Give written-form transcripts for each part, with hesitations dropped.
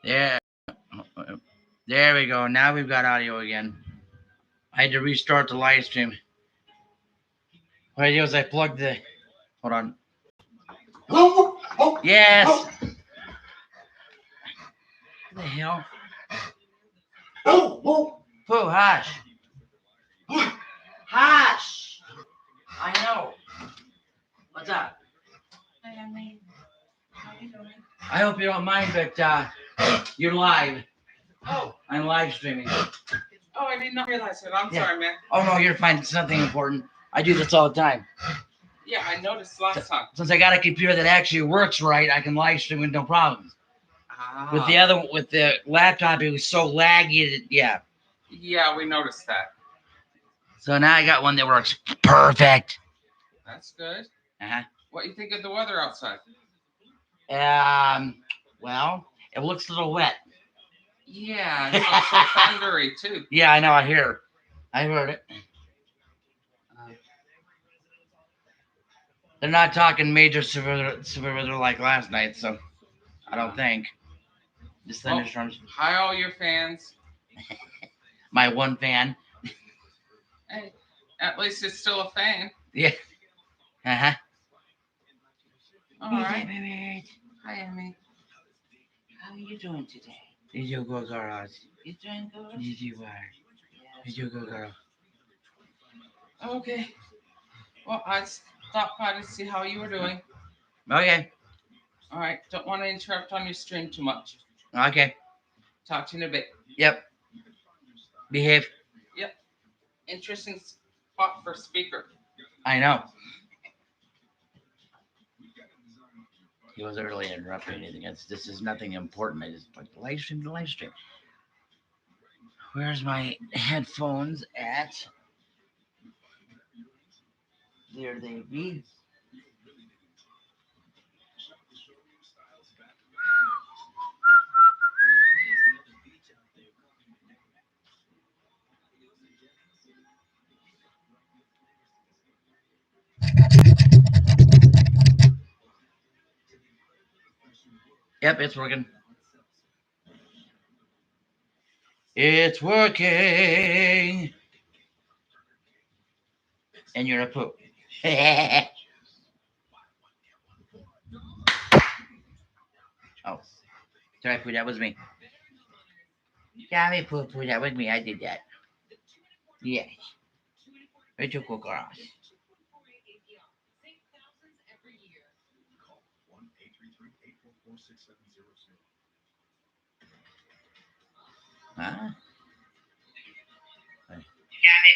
There, there we go. Now we've got audio again. I had to restart the live stream. What I did was I plugged the. Hold on. Yes. What the hell? Pooh, hush. Hush. I know. What's up? I hope you don't mind, but you're live. Oh, I'm live streaming. I did not realize it. I'm sorry, man. Oh no, you're fine. It's nothing important. I do this all the time. Yeah, I noticed last time. Since I got a computer that actually works right, I can live stream with no problems. With the laptop, it was so laggy that, yeah. Yeah, we noticed that. So now I got one that works perfect. That's good. Uh-huh. What do you think of the weather outside? Well, it looks a little wet. Yeah, it's also thundery too. Yeah, I know. I heard it. They're not talking major severe weather like last night, so I don't think. Just thunderstorms. Hi, all your fans. My one fan. Hey, at least it's still a fan. Yeah. Uh-huh. All right. Hi, Emmy. How are you doing today? Did you go, girls? You doing good? Did you are? Did you go, girl? Okay. Well, I stopped by to see how you were doing. Okay. All right. Don't want to interrupt on your stream too much. Okay. Talk to you in a bit. Yep. Behave. Yep. Interesting spot for speaker. I know. He wasn't really interrupting anything. This is nothing important. I just like the live stream, Where's my headphones at? There they be. Yep, it's working. It's working. And you're a poop. Oh. Sorry, Pooh, that was me. Sorry, Pooh, that was me. I did that. Yes. It's a cool girl. Huh? Sorry,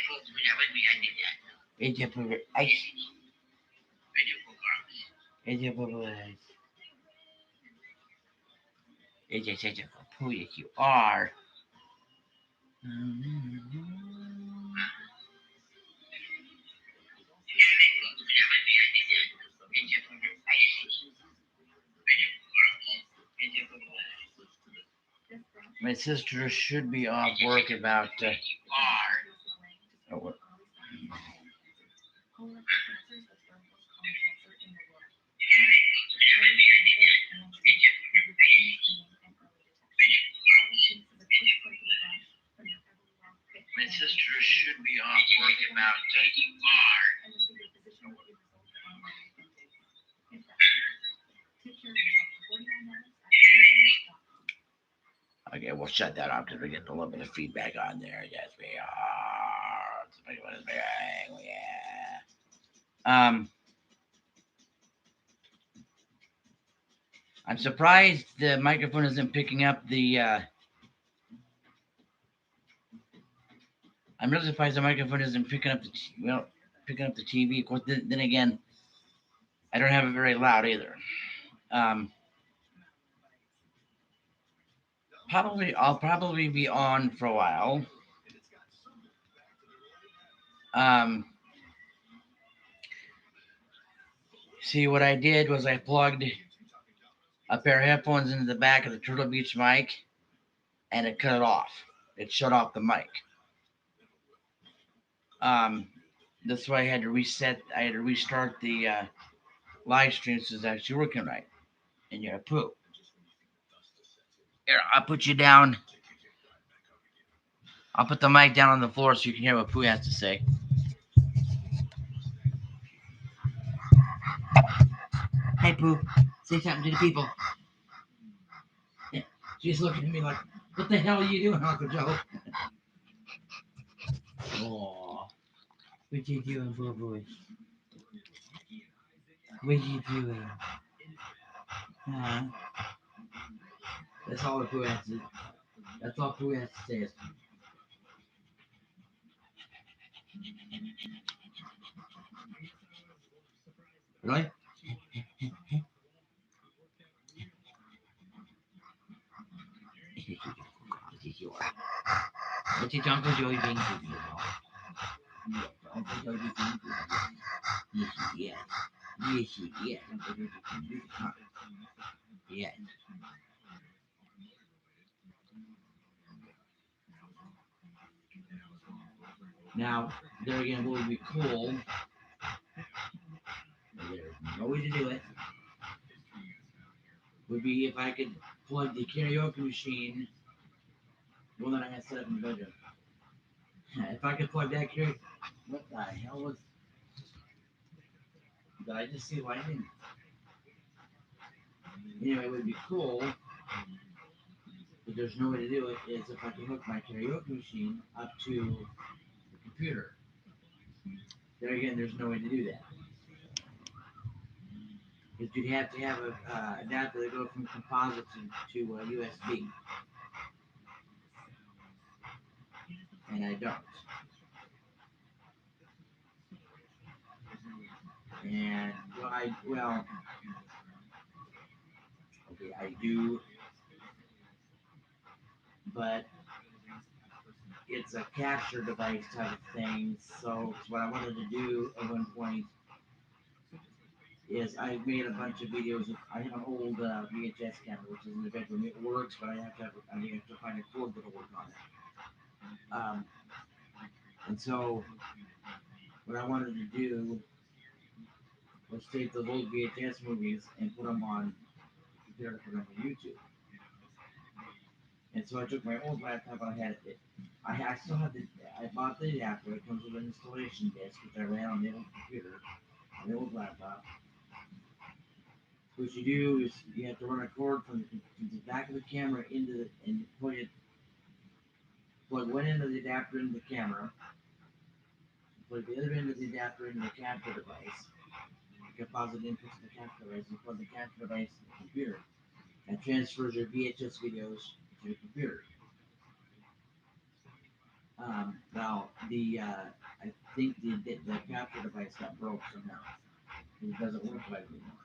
Pooh, that was me. I did that. It's a Pooh. It's a Pooh. It's just such a poo that you are. My sister should be off work about. Oh, my sister should be off work about. Okay, we'll shut that off because we're getting a little bit of feedback on there. Yes, we are. Yeah. I'm surprised the microphone isn't picking up the. I'm really surprised the microphone isn't picking up the TV. Of course, then again, I don't have it very loud either. I'll probably be on for a while. See, what I did was I plugged a pair of headphones into the back of the Turtle Beach mic, and it cut it off. It shut off the mic. That's why I had to restart the live stream so it's actually working right. And you're a poop. Here, I'll put you down. I'll put the mic down on the floor so you can hear what Pooh has to say. Hey, Pooh, say something to the people. Yeah, she's looking at me like, what the hell are you doing, Uncle Joe? Oh, what you doing, Boo Boo? What you doing? Huh? That's all Pooh has to. That's all Pooh has to say. Is, really? What did Uncle Joey bring to you? Yeah, Uncle Joey bring to you. Yes, he is. Yes, he is. Uncle Joey bring to you. Huh? Yes. Now, there again, what would be cool, there's no way to do it, would be if I could plug the karaoke machine, the one that I had set up in the bedroom. If I could plug that karaoke, what the hell was, did I just see lightning? Anyway, it would be cool, but there's no way to do it, is if I could hook my karaoke machine up to the computer. There again, there's no way to do that. Because you'd have to have a adapter that goes from composite to USB, and I don't. And okay, I do, but it's a capture device type of thing. So what I wanted to do at one point is I made a bunch of videos. I have an old VHS camera, which is in the bedroom. It works, but I have to find a cord that'll work on it. And so what I wanted to do was take those old VHS movies and put them on the computer to put them on YouTube. And so I took my old laptop. I still had the. I bought the adapter. It comes with an installation disc, which I ran on the old computer, on the old laptop. What you do is you have to run a cord from the back of the camera into the and plug one end of the adapter into the camera, plug the other end of the adapter into the capture device. You composite input to the capture device. You plug the capture device to the computer, and transfers your VHS videos to the computer. Now I think the capture device got broke somehow. It doesn't work right anymore.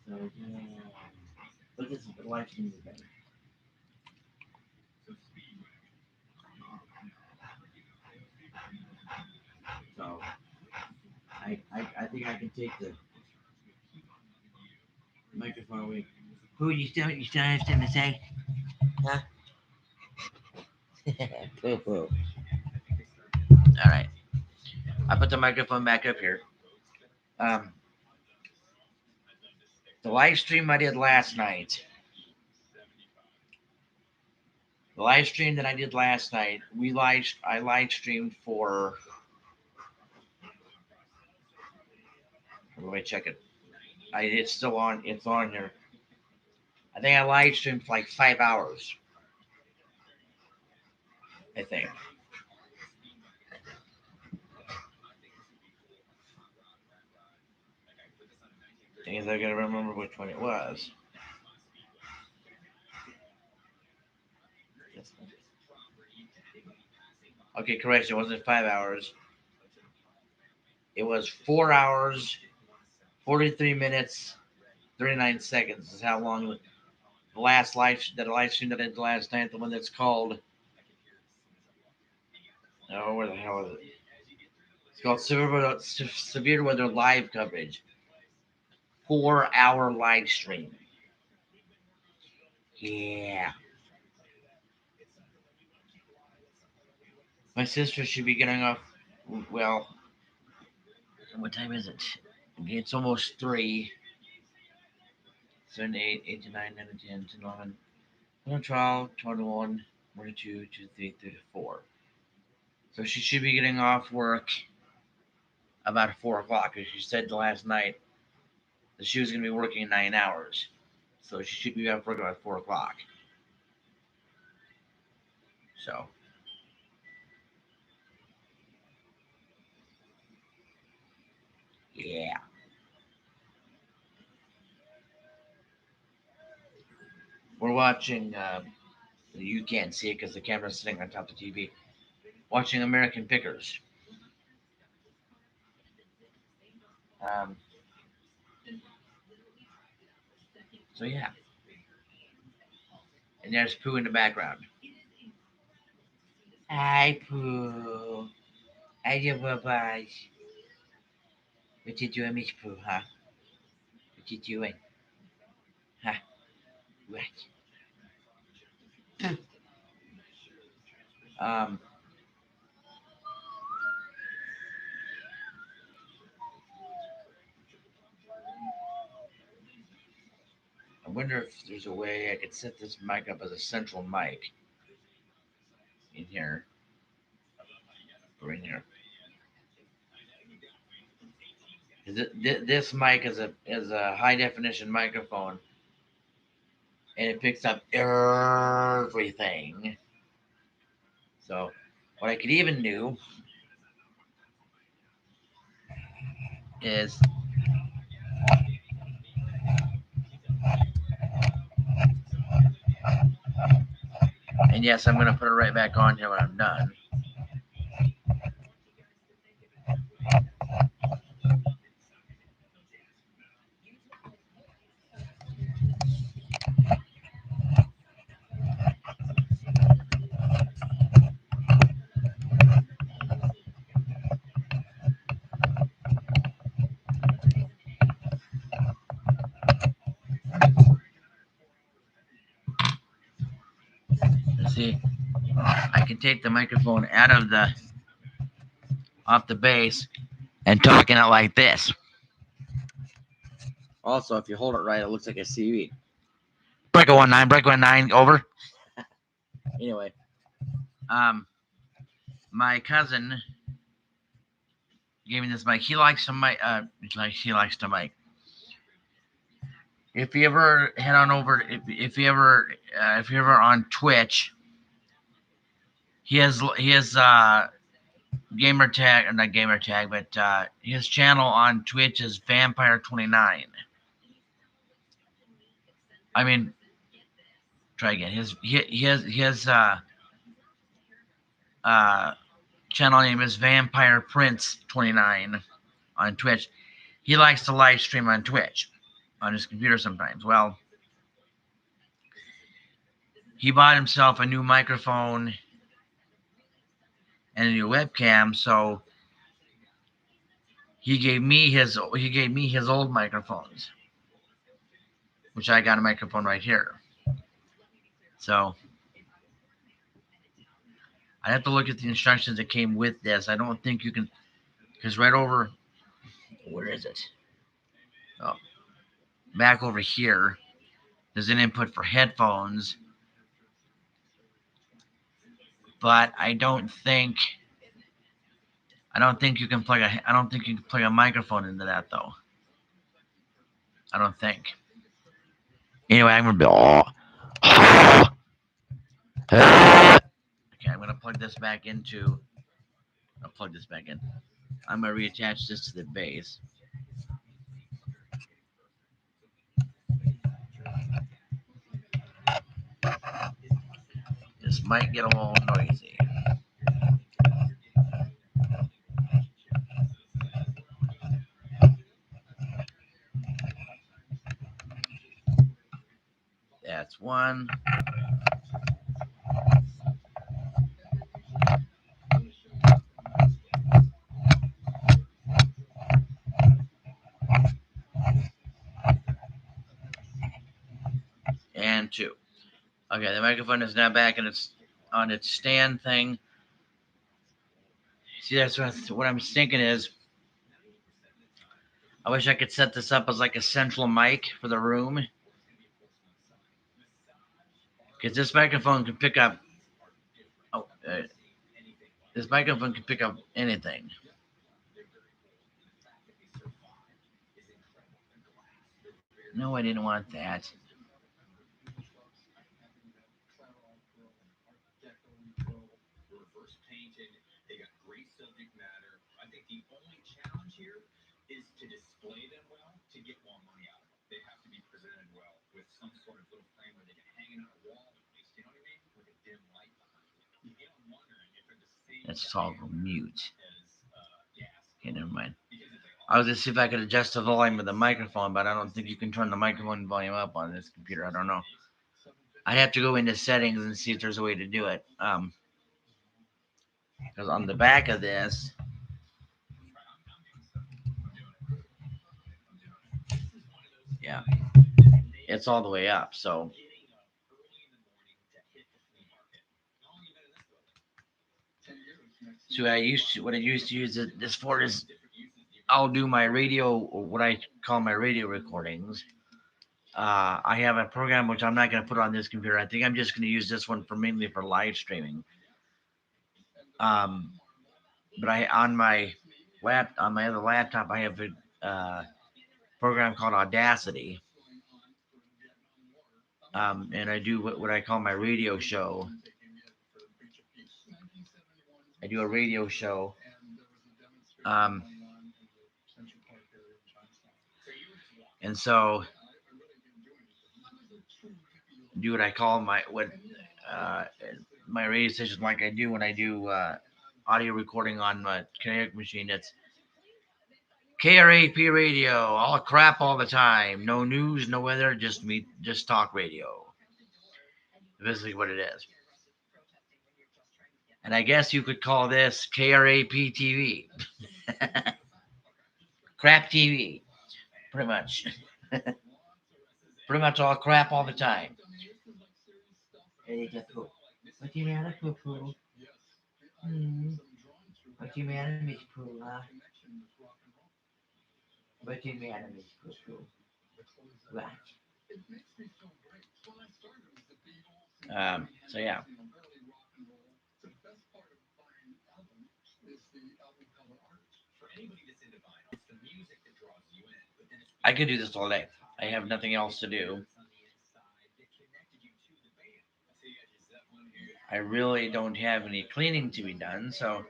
So yeah, but this is the live stream is better. So I think I can take the microphone away. Who you still have something to say? Huh? Poo poo. All right. I put the microphone back up here. Um, the live stream I did last night. The live stream that I did last night, I live streamed for. Let me check it. It's still on. It's on there. I think I live streamed for like 5 hours. I think. Thing is, I gotta remember which one it was. Okay, correction. It wasn't 5 hours. It was 4 hours, 43 minutes, 39 seconds. Is how long the live stream that I did last night. The one that's called. Oh, where the hell is it? It's called Severe Weather Live Coverage. 4 hour live stream. Yeah. My sister should be getting off. Well, what time is it? It's almost 3. 7 to 8, 8 to 9, 9 to 10, 10 to 11, 12, 12, 12 to 1, 1 to 2, 2 to 3, 3 to 4. So she should be getting off work about 4 o'clock, because she said last night that she was going to be working 9 hours. So she should be off work about 4 o'clock. So, yeah. We're watching, you can't see it because the camera's sitting on top of the TV, watching American Pickers. Um, so, yeah. And there's Pooh in the background. Hi, Pooh. Hi, your bye. What you doing, Miss Pooh, huh? What you doing? Huh? What? Um, I wonder if there's a way I could set this mic up as a central mic in here. Or in here. This mic is a high definition microphone, and it picks up everything. So, what I could even do is, and yes, I'm going to put it right back on here when I'm done. See, I can take the microphone out of off the base and talking it like this. Also, if you hold it right, it looks like a CV. Break 19, over. Anyway, my cousin gave me this mic. He likes to mic. He likes to mic. If you ever head on over, if you ever on Twitch, he has gamer tag, or not gamer tag, but his channel on Twitch is Vampire29. I mean, try again. His channel name is Vampire Prince 29 on Twitch. He likes to live stream on Twitch on his computer sometimes. Well, he bought himself a new microphone and a new webcam, so he gave me his old microphones, which I got a microphone right here. So I have to look at the instructions that came with this. I don't think you can, because right over, where is it? Oh, back over here, there's an input for headphones, but I don't think you can plug a microphone into that though. I don't think. Anyway, I'm gonna be okay. I'm gonna plug this back into. I'll plug this back in. I'm gonna reattach this to the base. This might get a little noisy. That's one. And two. Okay, the microphone is now back and it's on its stand thing. See, that's what I'm thinking is, I wish I could set this up as like a central mic for the room, Because this microphone can pick up. Oh, this microphone can pick up anything. No, I didn't want that. Let's toggle mute. Okay, never mind. I was gonna see if I could adjust the volume of the microphone, but I don't think you can turn the microphone volume up on this computer. I don't know. I'd have to go into settings and see if there's a way to do it. Because on the back of this, yeah, it's all the way up. So what I used to use this for is I'll do my radio, or what I call my radio recordings. I have a program which I'm not going to put on this computer. I think I'm just going to use this one for mainly for live streaming. Um, but I on my other laptop I have a program called Audacity, and I do what I call my radio show. I do a radio show. Um, and so do what I call uh, my radio station, like I do when I do audio recording on my Kinetic machine. It's KRAP radio, all crap all the time. No news, no weather, just talk radio. Basically what it is. And I guess you could call this KRAP TV. Crap TV. Pretty much. Pretty much all crap all the time. Hey, Jacob. What do you mean, Poo? What do you mean, Miss Pooh? What do you mean, Miss Pooh? Right. So yeah. I could do this all day. I have nothing else to do. I really don't have any cleaning to be done, so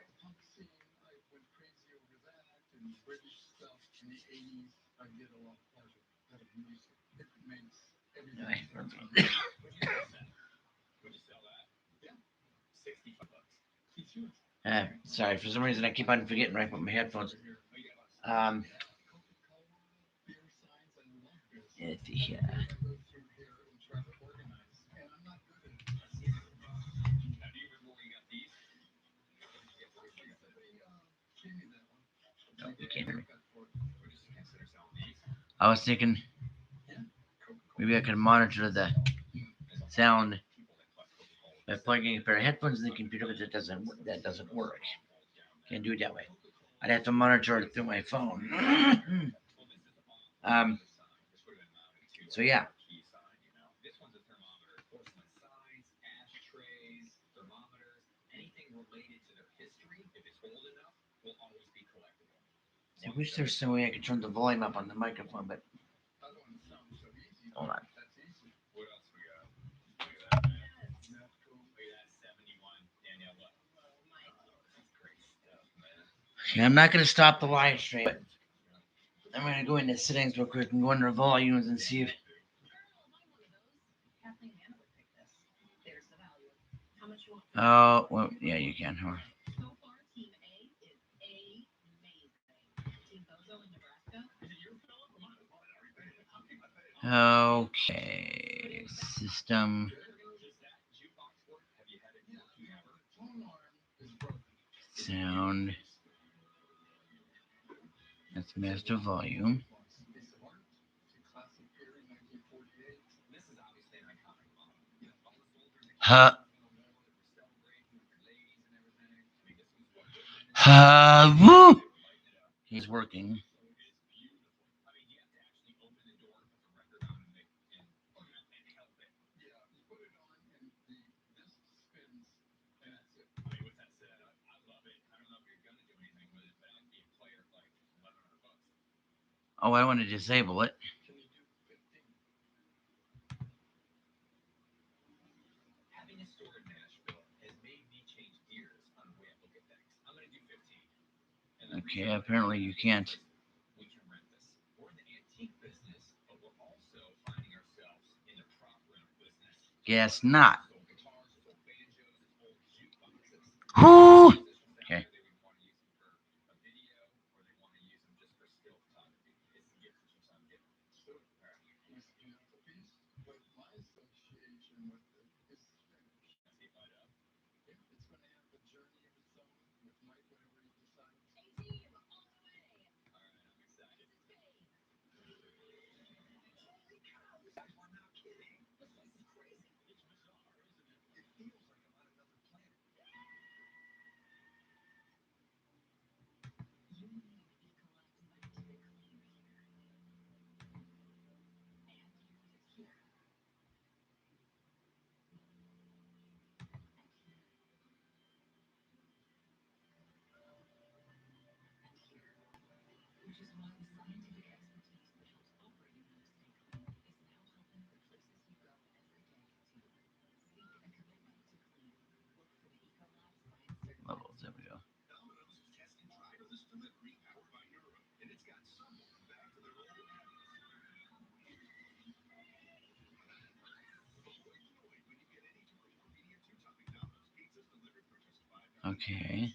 sorry, for some reason I keep on forgetting right put my headphones. Um, let's see here. No, you can't hear me. I was thinking maybe I could monitor the sound by plugging a pair of headphones in the computer, but that doesn't work. Can't do it that way. I'd have to monitor it through my phone. um, so yeah. I wish there was some way I could turn the volume up on the microphone, but hold on. Okay, I'm not going to stop the live stream, but I'm going to go into settings real quick and go under volumes and see if. Oh, well, yeah, you can. Huh? Okay, system. Sound. That's master volume. Huh. Woo! He's working. Oh, I want to disable it. Okay, apparently you can't. Guess not. Whoo! Okay. Levels, there we go. Okay.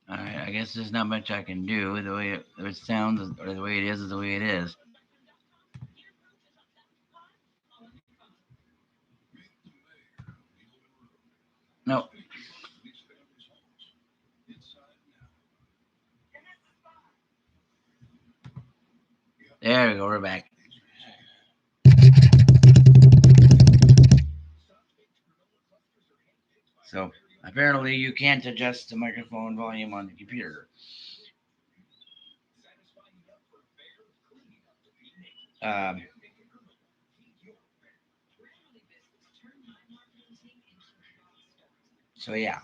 Alright, I guess there's not much I can do. The way it sounds or the way it is the way it is. No. There we go, we're back. So apparently you can't adjust the microphone volume on the computer. Um, so yeah,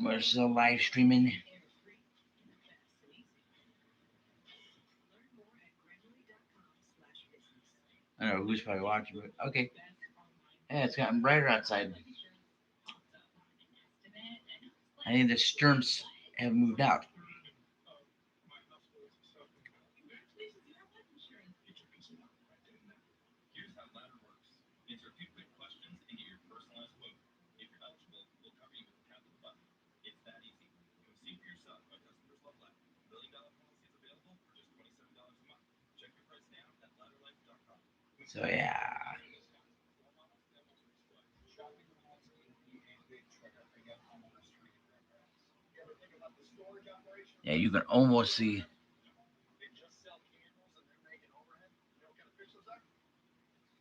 we're still live streaming. I don't know who's probably watching, but okay. Yeah, it's gotten brighter outside. I think the storms have moved out. So yeah. Yeah, you can almost see.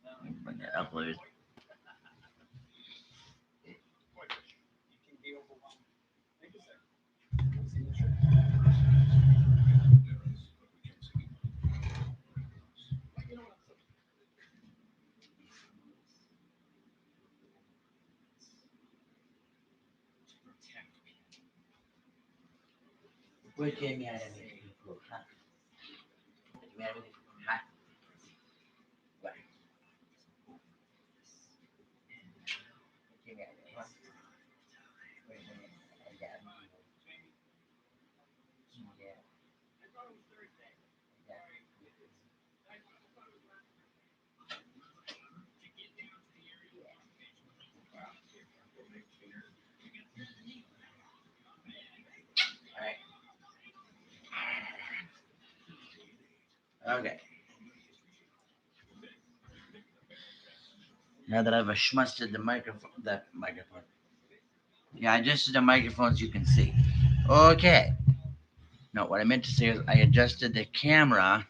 Let me bring that up a little. Okay. Now that I've adjusted the microphone. Yeah, I adjusted the microphones. You can see. Okay. No, what I meant to say is I adjusted the camera.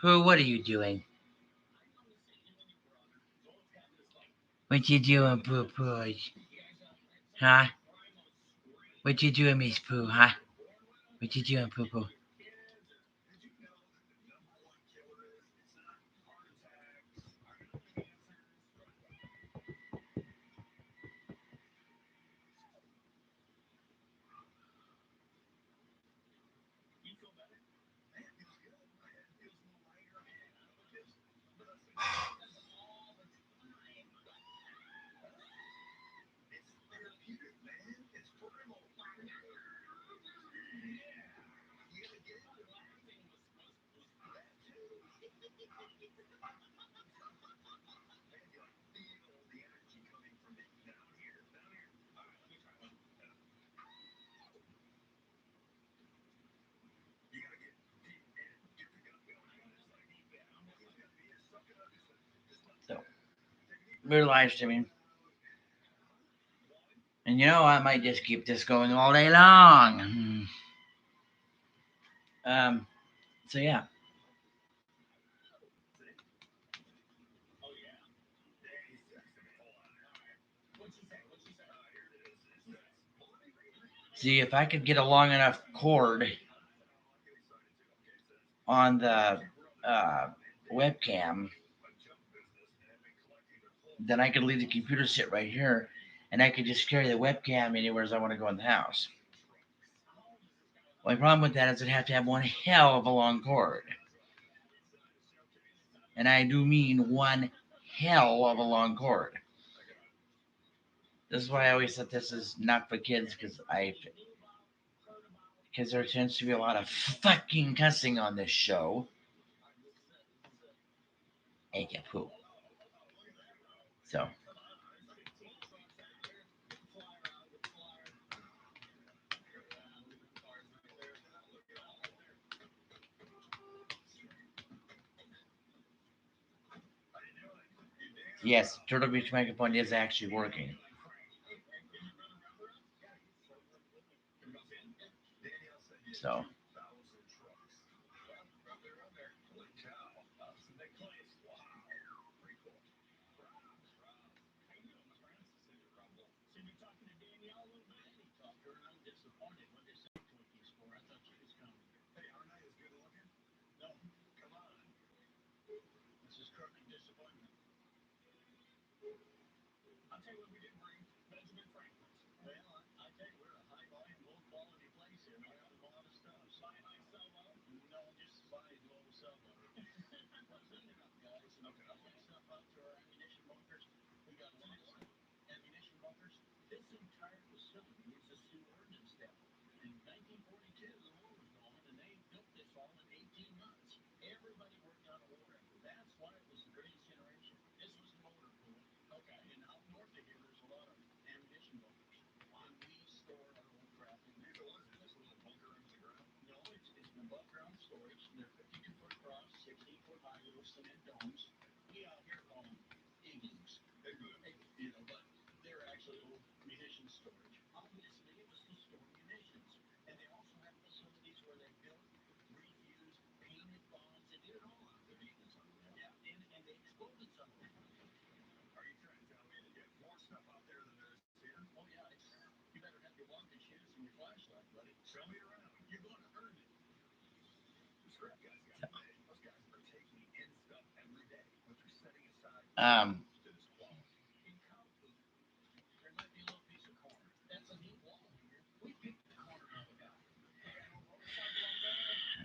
Pooh, what are you doing? What you doing, Pooh Pooh? Huh? What you doing, Miss Pooh, huh? What you doing, Poo Poo? So, we're live streaming. And you know, I might just keep this going all day long. So yeah. See, if I could get a long enough cord on the webcam, then I could leave the computer sit right here, and I could just carry the webcam anywhere as I want to go in the house. Well, the problem with that is I'd have to have one hell of a long cord. And I do mean one hell of a long cord. This is why I always said this is not for kids, because there tends to be a lot of fucking cussing on this show. Aka poo. So. Yes, Turtle Beach microphone is actually working. So.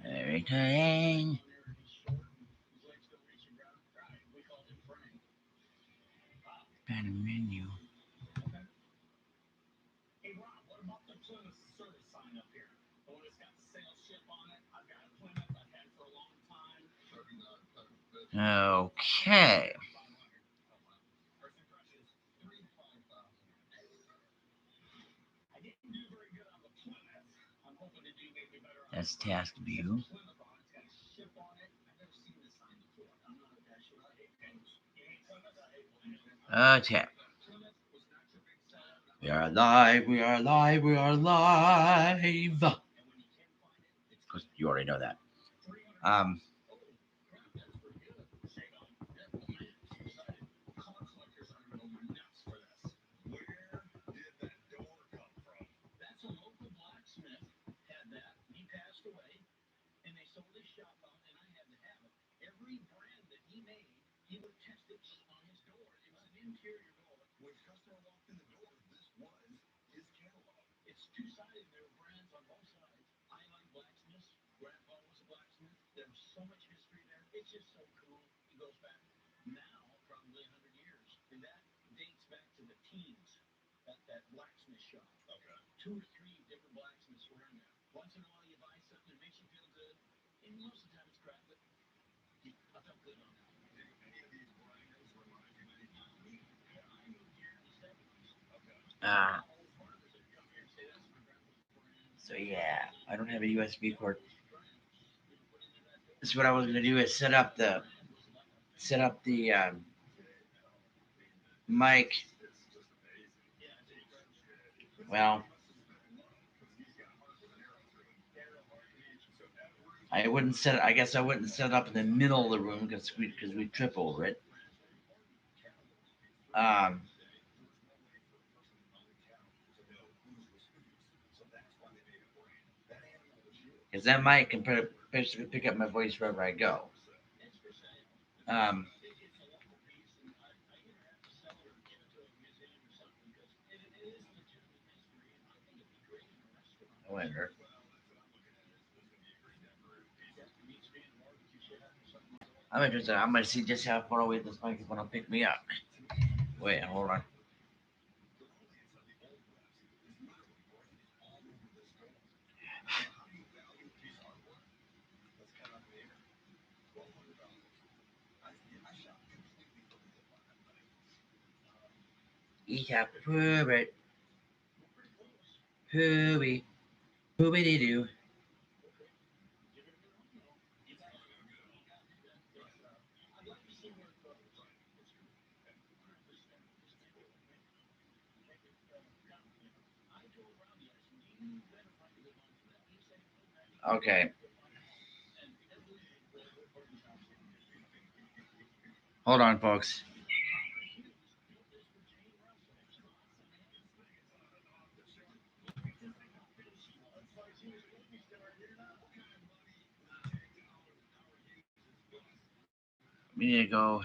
Everything. Bad menu. Okay. That's task view. Okay. We are live, we are live, we are live. Because you already know that. Uh, so yeah, I don't have a USB cord. This is what I was gonna do is set up the mic. Well, I wouldn't set it. I guess I wouldn't set it up in the middle of the room because we trip over it. Um, because that mic can basically pick up my voice wherever I go. Um, I wonder. I'm interested. I'm gonna see just how far away this microphone will pick me up. Wait, hold on. Eat up, it, hooey, hooey doo. Okay, hold on, folks. We need to go.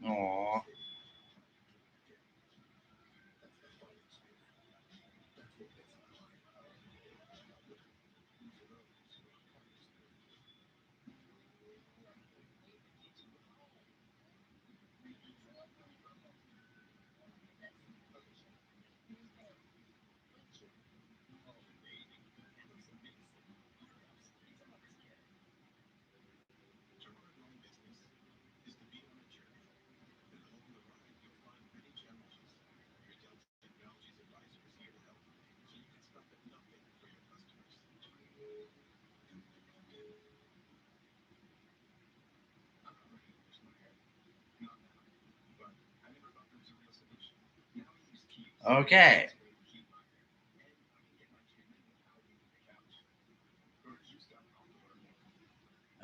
Aww. Okay.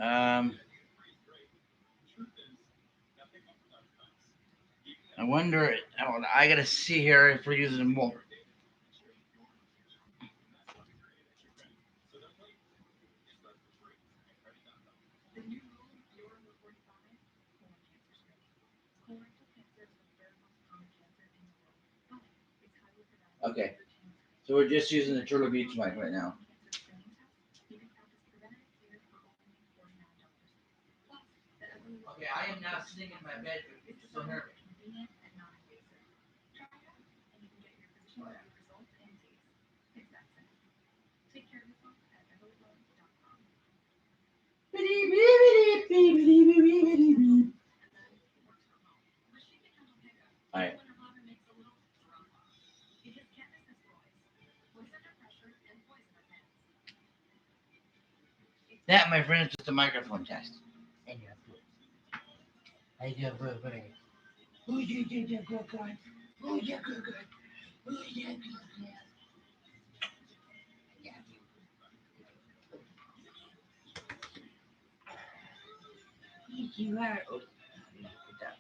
Um, I wonder. I gotta see here if we're using more. Okay. So we're just using the Turtle Beach mic right now. Okay, I am now sitting in my bedroom. You still hear me? All right. That, my friends, is the microphone test. And you're good. I do good, good. Who's your good guy? Who's your good guy? Who's your good guy? Yeah. Yes, you are. Oh, good job.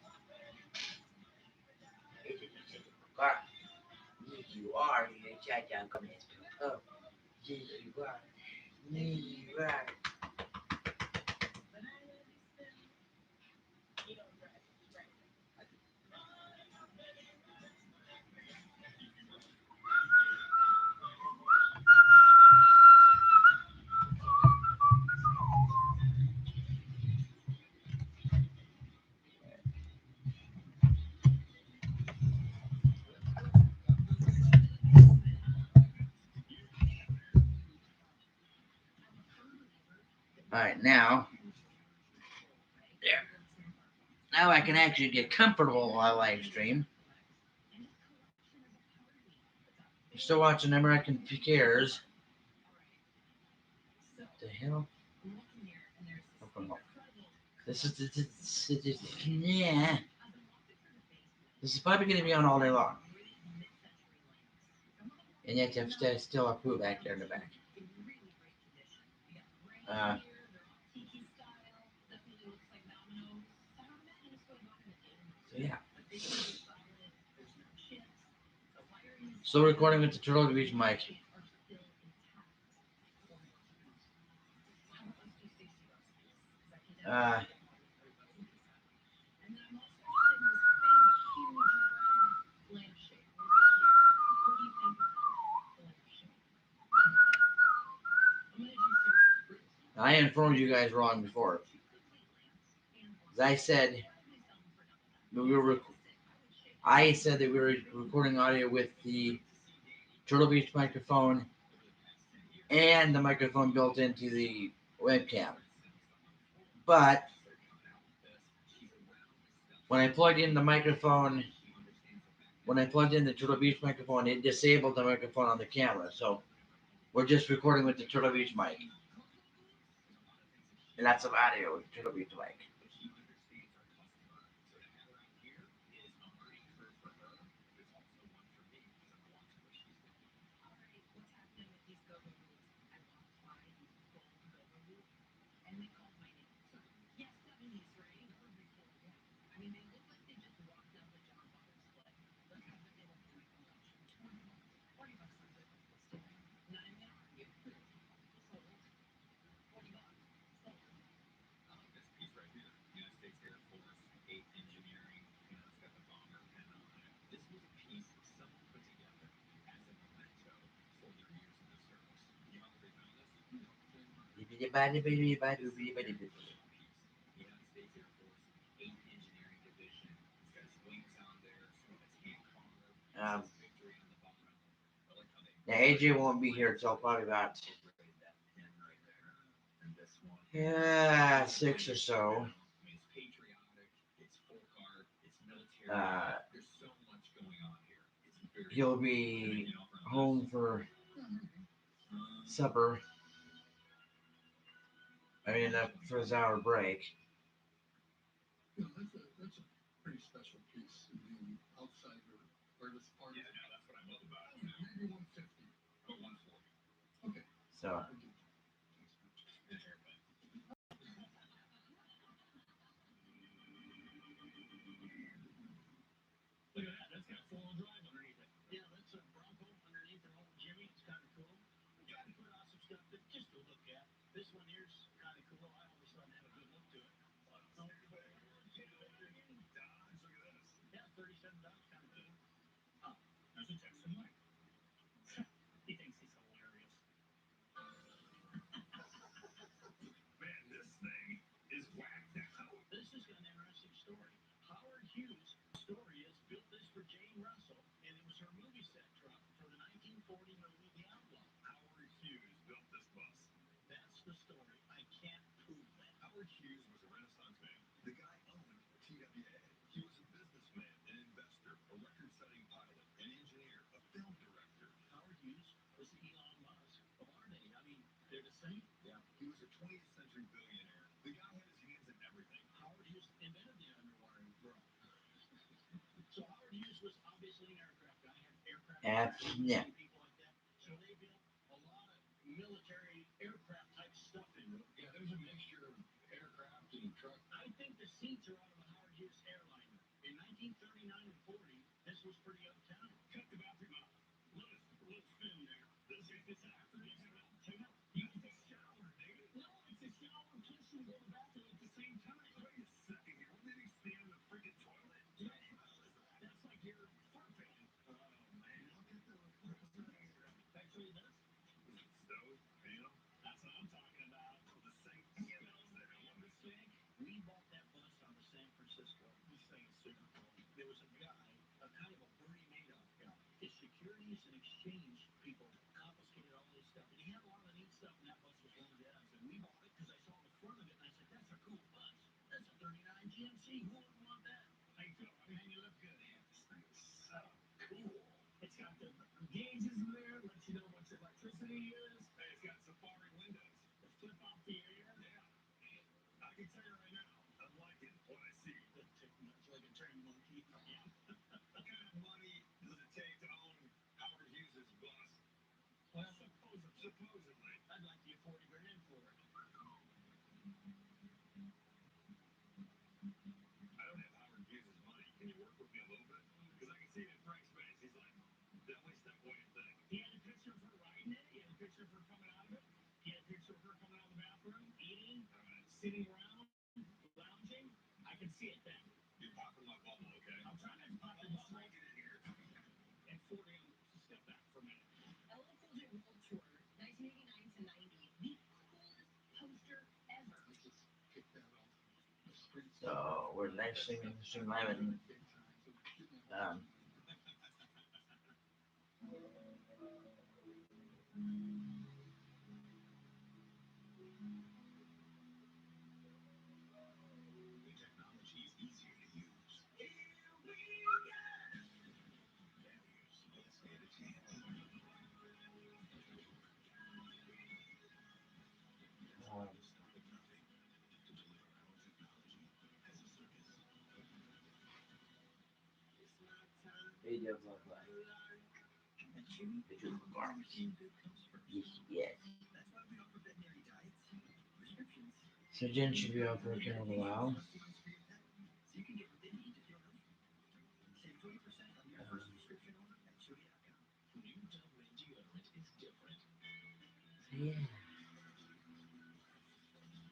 Yes, you are. You're a cha come here. Oh, yes, you are. Yes, you are. All right, now, there. Now I can actually get comfortable while I live stream. You're still watching American Pickers. What the hell? This is yeah. This is probably going to be on all day long. And yet you have still a poo back there in the back. So yeah. Still recording with the Turtle Beach mic. I informed you guys wrong before. As I said, I said that we were recording audio with the Turtle Beach microphone and the microphone built into the webcam. But when I plugged in the microphone, when I plugged in the Turtle Beach microphone, it disabled the microphone on the camera. So we're just recording with the Turtle Beach mic. And lots of audio with the Turtle Beach mic. Now AJ won't be here until probably about 6 or so. He'll be home for supper. I mean, for his hour break. Yeah, that's a pretty special piece. The outsider artist part. Yeah, no, that's what I love about it. Maybe 150. Oh, 140. Okay. So. Look at that. That's got four-wheel drive underneath it. Yeah, that's a Bronco underneath an old Jimmy. It's kind of cool. We tried to put on some stuff that just to look at. This one here's kind of cool. I always thought it had a good look to it. So, yeah, 37 Dodge, kind of cool. Oh, that's a Texan Mike. He thinks he's hilarious. Yeah. People like that. So they built a lot of military aircraft type stuff into it. Yeah, there's a mixture of aircraft and truck. I think the seats are out of a Howard Hughes airliner. In 1939 and 40, this was pretty uptown. Cut the bathroom out. Let's spin there. This is the afternoon. Check it out. You have to shower, dude. No, it's a shower plus you go to the bathroom at the same time. Wait a second here. When did he stand in the freaking toilet? Yeah, that's like your fart fan. Oh man, look at the refrigerator. Actually, that's stove panel. That's what I'm talking about. Oh, the sink smells there. The sink. We bought that bus out of San Francisco. This thing is super cool. There was a guy, a kind of a Bernie Madoff guy. His securities and exchange people confiscated all his stuff, and he had a lot of the neat stuff, and that bus was one of them. And we bought it because I saw the front of it, and I said, "That's a cool bus. That's a '39 GMC. Who wouldn't want that?" How you feel? I mean, you look good. Man, this thing is so cool. It's got the gauges in there, lets you know how much electricity is. Hey, it's got Safari windows. The flip off the air. Yeah. I can tell you right now, I'm liking what I see. Much like a trained monkey. Yeah. What kind of money does it take to own Howard Hughes' bus? Well, supposedly. I'd like to get 40 grand for it. I don't have Howard Hughes' money. Can you work with me a little bit? Because I can see it in Frank's face. He's like, definitely step away and think. He had a picture of her riding it. He had a picture of her coming out of it. He had a picture of her coming out of the bathroom, eating, sitting around, lounging. I can see it then. You're popping my bubble, okay? I'm trying not to pop your bubble. Get in here. And 40, step back for a minute. LL Cool J World Tour, 1989 to 90. The coolest poster ever. Let's just kick that off. So we're next thing in Stream 11. The technology is easier to use. Here we go. Let's get a chance. Started nothing to deliver our technology as a service. It's my time. Hey, Deb's on black. And Jimmy, They do the farms. good comes first. Yes. That's why we offer veterinary diets, prescriptions. So Jen should be out for a kind of a while. So you can get what they need to feel healthy. Save 20% on your first prescription order at Chewy.com. New Dove Men deodorant is different. Yeah.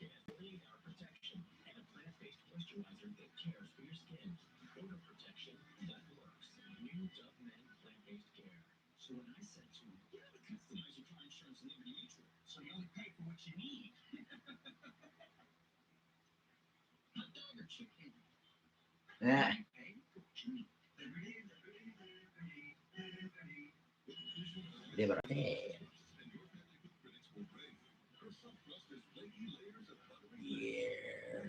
It has 48-hour protection and a plant-based moisturizer that cares for your skin. Odor protection that works. New Dove Men plant-based care. So when I said to him, you have to customize your car insurance with Liberty Mutual, so you only pay for what you need. Hot dog or chicken? Yeah. Pay for what you need. Liberty, Liberty, Liberty, Liberty. Liberty. And your family footprints will pay. Her Self-Trust is flaky layers of buttery Yeah.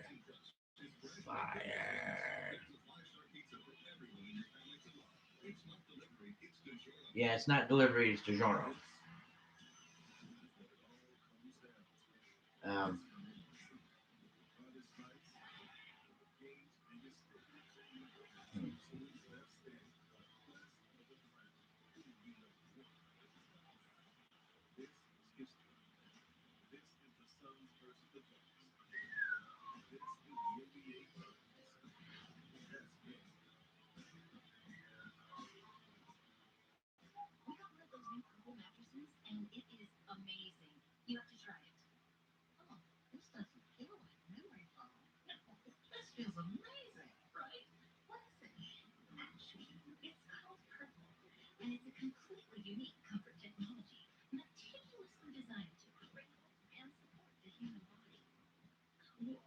Trust is fresh Fire. It's a five-star pizza for everyone in your family to love. It's not delivery, it's DiGiorno. Yeah, it's not delivery, it's DiGiorno. This is what it all comes down to. Hottest nights, game's biggest stage. Sweet steps in, last of the crowd. Who will be number one? This is history. This is the Suns versus the Bucks. This is the NBA Finals. That's big. We got one of those new purple mattresses, and it is amazing. You have to try it. Oh, this doesn't feel like memory foam. No, this feels amazing, right? What is it? Actually, it's called Purple, and it's a completely unique comfort technology, meticulously designed to cradle and support the human body. Cool.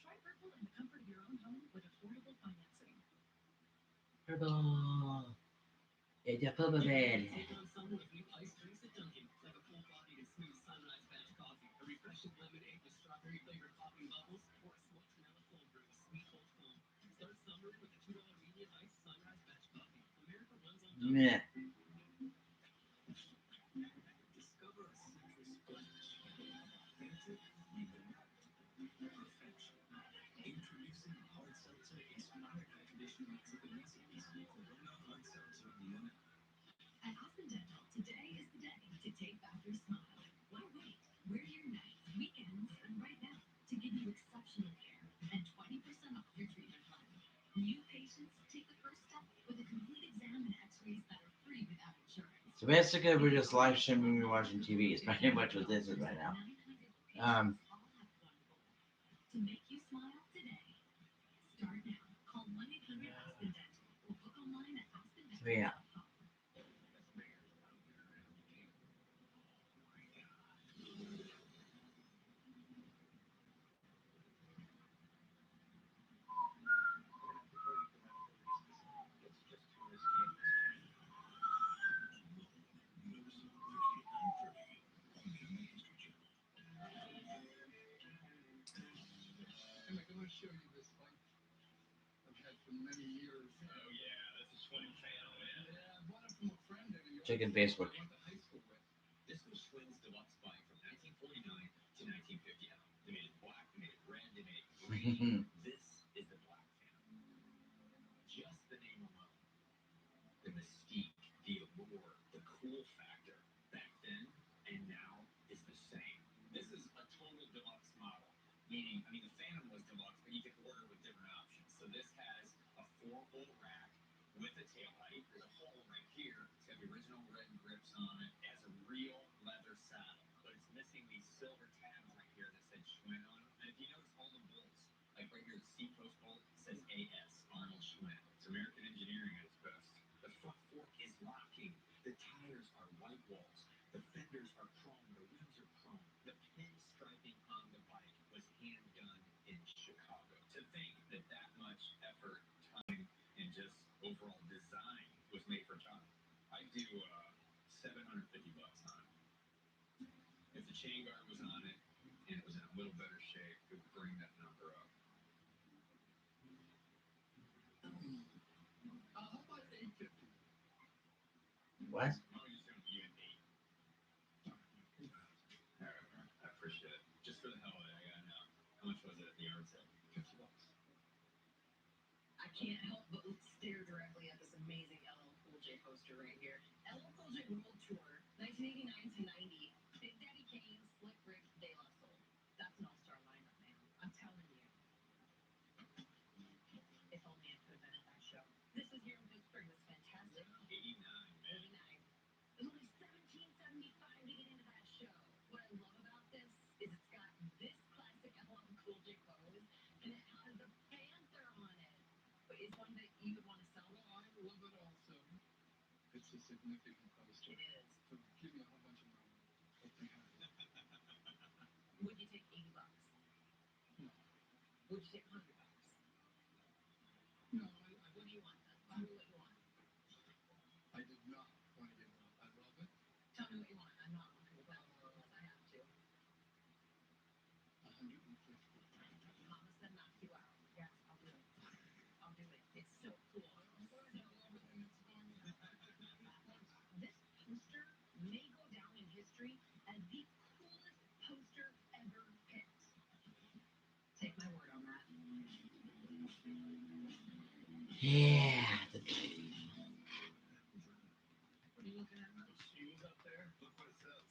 Try Purple in the comfort of your own home with affordable financing. Purple. It's a purple bed. Take on summer with new iced drinks at Dunkin', like a full-bodied and smooth sunrise batch coffee, a refreshing lemonade with strawberry-flavored popping bubbles, or a smoked vanilla cold brew with sweet cold foam. Start summer with a $2 medium iced sunrise batch coffee. America runs on Dunkin'. Meh. Discover a citrus splash. Authentic, unique, perfection. Introducing hard seltzer inspired by traditional Mexican recipes. Corona Hard Seltzer Limon. patients, take the first step with a complete exam and x-rays that are free without insurance. So basically, we're just live streaming. We're watching TV. It's pretty much what this is right now. 900 patients all have one goal: to make you smile today. Start now. Call 1-800-ASPEN Dental or book online at Yeah. aspendental.com. Hey, Mike, I want to show you this bike I've had for many years. Oh, yeah, that's a Schwinn channel, man. Yeah, I bought it from a friend in New York. Check in Facebook. I went to high school with. This was Schwinn's deluxe bike from 1949 to 1950. They made it black, they made it red, they made it green. This is the Black Phantom. Just the name alone. The mystique, the allure, the cool factor back then and now is the same. This is a total deluxe model. Meaning, the Phantom was deluxe, but you can order with different options. So this has a 4-hole rack with a taillight. There's a hole right here. It's got the original red grips on it. It has a real leather saddle, but it's missing these silver tabs right here that said Schwinn on them. And if you notice all the bolts, like right here, the Seacoast bolt says AS, Arnold Schwinn. It's American engineering at its best. The front fork is locking. The tires are white walls. The fenders are chrome. The rims are chrome. The pinstriping on the bike was hand done in Chicago. To think that that much effort, time, and just overall design was made for China. I do $750 on it. If the chain guard was on it and it was in a little better shape, it would bring that number up. How about an 850? What? Why don't you send me an 8? I appreciate it. Just for the hell of it, I gotta know. How much was it at the yard sale? $50. I can't help but stare directly at this amazing LL Cool J poster right here. LL Cool J World Tour, 1989 to 90. Big Daddy Kane, Slick Rick, De La Soul. That's an all-star lineup, man. I'm telling you. If only I could have been at that show. This is here in Pittsburgh. That's fantastic. 89, man. 89. It was only $17.75 to get into that show. What I love about this is it's got this classic LL Cool J pose, and it has a panther on it. But it's one that you would want to sell. Well, I love it also. It's a significant poster. It is. So give me a whole bunch of money. What they have. Would you take $80? No. Would you take $100? No, What do you want then? Tell me what you want. I did not want to give it up. I love it. Tell me what you want. I'm not going to unless I have to. 150. Mama said knock you out. Yes, I'll do it. I'll do it. It's so cool. I'm glad you love it and it's going This poster may go down in history as the coolest poster ever picked. Take my word on that. Yeah. What are you looking at? Those shoes up there? Look what it says.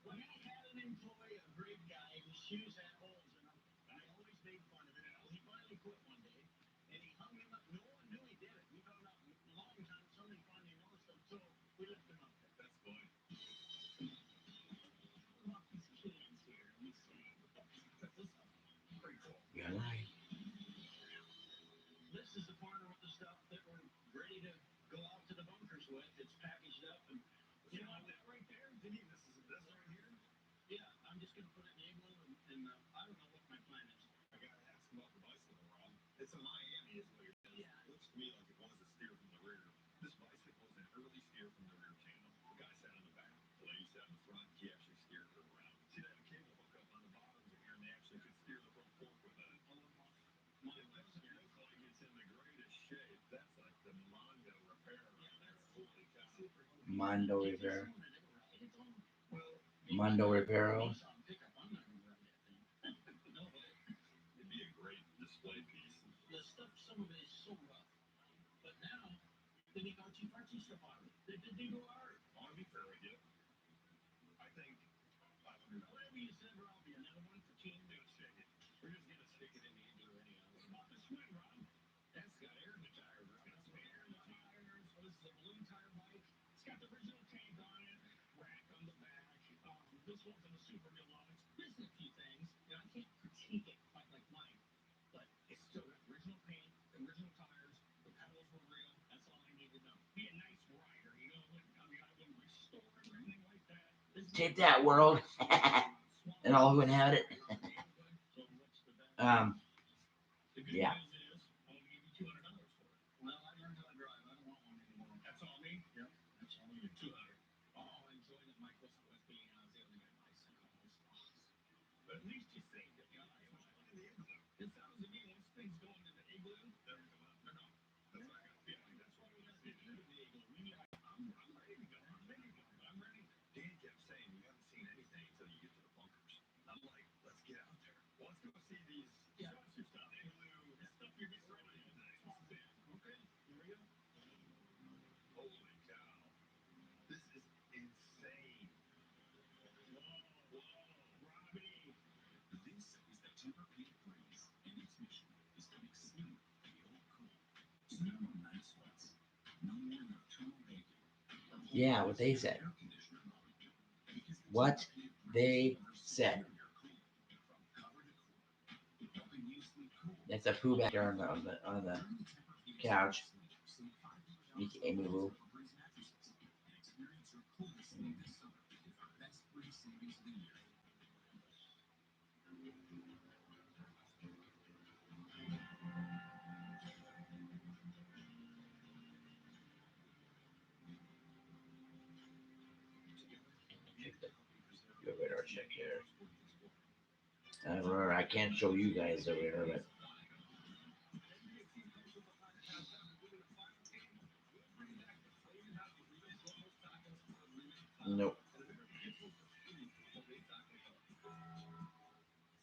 When I had an employee, a great guy, whose shoes had holes in them, I always made fun of it. Well, he finally quit one day, and he hung them up. No one knew he did it. We found out a long time. Somebody finally noticed them, so we left them up there. That's funny. What about these cans here? Let me see. Pretty cool. You're right. This is the part of the stuff that we're ready to go out to the bunkers with. It's packaged up, and you know that right there. To me, this right here. Yeah, I'm just gonna put it in the igloo, and I don't know what my plan is. I gotta ask about the bicycle, Rob. It's a Miami, is what you're saying. Yeah. It looks to me like it was a steer from the rear. This bicycle was an early steer from the rear tandem. The guy sat on the back, the lady sat in the front. He actually steered her around. See, they have a cable hookup on the bottoms in here, and they actually could steer the front fork with that. My It looks like it's in the greatest shape. That's like the Mondo Reparo. Yeah, that's Holy cow. Mondo Rivera. Well, Mondo Reparo. Pickup. I'm not gonna ride that thing. No way. it'd be a great display piece. The stuff, some of it is so rough, but now they make artsy-fartsy stuff out of it. They do art. I want to be fair with you. I think $500. Whatever you said, Rob, another one for team. Dude, shake it. We're just gonna stick it in the igloo anyhow. What about the Schwinn this wasn't a super melodic. Missing a few things. You know, I can't critique it quite like Mike, but it's still got original paint, original tires. The pedals were real. That's all I need to know. Be a nice rider, you know. Like, I mean, I wouldn't restore it or anything like that. Take that, world. And all who inhabit it. So what's the best? The good Yeah. news is, I'm gonna give you $200 for it. Well, I learned how to drive. I don't want one anymore. That's all me? Yep. That's all you. 200. Oh, I enjoy that Mike wasn't with me and I was able to get bicycles. But at least you saved it. You know, that's why I went in the igloo. It sounds to me once things go into the igloo, they're come up. They're not. That's what I got a feeling. That's why we got to get into the igloo. We need, I'm ready to go. I'm ready to go. I'm ready. Dan kept saying you haven't seen anything until you get to the bunkers. I'm like, let's get out there. Well, let's go see these. Yeah. Show us your stuff. Igloo. The stuff you're getting ready to do. This is it. Okay. Here we go. Holy cow. This is insane. Whoa, Robbie. This is the Tempur-Pedic breeze, and its mission is to make sleep feel cool. So no more night sweats, no more nocturnal waking. Yeah, what they said. Air conditioner mode. Because the What Tempur-Pedic they breeze said. delivers your cool from cover to core, helping you sleep cool. That's a poo back there on the Learn the Tempur-Pedic couch. Sleep $5 Amy Lou. breeze mattresses and experience your coolest sleep this summer with our best breeze savings of the year. Your radar check here. I can't show you guys the radar, but nope.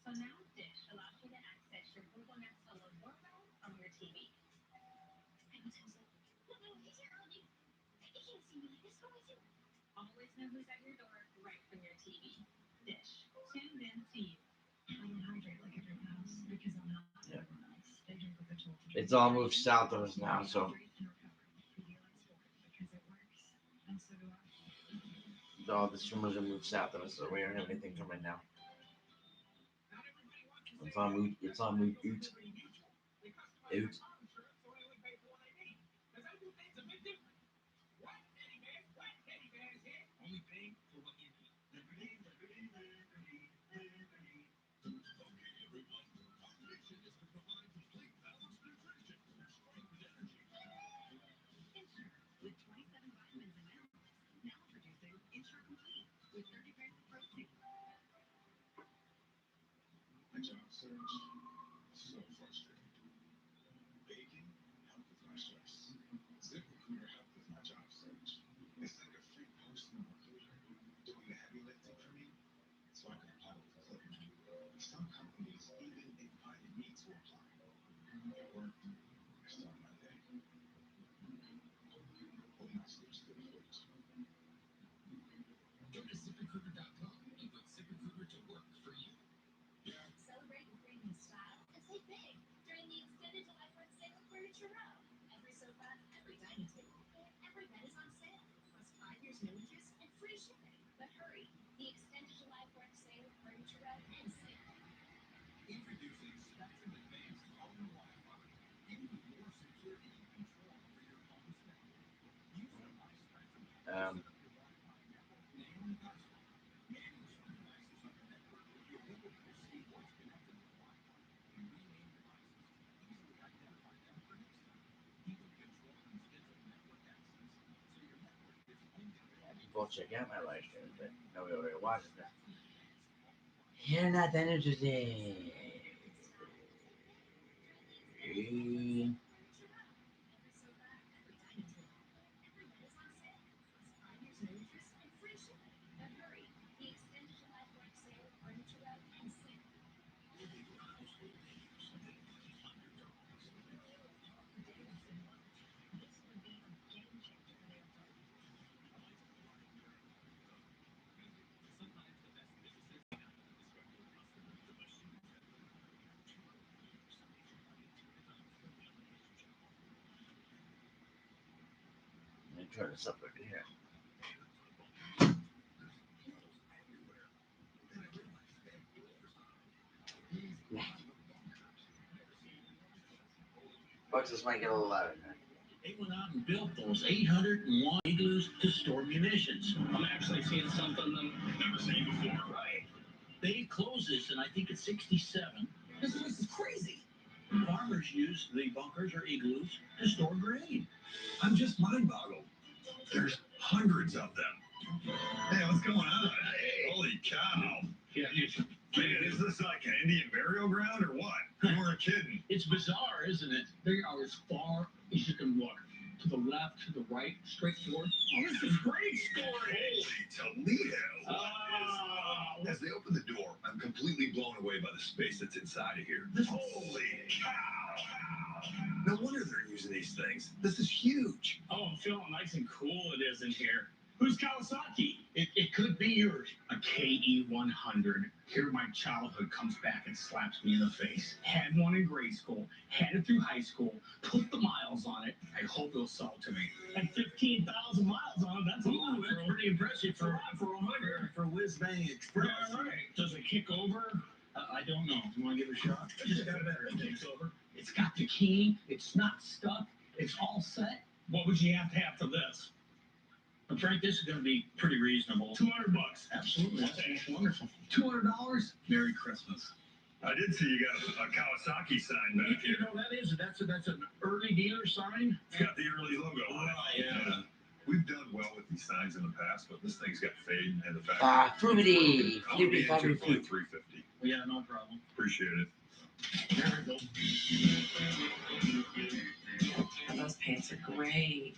So now Dish allows you to access your Google Nest Home doorbell from your TV. And it sounds like, no, he's here, honey. You can't see me like this. Go with you. Always know who's at your door right from your TV. Dish. Tuned in to you. I don't hydrate like everyone else because I'm not like Yeah. everyone else. They drink what they're told to drink. It's all moved south of us now, so Hydrate and recover. Pedialyte Sport because it works. And so do I. all the swimmers are moved south of us, so we don't have anything coming now. It's on moved. It's on moved. Oot. Oot. Only paying for what you need. Okay, everyone. Our mission is to provide complete balanced nutrition for strength and energy. Ensure with 27 vitamins and minerals. Now producing Ensure Complete with 30 grams of protein. My job search, so frustrating. Baking helped with my stress. ZipRecruiter helped with my job search. It's like a free personal recruiter doing the heavy lifting for me so I can apply with a click. Some companies even invited me to apply. It worked. I started my day. Hope my sleep's good for it. Go to ZipRecruiter.com and put ZipRecruiter to work for you. Celebrate with premium style and save big during the extended July 4th sale at Furniture Row. Every sofa, every dining table, and every bed is on sale. Plus 5 years no interest and free shipping. But hurry, the extended July 4th sale at Furniture Row ends soon. Introducing Spectrum Advanced Home Wi-Fi. Give you more security and control over your home spectrum. Using my Spectrum app, set up your Wi-Fi network name and password. Manage devices on the network with the ability to see what's connected to the Wi-Fi and rename devices to easily identify them for next time. Even control incidental network access so your network is only available. People check out my live stream, but nobody will watch it. You're not that interesting. Furniture Row. Every sofa, every dining table, and every bed is on sale. Plus 5 years no interest and free shipping. But hurry, the extended July 4th sale at Furniture Row ends soon. Giving household names $100. Davis and Welch. This would be a game changer for their firm. Sometimes the best businesses happen in disgruntled customers. The machine that will require 200 years nationwide. It's a household application job. Let me turn this up right here. Here's the bump. There's cables everywhere. Watch this might get a little louder. They went out and built those 801 igloos to store munitions. I'm actually seeing something I've never seen before. Right. They closed this in, I think it's 67. This place is crazy. Farmers use the bunkers or igloos to store grain. I'm just mind boggled. There's hundreds of them. Hey, what's going on? Hey. Holy cow. Yeah, Man, is this like an Indian burial ground or what? You weren't kidding. it's bizarre, isn't it? They are as far as you can look. To the left, to the right, straight forward. Oh, this is great story. Holy Toledo. As they open the door, I'm completely blown away by the space that's inside of here. Holy cow. No wonder they're using these things. This is huge. Oh, I'm feeling nice and cool it is in here. Who's Kawasaki? It could be yours. A KE 100. Here my childhood comes back and slaps me in the face. Had one in grade school, had it through high school, put the miles on it. I hope it'll sell to me. And 15,000 miles on it, that's pretty impressive for 100. For Whiz Bang Express. Yeah, right. Does it kick over? I don't know. You want to give it a shot? I just got better. It takes over. It's got the key. It's not stuck. It's all set. What would you have to have for this? But Frank, this is going to be pretty reasonable. $200. Absolutely. That's wonderful. $200. Merry Christmas. I did see you got a Kawasaki sign back You here. know that's an early dealer sign. It's got the early logo on it. Yeah. We've done well with these signs in the past, but this thing's got fade and the fact. Fruity. I'll be Flippy, into flippy, it for like $350. Yeah, no problem. Appreciate it. There we go. Oh, those pants are great.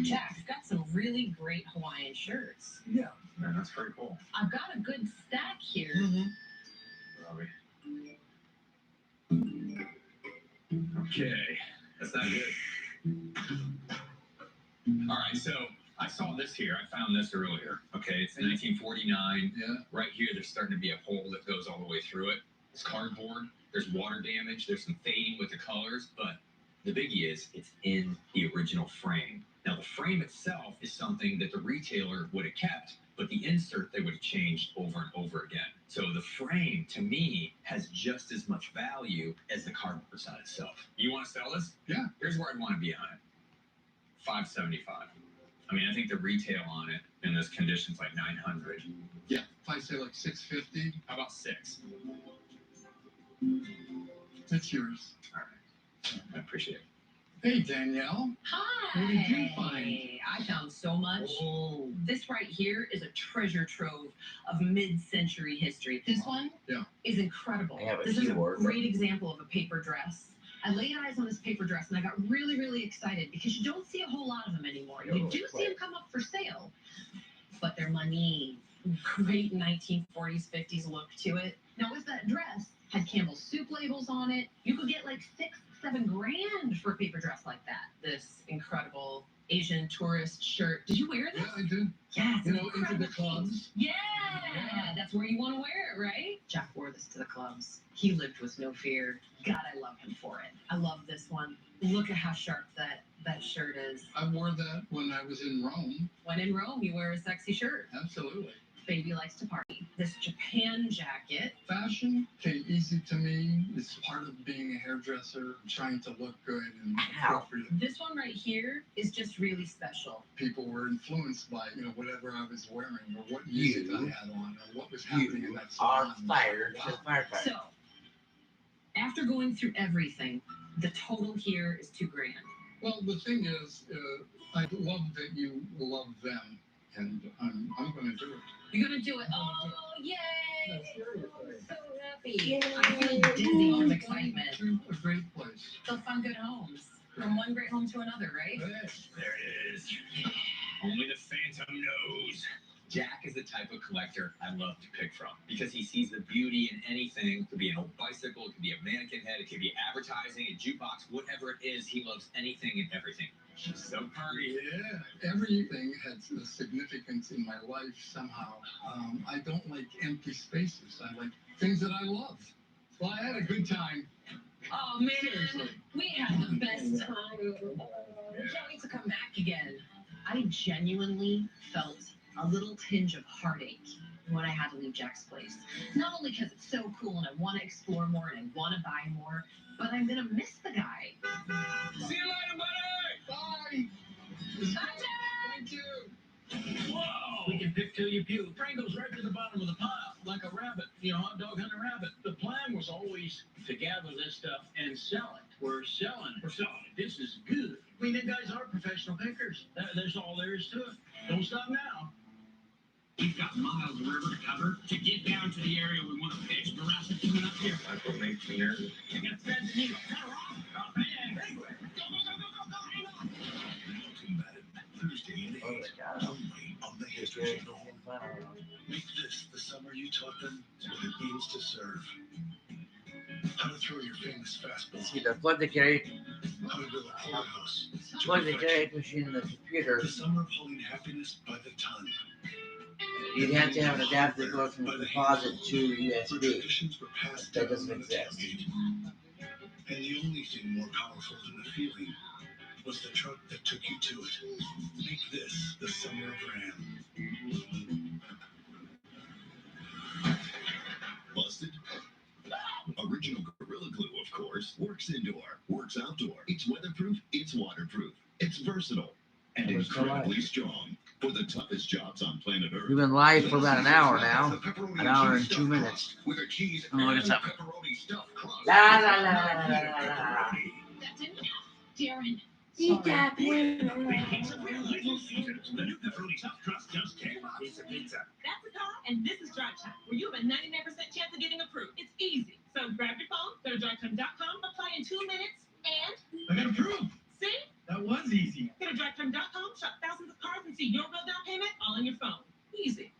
Jack, you've got some really great Hawaiian shirts. Yeah, that's pretty cool. I've got a good stack here. Robbie. Okay, that's not good. All right, so I saw this here. I found this earlier. Okay, it's 1949. Yeah. Right here, there's starting to be a hole that goes all the way through it. It's cardboard. There's water damage. There's some fading with the colors, but the biggie is it's in the original frame. Now, the frame itself is something that the retailer would have kept, but the insert they would have changed over and over again. So the frame, to me, has just as much value as the cardboard side itself. You want to sell this? Yeah. Here's where I'd want to be on it. $575. I mean, I think the retail on it in this condition is like $900. Yeah. If I say like 650, How about $6? it's yours. All right. I appreciate it. Hey, Danielle. Hi. What did you find? I found so much. Oh. This right here is a treasure trove of mid-century history. This one Yeah. is incredible. I have a This is few a more. great example of a paper dress. I laid eyes on this paper dress and I got really, really excited because you don't see a whole lot of them anymore. You do see them come up for sale, but they're money. Great 1940s, 50s look to it. Now, with that dress, had Campbell's soup labels on it. You could get like $6-7 grand for a paper dress like that. This incredible Asian tourist shirt. Did you wear this? Yeah, I did. Yeah, it's You an know, into incredible the clubs. piece. Yeah, that's where you want to wear it, right? Jack wore this to the clubs. He lived with no fear. God, I love him for it. I love this one. Look at how sharp that shirt is. I wore that when I was in Rome. When in Rome, you wear a sexy shirt. Absolutely. Baby likes to party. This Japan jacket. Fashion came easy to me. It's part of being a hairdresser, trying to look good and Ow. appropriate. This one right here is just really special. People were influenced by, whatever I was wearing or what music I had on or what was happening in You that are salon. fired Wow. as firefighter. So, after going through everything, the total here is $2 grand. Well, the thing is, I love that you love them, and I'm going to do it. You're gonna do it. Oh, yay! No, seriously. So happy. I feel dizzy from excitement. To a great place. They'll find good homes. From one great home to another, right? Yes. There it is. Only the Phantom knows. Jack is the type of collector I love to pick from because he sees the beauty in anything. It could be an old bicycle, it could be a mannequin head, it could be advertising, a jukebox, whatever it is. He loves anything and everything. She's so pretty. Yeah, everything has a significance in my life somehow. I don't like empty spaces. I like things that I love. Well, I had a good time. Oh man, Seriously. we had the best time. We can't wait to come back again. I genuinely felt a little tinge of heartache when I had to leave Jack's place. Not only because it's so cool and I want to explore more and I want to buy more, but I'm gonna miss the guy. See you later, buddy. Bye. Thank you. Whoa! We can pick till you puke. Frank goes right to the bottom of the pile, like a rabbit. Hot dog hunting a rabbit. The plan was always to gather this stuff and sell it. We're selling it. This is good. I mean, the guys are professional pickers. That's all there is to it. Don't stop now. We've got miles of river to cover to get down to the area we want to pitch. Jurassic coming up here. That's what makes me nervous. I got threads and needles. Cut her off. Oh, man. Anyway, go. Hang on. Thursday at 8. Oh my God. Only on the History Channel. Make this the summer you taught them what it means to serve. How to throw your famous fastball. See, the flood the carry, How to build a powerhouse. plug the carry machine in the computer. The summer of hauling happiness by the ton. You'd have to have an adapter that goes from the deposit to Where USB. traditions were passed That down doesn't on the exist. tailgate. And the only thing more powerful than the feeling was the truck that took you to it. Make this the summer of Ram. Busted? Original Gorilla Glue, of course. Works indoor, works outdoor. It's weatherproof, it's waterproof. It's versatile and We're still live. incredibly strong for the toughest jobs on planet Earth. We've been live for about an hour now. An hour and 2 minutes. With a cheese Oh, look and at that. pepperoni stuffed crust. La la la la la la. That's enough, Darren. Pizza Little Caesars. The new pepperoni stuffed crust just came out. That's a car, and this is Drive Time, where you have a 99% chance of getting approved. It's easy. So grab your phone, go to drivetime.com, apply in 2 minutes, and I got approved. see? That was easy. Go to drivetime.com, shop thousands of cars, and see your real down payment all on your phone. Easy.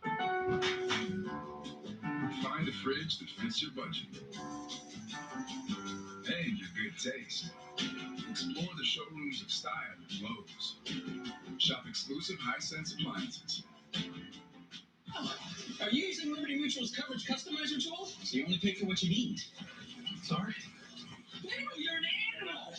Find a fridge that fits your budget and your good taste. Explore the showrooms of style at Lowe's. Shop exclusive Hisense appliances. Are you using Liberty Mutual's coverage customizer tool? So you only pay for what you need. Sorry? Animal, you're an animal!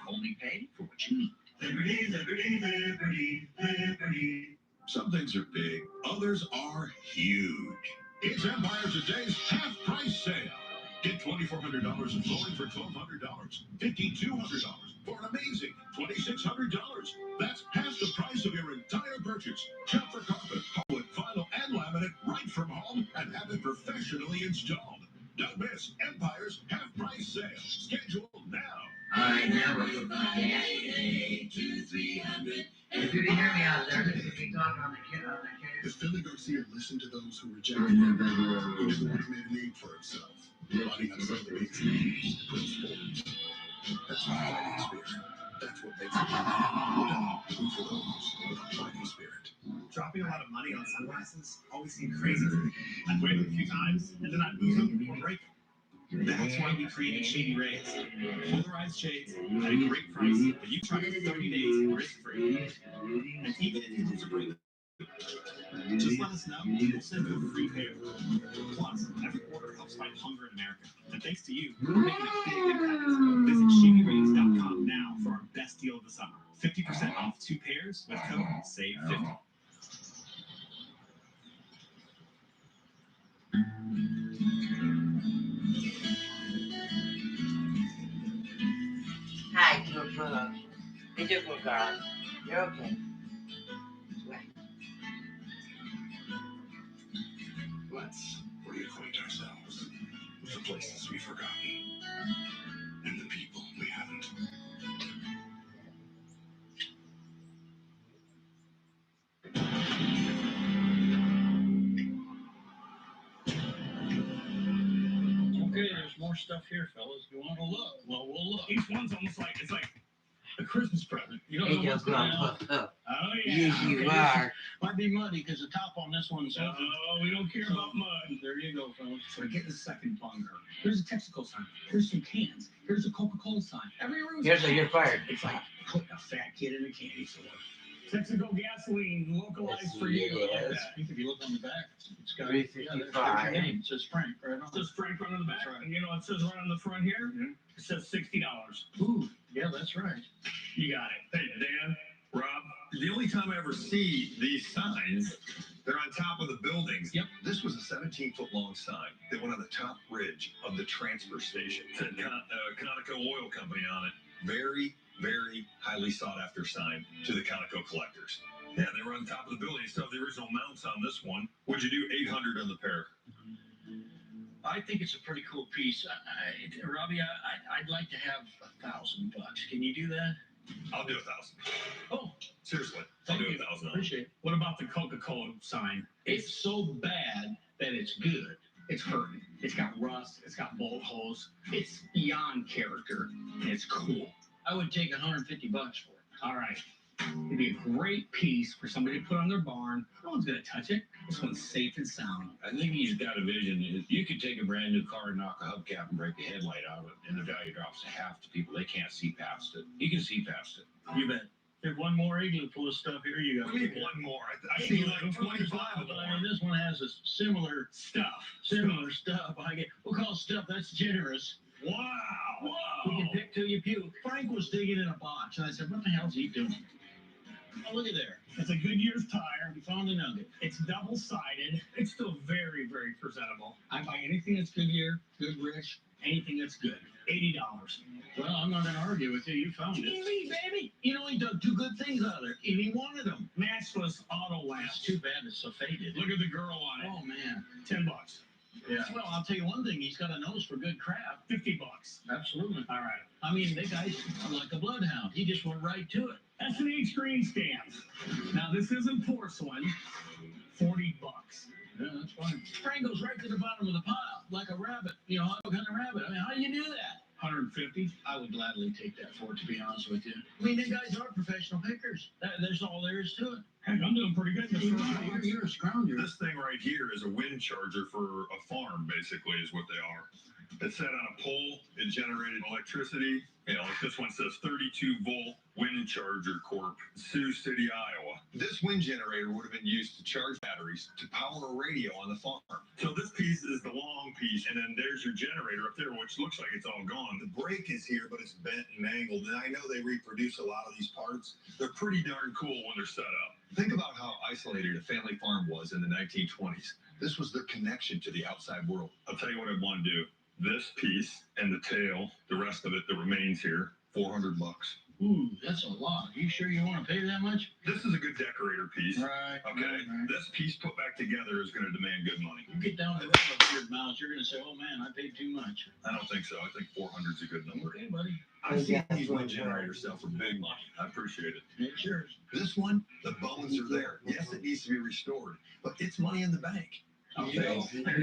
Only pay for what you need. Liberty, liberty, liberty, liberty. Some things are big, others are huge. It's Empire Today's half price sale. Get $2,400 in flooring for $1,200. $5,200 for an amazing $2,600. That's half the price of your entire purchase. Shop for carpet, hardwood, vinyl, and laminate right from home and have it professionally installed. Don't miss Empire's half price sale. Schedule now. I never forget. If you can hear me out there, this is me talking on the camera. If Billy Garcia listened to those who rejected him, he never would have made a name for himself. Running on something makes him puts forward. That's the fighting spirit. That's what makes him a man. Who's for those with a fighting spirit? Dropping a lot of money on sunglasses always seemed crazy to me. I'd wear them a few times, and then I'd lose them or break them. That's why we created Shady Rays. Polarized shades at a great price that you try for 30 days risk-free. And even if you lose a break, just let us know. We'll send you a free pair. Plus, every order helps fight hunger in America. And thanks to you, we're making a big impact. Visit ShadyRays.com now for our best deal of the summer. 50% off 2 pairs with code SAVE50. Hi, Coco. Hey, Coco. You're okay. Let's reacquaint ourselves with the places we've forgotten and the people we haven't. Okay, there's more stuff here, fellas. You want to look? Well, we'll look. Each one's almost like it's like a Christmas present. You don't Hey, know what's going on. Coco. Oh yeah. Yes, you Okay, are. Might be muddy because the top on this one's. Oh, we don't care about mud. There you go, fellas. So get the second bunker. Here's a Texaco sign. Here's some cans. Here's a Coca-Cola sign. Every room's Here's a you're fired. It's like putting a fat kid in a candy store. Texaco gasoline, localized Yes, for you. it I like is. that. I think if you look on the back, it's got $3.55. there's your name. It says Frank right on. It says Frank right on the back. That's right. And you know what it says right on the front here? Yeah. It says $60. Ooh, yeah, that's right. You got it. Hey, Dan, Rob, The only time I ever see these signs, they're on top of the buildings. Yep. This was a 17-foot long sign that went on the top ridge of the transfer station. It said Conoco Oil Company on it. Very, very highly sought after sign to the Conoco collectors. Yeah, they were on top of the building. Still have the original mounts on this one. Would you do 800 on the pair? I think it's a pretty cool piece. Robbie, I'd like to have $1,000. Can you do that? I'll do 1,000. Oh, Seriously, I'll do 1,000. appreciate it. What about the Coca-Cola sign? It's so bad that it's good. It's hurting. It's got rust. It's got bolt holes. It's beyond character, and it's cool. I would take $150 for it. All right. It'd be a great piece for somebody to put on their barn. No one's gonna touch it. This one's safe and sound. I think he's got a vision. You could take a brand new car and knock a hubcap and break the headlight out of it, and the value drops to half to people. They can't see past it. He can see past it. You bet. There's one more igloo full of stuff here. You go. We need one more. I see like 25 of But them. I mean, this one has a similar stuff. We'll call stuff that's generous. Wow. We can pick till you puke. Frank was digging in a box, and I said, "What the hell's he doing?" Oh, look at there. It's a Goodyear's tire. We found a nugget. It's double-sided. It's still very, very presentable. I buy anything that's Goodyear, Goodrich, anything that's good. $80. Well, I'm not going to argue with you. You found it. TV, baby. You know, he dug two good things out of there. And he wanted them. Matchless auto lamps. Too bad it's so faded. Look at the girl on it. Oh, man. $10. Yeah. Well, I'll tell you one thing. He's got a nose for good crap. $50. Absolutely. All right. I mean, the guy's like a bloodhound. He just went right to it. S&H green stamps. Now, this isn't porcelain. $40. Yeah, that's fine. Frank goes right to the bottom of the pile, like a rabbit. You know, how kind of rabbit? I mean, how do you do that? 150. I would gladly take that for it, to be honest with you. I mean, the guys are professional pickers. There's all there is to it. Heck, I'm doing pretty good. You're a scrounger. This thing right here is a wind charger for a farm, basically, is what they are. It's set on a pole. It generated electricity. You know, like this one says 32-volt wind charger corp, Sioux City, Iowa. This wind generator would have been used to charge batteries to power a radio on the farm. So this piece is the long piece, and then there's your generator up there, which looks like it's all gone. The brake is here, but it's bent and mangled, and I know they reproduce a lot of these parts. They're pretty darn cool when they're set up. Think about how isolated a family farm was in the 1920s. This was their connection to the outside world. I'll tell you what I want to do. This piece and the tail, the rest of it that remains here, $400. Ooh, that's a lot. You sure you want to pay that much? This is a good decorator piece. Right. Okay. Right. This piece put back together is going to demand good money. You get down to the beard mouth, you're going to say, "Oh man, I paid too much." I don't think so. I think 400 is a good number. Okay, buddy. I've seen these wind generators sell for big money. I appreciate it. It's yours. This one, the bones are there. Yes, it needs to be restored, but it's money in the bank. Okay. Look at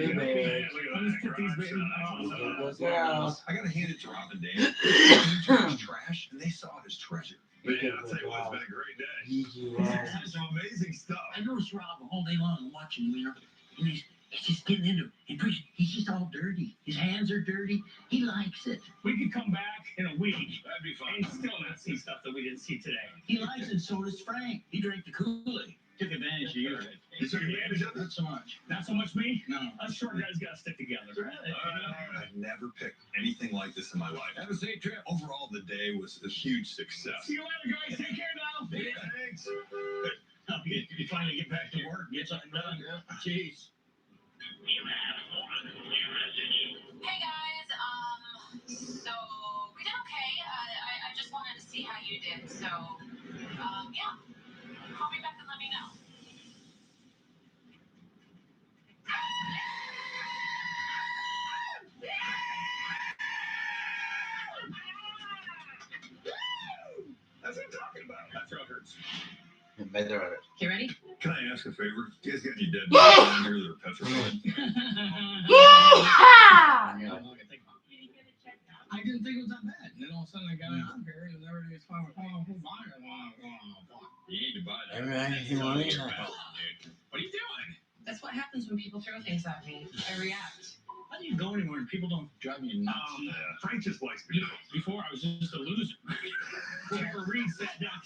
that. I got to hand it to Rob and Dan. They turned it trash, and they saw it as treasure. Man, I'll tell you what, it's been a great day. Some amazing stuff. I noticed Rob all day long watching him, you know, and he's just getting into it. He's just all dirty. His hands are dirty. He likes it. We could come back in a week That'd be fun. and still not see stuff that we didn't see today. He likes it, so does Frank. He drank the Kool-Aid. Took advantage of you. You took advantage of it? Not so much. Not so much me. No. Us short guys got to stick together. I've never picked anything like this in my life. Have a safe trip. Overall, the day was a huge success. See you later, guys. Take care now. Yeah, thanks. You finally get back to work, get something done. Jeez. Hey guys, so we did okay. I just wanted to see how you did. So, yeah, call me back and let me know. That's what I'm talking about. That's what hurts. You ready? Can I ask a favor? You guys got any dead dogs around here that are petrified? I didn't think it was that bad. And then all of a sudden I got out here and everything is fine. You need to buy that. Everything What you are you doing? That's what happens when people throw things at me. I react. How do you go anywhere and people don't drive you nuts? Yeah. Frank just likes me. Before I was just a loser. Tara Green sat down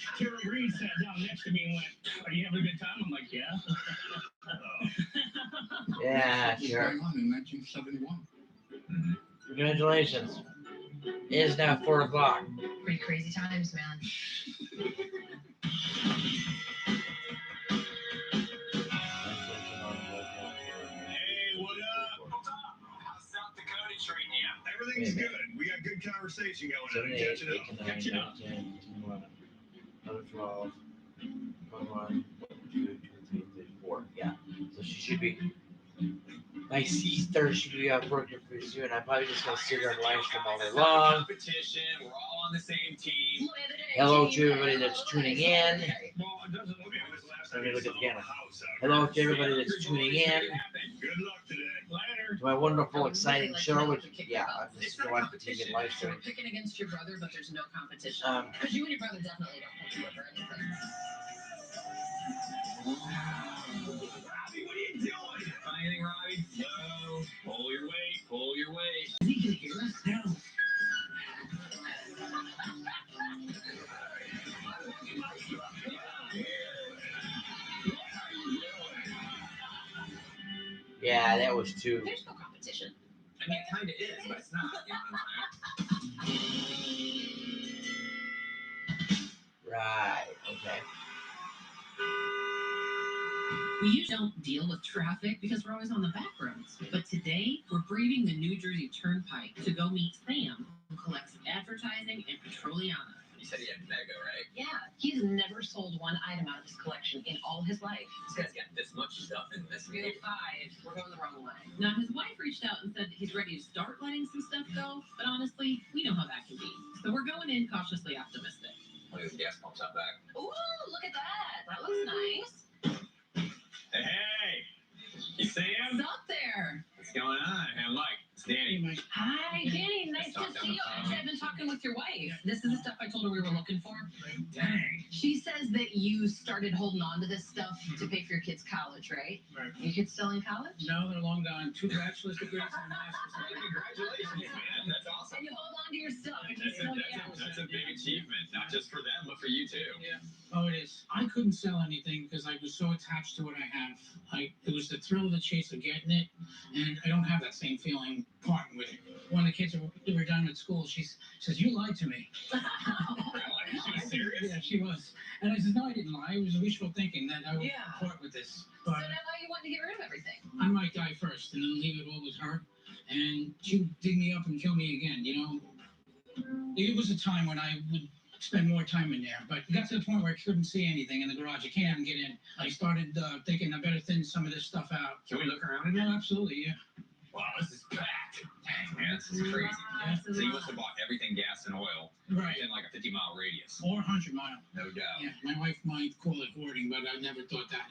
next to me and went, "Are you having a good time?" I'm like, "Yeah." Yeah, This was sure. going on in 1971. Congratulations. It is now 4 o'clock. Pretty crazy times, man. Hey, what up? How's South Dakota treating you? Everything's good. We got good conversation going 7, on. 8, Catching 8 up. to 9, Catching 9, up. 10, 11, 12, 21, 2, 3, 4. Yeah. So she should be. My sister should be out working pretty soon. I'm probably just gonna sit here and live stream all day long. Competition. We're all on the same team. Hello to everybody that's tuning in. Well, it doesn't look like this last Let me time look you at the saw camera. house out Hello here. to everybody that's tuning in Good luck today. Later. to my wonderful, exciting show. Which, yeah, I'm It's just not a gonna watch the TV competition. live You're stream. picking against your brother, but there's no competition. Because you and your brother definitely don't want to or anything. Robbie, what are you doing? Anything, Robbie? No. Pull your weight. Pull your weight. Is he gonna hear us? No. Yeah, that was too. There's no competition. I mean, it kind of is, but it's not. You know what I'm saying? Right. Okay. We usually don't deal with traffic because we're always on the back roads. But today, we're braving the New Jersey Turnpike to go meet Sam, who collects advertising and petroleum. You said he had Mega, right? Yeah, he's never sold one item out of his collection in all his life. This guy's got this much stuff in this Reel video. 5, we're going the wrong way. Now, his wife reached out and said that he's ready to start letting some stuff go, but honestly, we know how that can be. So we're going in cautiously optimistic. Look at the gas pumps out back. Ooh, look at that. That looks nice. Hey! You Sam? What's up there? What's going on? And like, it's Danny. Hi, Danny. Nice to see you. Actually, I've been talking with your wife. This is the stuff I told her we were looking for. Dang. She says that you started holding on to this stuff to pay for your kids' college, right? Right. Your kids still in college? No, they're long gone. 2 bachelor's degrees and a master's degree. Congratulations, man. That's awesome. And you hold on to your stuff. And you That's still that's a big achievement, not just for them, but for you too. Yeah. Oh, it is. I couldn't sell anything because I was so attached to what I have. It was the thrill of the chase of getting it, and I don't have that same feeling parting with it. One of the kids who were done with school, she says, "You lied to me." Really? She was serious? Yeah, she was. And I said, "No, I didn't lie. It was wishful thinking that I would Yeah. part with this." So But now why you want to get rid of everything? I might die first and then leave it all with her, and she'd dig me up and kill me again, you know? It was a time when I would spend more time in there, but it got to the point where I couldn't see anything in the garage. I can't even get in. I started thinking I better thin some of this stuff out. Can we look around in Yeah, here? absolutely, yeah. Wow, this is packed. Dang, man, this is crazy. Wow, So you must have bought everything gas and oil Right. in like a 50-mile radius. Or 100 mile. No doubt. Yeah, my wife might call it hoarding, but I never thought that.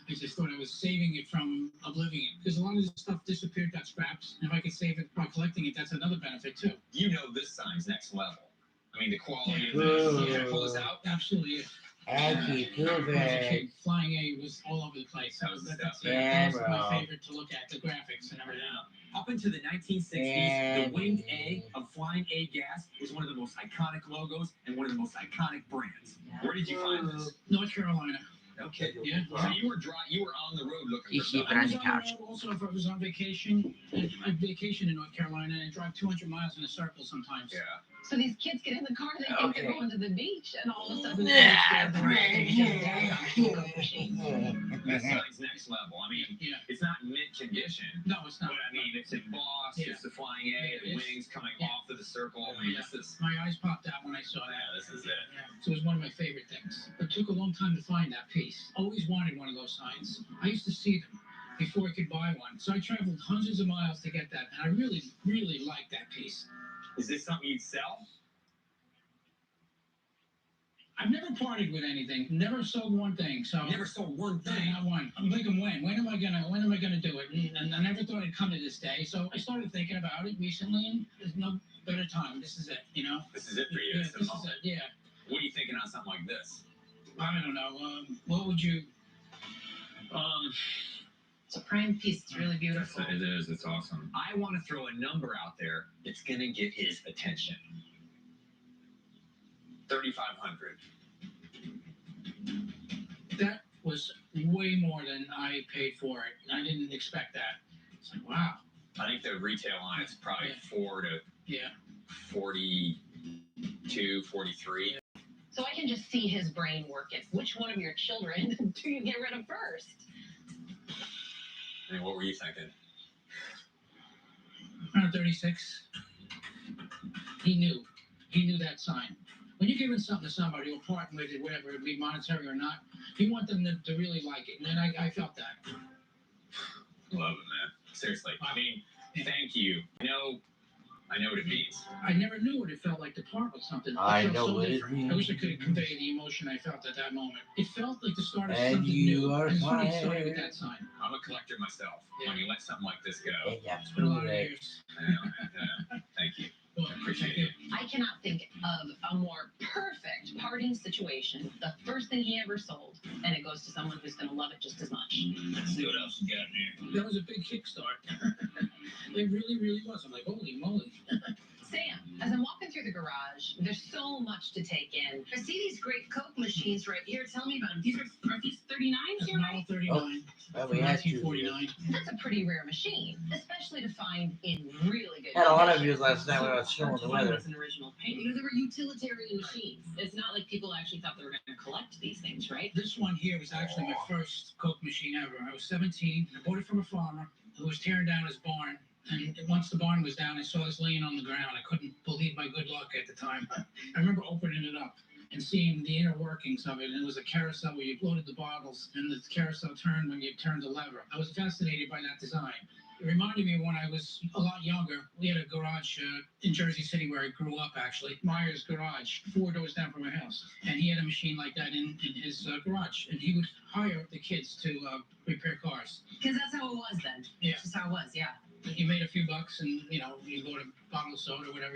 I just thought I was saving it from oblivion. Because a lot of this stuff disappeared, got scraps. And if I could save it by collecting it, that's another benefit too. You know this sign's next level. I mean, the quality of Ooh. this. Can I pull this out? Absolutely. Yeah. Aggie, prove When I was a it. kid, Flying A was all over the place. That was the stuff. That was Yeah, my bro. favorite to look at, the graphics and everything. Up into the 1960s, And- the Winged A of Flying A Gas was one of the most iconic logos and one of the most iconic brands. Where did you find this? North Carolina. No kidding. Yeah. So you were on the road looking You for keep stuff. it on I was the on couch. the road also if I was on vacation. I vacation in North Carolina and I drive 200 miles in a circle sometimes. Yeah. So these kids get in the car, they think they're Okay. going to the beach, and all of a sudden Yeah, they're This sign's next level. I mean, Yeah. it's not mint condition, No, it's but not. I mean, it's embossed. Yeah. It's the Flying A, the It's- wings coming yeah. off of the circle. I mean, Yeah. this is. My eyes popped out when I saw Yeah, that. this is it. Yeah. So it was one of my favorite things. It took a long time to find that piece. Always wanted one of those signs. I used to see them before I could buy one. So I traveled hundreds of miles to get that. And I really, really liked that piece. Is this something you'd sell? I've never parted with anything. Never sold one thing. So You never sold one no, thing. not one. I'm thinking when am I gonna do it? And I never thought it'd come to this day. So I started thinking about it recently, and there's no better time. This is it, you know. This is it for you. Yeah, It's the this is moment. it. Yeah. What are you thinking on something like this? I don't know. What would you? It's a prime piece. It's really beautiful. It is. It's awesome. I want to throw a number out there that's gonna get his attention. 3,500. That was way more than I paid for it. I didn't expect that. It's like wow. I think the retail on it's probably Yeah. 4 to Yeah. 42, 43. So I can just see his brain working. Which one of your children do you get rid of first? I mean, what were you thinking? 136. He knew that sign. When you're giving something to somebody or parting with it, whatever it be monetary or not, you want them to really like it. And I felt that. Love it, man. Seriously. I mean, thank you. I know what it means. I never knew what it felt like to part with something. I It felt know so what it different. I wish I could means. convey the emotion I felt at that moment. It felt like the start of And something you new. are And it's funny, it started fine. with that sign. I'm a collector myself. Yeah. When you let something like this go, That's It's been a lot of correct. years. I know. Thank you. Well, I appreciate thank you. it. I cannot think of a more perfect parting situation. The first thing he ever sold, and it goes to someone who's going to love it just as much. Let's see what else we got in here. That was a big kickstart. It really, really was. I'm like, holy moly. Sam, as I'm walking through the garage, there's so much to take in. I see these great Coke machines right here. Tell me about them. Are these 39s here, Model right? 39 Well, from we had to. 1949. That's a pretty rare machine, especially to find in really good Had a lot of condition. views last night when I was showing the weather. It's an original paint. You know, they were utilitarian machines. It's not like people actually thought they were going to collect these things, right? This one here was actually my first Coke machine ever. I was 17. I bought it from a farmer who was tearing down his barn. And once the barn was down, I saw this laying on the ground. I couldn't believe my good luck at the time. I remember opening it up and seeing the inner workings of it. And it was a carousel where you loaded the bottles, and the carousel turned when you turned the lever. I was fascinated by that design. It reminded me of when I was a lot younger. We had a garage in Jersey City where I grew up, actually. Myers Garage, 4 doors down from my house. And he had a machine like that in his garage. And he would hire the kids to repair cars. Because that's how it was then. Yeah. That's just how it was, yeah. You made a few bucks, and you bought a bottle of soda, whatever.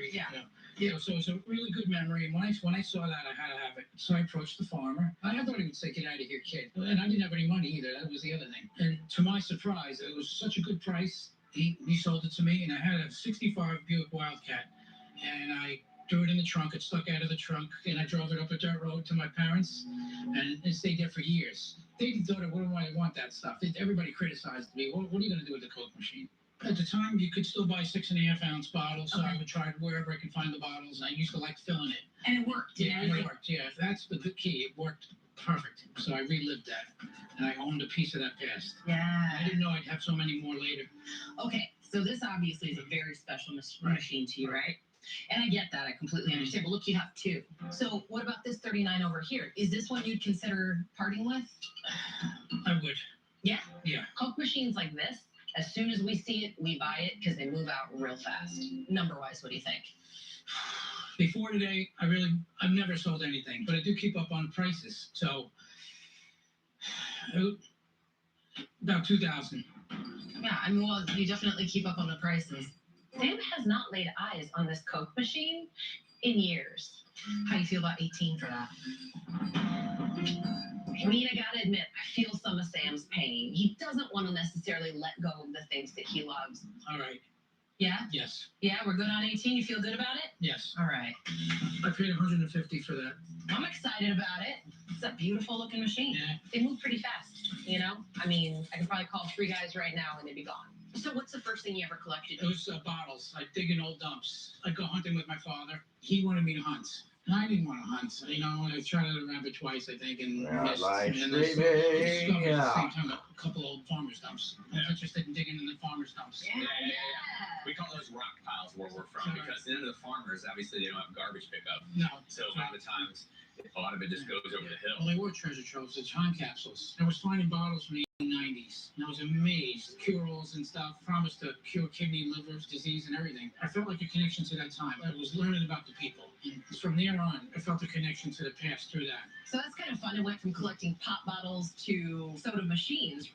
So it's a really good memory. And when I saw that, I had to have it. So I approached the farmer. I thought he would say, "Get out of here, kid." And I didn't have any money either. That was the other thing. And to my surprise, it was such a good price. He sold it to me, and I had a '65 Buick Wildcat, and I threw it in the trunk. It stuck out of the trunk, and I drove it up a dirt road to my parents, and it stayed there for years. They thought, "What do I want that stuff?" Everybody criticized me. What are you going to do with the Coke machine? At the time, you could still buy 6.5 ounce bottles, so I would try wherever I could find the bottles, and I used to like filling it. And it worked. Yeah, and it worked. Yeah, that's the key. It worked perfect. So I relived that, and I owned a piece of that past. Yeah. I didn't know I'd have so many more later. Okay, so this obviously is a very special machine to you, right? And I get that. I completely understand. But look, you have 2. So what about this 39 over here? Is this one you'd consider parting with? I would. Yeah? Yeah. Coke machines like this, as soon as we see it, we buy it because they move out real fast. Number-wise, what do you think? Before today, I've never sold anything, but I do keep up on prices. So about 2,000. Yeah, I mean, well, you definitely keep up on the prices. Sam has not laid eyes on this Coke machine in years. How do you feel about 18 for that? I mean, I gotta admit, I feel some of Sam's pain. He doesn't want to necessarily let go of the things that he loves. All right. Yeah? Yes. Yeah, we're good on 18. You feel good about it? Yes. All right. I paid 150 for that. I'm excited about it. It's a beautiful looking machine. Yeah. They move pretty fast, I mean, I could probably call 3 guys right now and they'd be gone. So what's the first thing you ever collected? It was bottles. I'd dig in old dumps. I'd go hunting with my father. He wanted me to hunt. And I didn't want to hunt. I tried it around twice, I think, and missed. And I discovered at the same time a couple old farmers' dumps. I was interested in digging in the farmers' dumps. Yeah. We call those rock piles where we're from because the end of the farmers, obviously, they don't have garbage pickup. No. So a lot of times, a lot of it just goes over the hill. Well, they were treasure troves, the time capsules. I was finding bottles from the 1890s, and I was amazed. Cure-alls and stuff, promised to cure kidney, liver disease, and everything. I felt like a connection to that time. I was learning about the people. And from there on, I felt a connection to the past through that. So that's kind of fun. It went from collecting pop bottles to soda machines.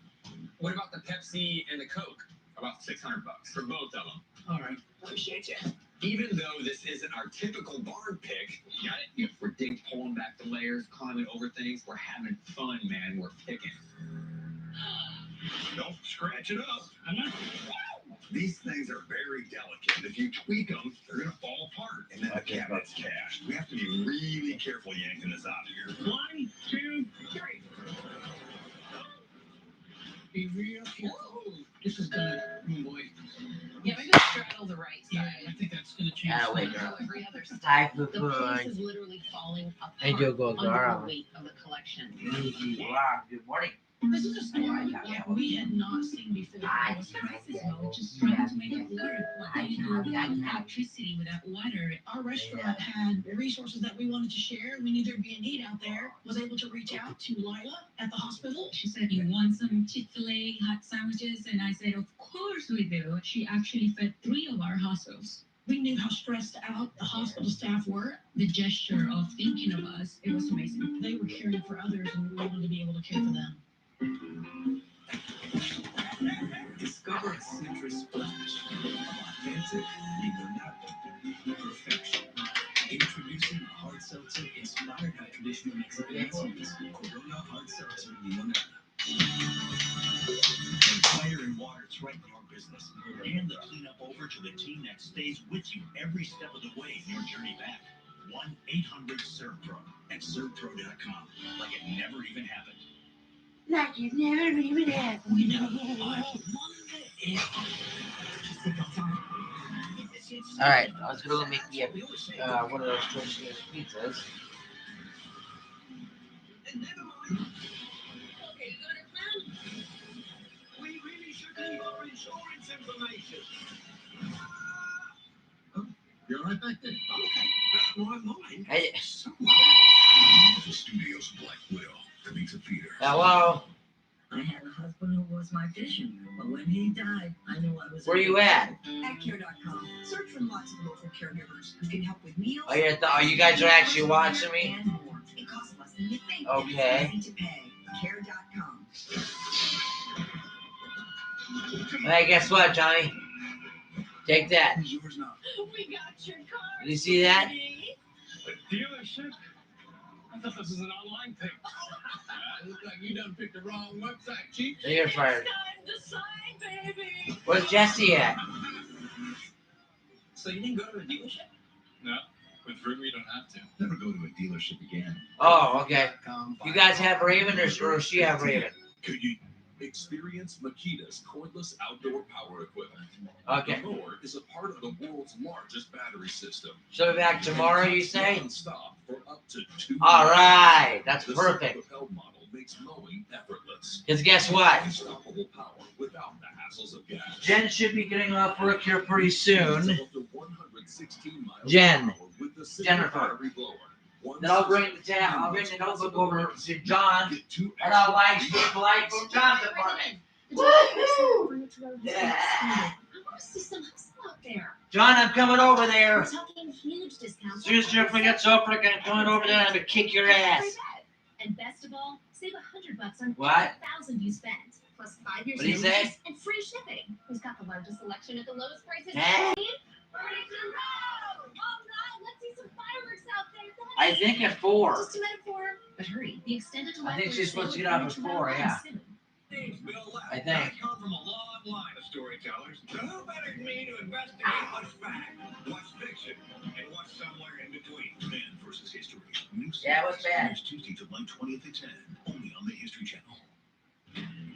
What about the Pepsi and the Coke? About $600 for both of them. All right. Appreciate you. Even though this isn't our typical barn pick, got it? We're pulling back the layers, climbing over things. We're having fun, man. We're picking. Don't scratch it up. I'm not. These things are very delicate. If you tweak them, they're going to fall apart. And then the cabinet's cashed. We have to be really careful yanking this out of here. 1, 2, 3. Be real careful. This is gonna, oh boy. Yeah, maybe straddle the right Yeah, side. I think that's gonna change. Ah, wait, things. girl. Every other step. Hi, The place Poo-Poo. is literally falling apart Hey, Joe Go under Girl. the weight of the collection. Wow, good morning. This is a story that we had not seen before. Just trying to make it work. What do you do without electricity, without water? Our restaurant had resources that we wanted to share. We knew there'd be a need out there. Was able to reach out to Lila at the hospital. She said, "You want some Chick-fil-A hot sandwiches?" And I said, "Of course we do." She actually fed 3 of our hospitals. We knew how stressed out the hospital staff were. The gesture of thinking of us, it was amazing. They were caring for others, and we wanted to be able to care for them. Discover Citrus Splash of authentic limonada perfection. Introducing a hard seltzer inspired by traditional Mexican recipes, Corona Hard Seltzer Limonada. Fire and water threaten your business. Hand the cleanup over to the team that stays with you every step of the way in your journey back. 1-800-SERVPRO at servpro.com. Like it never even happened. Like you never even had. We know. All right, I was gonna make me one of those Torchy's pizzas. Never mind. Okay, you got a plan? We really should leave our insurance information. You're right back there. Okay. Not mine. Hey, Someone else. Marvel Studios' Black Widow coming to theaters. hello, I had a husband who was my vision, but when he died, I knew I was. where you at? At care.com. Search for lots of local caregivers who can help with meals. Oh, you guys are actually watching me? And more. It costs less than you think. Okay. It's easy to pay. Care.com. Hey, guess what, Johnny? Take that. Who's yours now? We got your car. Did you see that? A dealership? I thought this was an online thing. Looks like you done picked the wrong website, Chief. So you're fired. Time to sign, baby. Where's Jesse at? So you didn't go to a dealership? No, with Ruby, you don't have to. Never go to a dealership again. Oh, okay. You guys have Raven or does she have Raven? Could you experience Makita's cordless outdoor power equipment? Okay. The mower is a part of the world's largest battery system. She'll be back tomorrow, you say? Non-stop for up to 2 All hours. right, that's The perfect. self-propelled model makes mowing effortless. Because guess what? Unstoppable power without the hassles of gas. Jen should be getting off work here pretty soon. Up to 116 miles Jen. per hour with the simple Jennifer. battery blower. Then I'll bring I'll bring the notebook over to John, Get 2 and I'll live extra stream live from John's apartment. Woohoo! Yeah. I want to see some hustle out there. John, I'm coming over there. We're talking huge discounts. As soon as Jennifer gets over, I'm coming over there and I'm gonna kick your ass. And best of all, save $100 on What? every $1,000 you spend. Plus 5 years What'd he no say? interest and free shipping. Who's got the largest selection at the lowest prices? Huh? Furniture Row! All right, let's see some fireworks out there. I think at 4. Just a metaphor. But hurry, the extended I think she's supposed to get off at 4, yeah. Name's Bill Lapp. I think. I come from a long line of storytellers. So who better than me to investigate what's fact, what's fiction, and what's somewhere in between? Man versus History. New Yeah, what's series bad? airs Tuesday, July 20th at 10, only on the History Channel.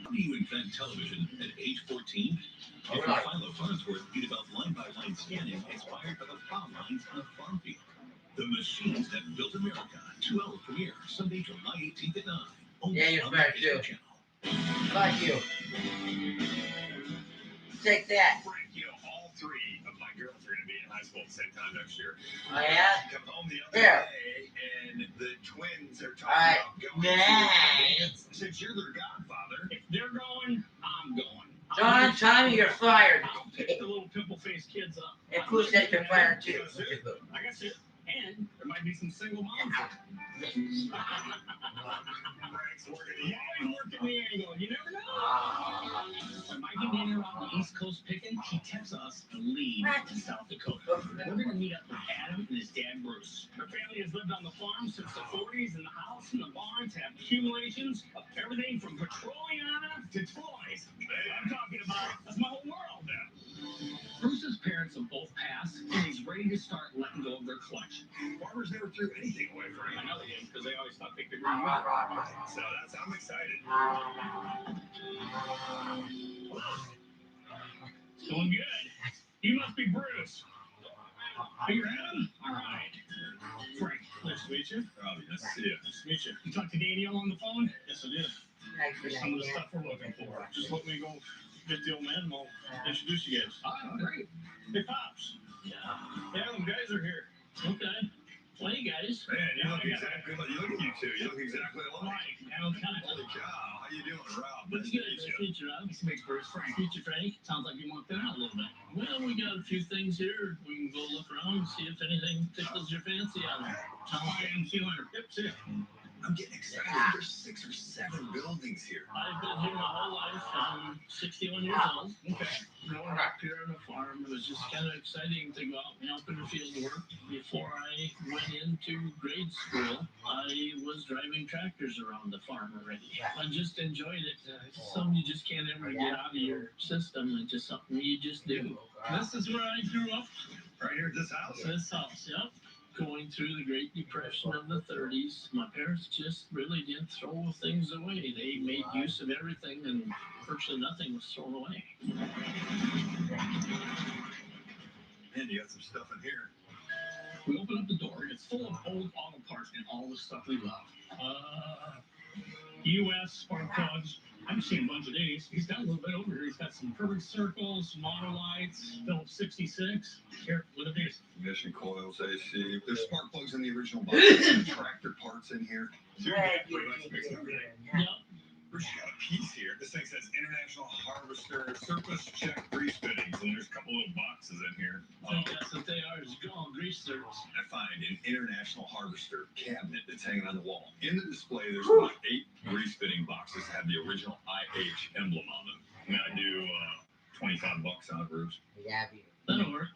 How do you invent television at age 14? If Alright. Philo Farnsworth beat about line-by-line scanning inspired by the plow lines on a farm field. The Machines That Built America. 2-hour premiere, Sunday, July 18th at 9. Only Yeah, you're on the fired History too. Channel. Fuck you. Take that. Frank, you know, all 3 of my girls are going to be in high school at the same time next year. Oh, yeah? Come home the other Here. day, and the twins are talking Alright. about going Nice. to since you're their godfather. If they're going, I'm going. John, Tommy, you're fired. I'll pick the little pimple-faced kids up. And Pooh said you're fired too. I guess it. And there might be some single moms. Frank's working the Always working the angle. You never know. Ah. When Mikey and Danny are on the East Coast picking, he tips us to lead to South Dakota. We're going to meet up with Adam and his dad, Bruce. Their family has lived on the farm since the 40s, and the house and the barns have accumulations of everything from petroleum to toys. I'm talking about, that's my whole world now. Bruce's parents have both passed, and he's ready to start letting go of their collection. Farmers never threw anything away from I him. know they did, because they always thought they could run well. So I'm excited. Doing good. You must be Bruce. Hey, you're Adam? All right. Frank, nice to meet you. Robbie, nice to see you. Nice to meet you. You talked to Danielle on the phone? Yes, I did. Here's some of the stuff we're looking for. Just let me go get the old man and I'll introduce you guys. Oh, great. Hey, Pops. Yeah, them guys are here. Okay. Well, hey, guys. Man, you look exactly like you look at you two. You look exactly alike. Mike, Adam Conant. Holy cow! How you doing, Rob? What's good? Nice to meet you, Rob. Nice to meet you, Bruce. Frank. Meet you, Frank. Sounds like you want that out a little bit. Well, we got a few things here. We can go look around and see if anything tickles your fancy out there. How I am feeling. Yep, see ya. I'm getting excited. There's 6 or 7 buildings here. I've been here my whole life. I'm 61 years old. Okay. Growing up here on a farm, it was just kind of exciting to go out and help in the field work. Before I went into grade school, I was driving tractors around the farm already. I just enjoyed it. It's something you just can't ever get out of your system. It's just something you just do. This is where I grew up. Right here at this house. This house, yep. Going through the Great Depression of the 30s, my parents just really didn't throw things away. They made use of everything, and virtually nothing was thrown away. Man, you got some stuff in here. We open up the door, and it's full of old auto parts and all the stuff we love. U.S. spark plugs. I've seen a bunch of these. He's got a little bit over here. He's got some perfect circles, some auto lights, Phillips 66. Here, look at these. Ignition coils, AC. There's spark plugs in the original box. Tractor parts in here. Yep. Bruce, you got a piece here. This thing says International Harvester Surface Check Grease Fittings, and there's a couple little boxes in here. I think that's what they are, is all grease zerks. I find an International Harvester cabinet that's hanging on the wall. In the display, there's about 8 grease fitting boxes that have the original IH emblem on them. And I do $25 on it, Bruce. That'll work.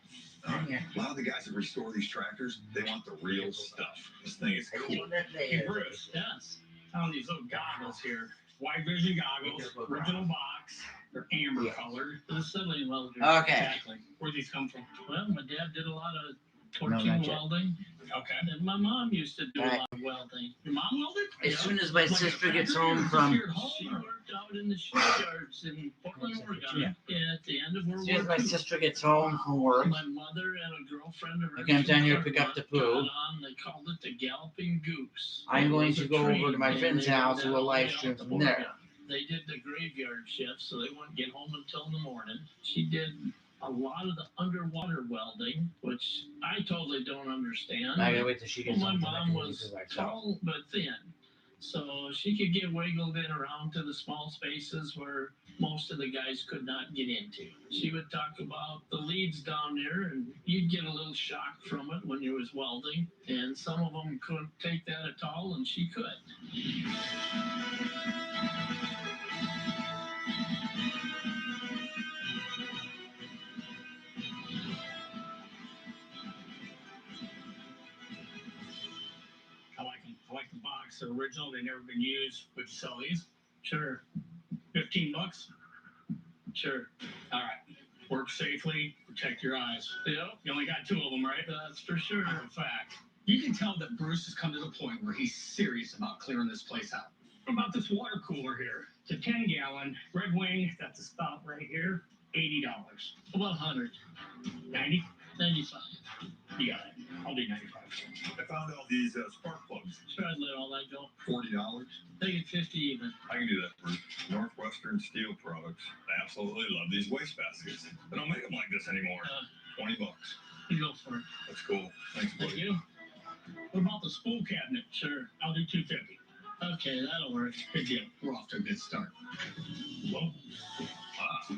A lot of the guys that restore these tractors, they want the real stuff. This thing is cool. Hey, Bruce, yes. Found these little goggles here. White vision goggles, original box. They're amber colored. The acetylene welders. Okay. Exactly. Where'd these come from? Well, my dad did a lot of torching welding. Okay. And my mom used to do a lot of welding. Your mom welded? As soon as my sister gets home from, She worked out in the shipyards in Portland, Oregon. Yeah, at the end of World as soon as War my II. sister gets home from work, My mother and a girlfriend of hers. I come down here to pick up the poo. got on, they called it the Galloping Goose. I'm going It was to a go over train, to my and friend's they house went and we'll down live stream to from there. Oregon. They did the graveyard shift, so they wouldn't get home until in the morning. She did a lot of the underwater welding, which I totally don't understand. I gotta wait till she Well, gets my home. so I mom can was do myself. tall but thin, so she could get wiggled in around to the small spaces where most of the guys could not get into. She would talk about the leads down there, and you'd get a little shock from it when you was welding, and some of them couldn't take that at all, and she could. I like them. I like the box. They're original. They've never been used. Would you sell these? Sure. $15? Sure. All right. Work safely. Protect your eyes. Yep. You only got 2 of them, right? That's for sure. A fact. You can tell that Bruce has come to the point where he's serious about clearing this place out. What about this water cooler here? It's a 10-gallon Red Wing. That's a spout right here. $80. About 100. 90? 95. You got it. I'll do 95. I found all these spark plugs. Sure, I'd let all that go. $40. Take it 50 even. I can do that, Bruce. Northwestern Steel Products. I absolutely love these waste baskets. They don't make them like this anymore. $20. You go for it. That's cool. Thanks, Thank buddy. you. What about the spool cabinet? Sure, I'll do 250. Okay, that'll work. Good deal. We're off to a good start. Whoa. Wow.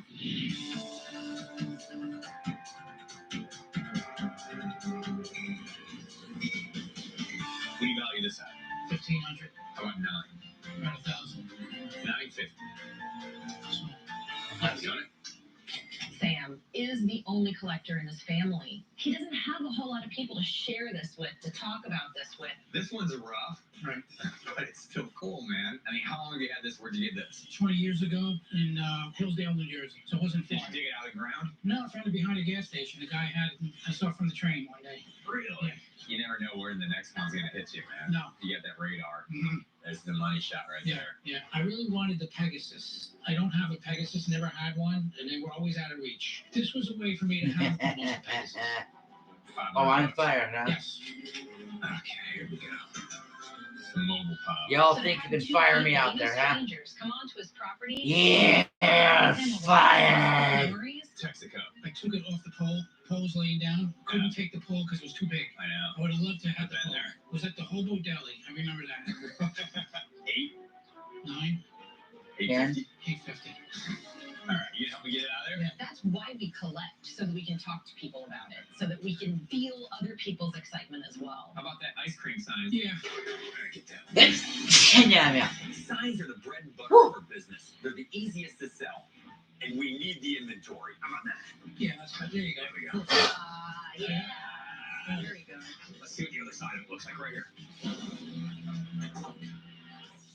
What do you value this at? 1,500. How about 9? About 1,000. 950. That's Got it. Sam is the only collector in his family. He doesn't have a whole lot of people to share this with, to talk about this with. This one's a rough, Right. but it's still cool, man. I mean, how long have you had this? Where'd you get this? 20 years ago in Hillsdale, New Jersey. So it wasn't Did fishing. you dig it out of the ground? No, I found it behind a gas station. The guy had it. I saw it from the train one day. Really? you never know where the next one's gonna hit you, man. No. You got that radar. Mhm. There's the money shot right Yeah, there. yeah. I really wanted the Pegasus. I don't have a Pegasus, never had one, and they were always out of reach. This was a way for me to have almost a Pegasus. Oh, I'm fired, huh? Yes. Okay, here we go. Some mobile pop. Y'all think you can fire me out there, huh? Strangers come onto his property. Yeah, fired. Memories. Texaco. I took it off the pole. Pole was laying down. Couldn't take the pole because it was too big. I know. I would have loved to have the Been pole. there. It was at the Hobo Deli. I remember that. 8, 9, 850. 850. All right, you help me get it out of there? That's why we collect, so that we can talk to people about it, so that we can feel other people's excitement as well. How about that ice cream sign? Yeah. Get that. Yeah. Signs are the bread and butter of our business. They're the easiest to sell. And we need the inventory. How about that? Yeah, that's right. There you go. There we go. Yeah. There you go. Let's see what the other side of it looks like right here.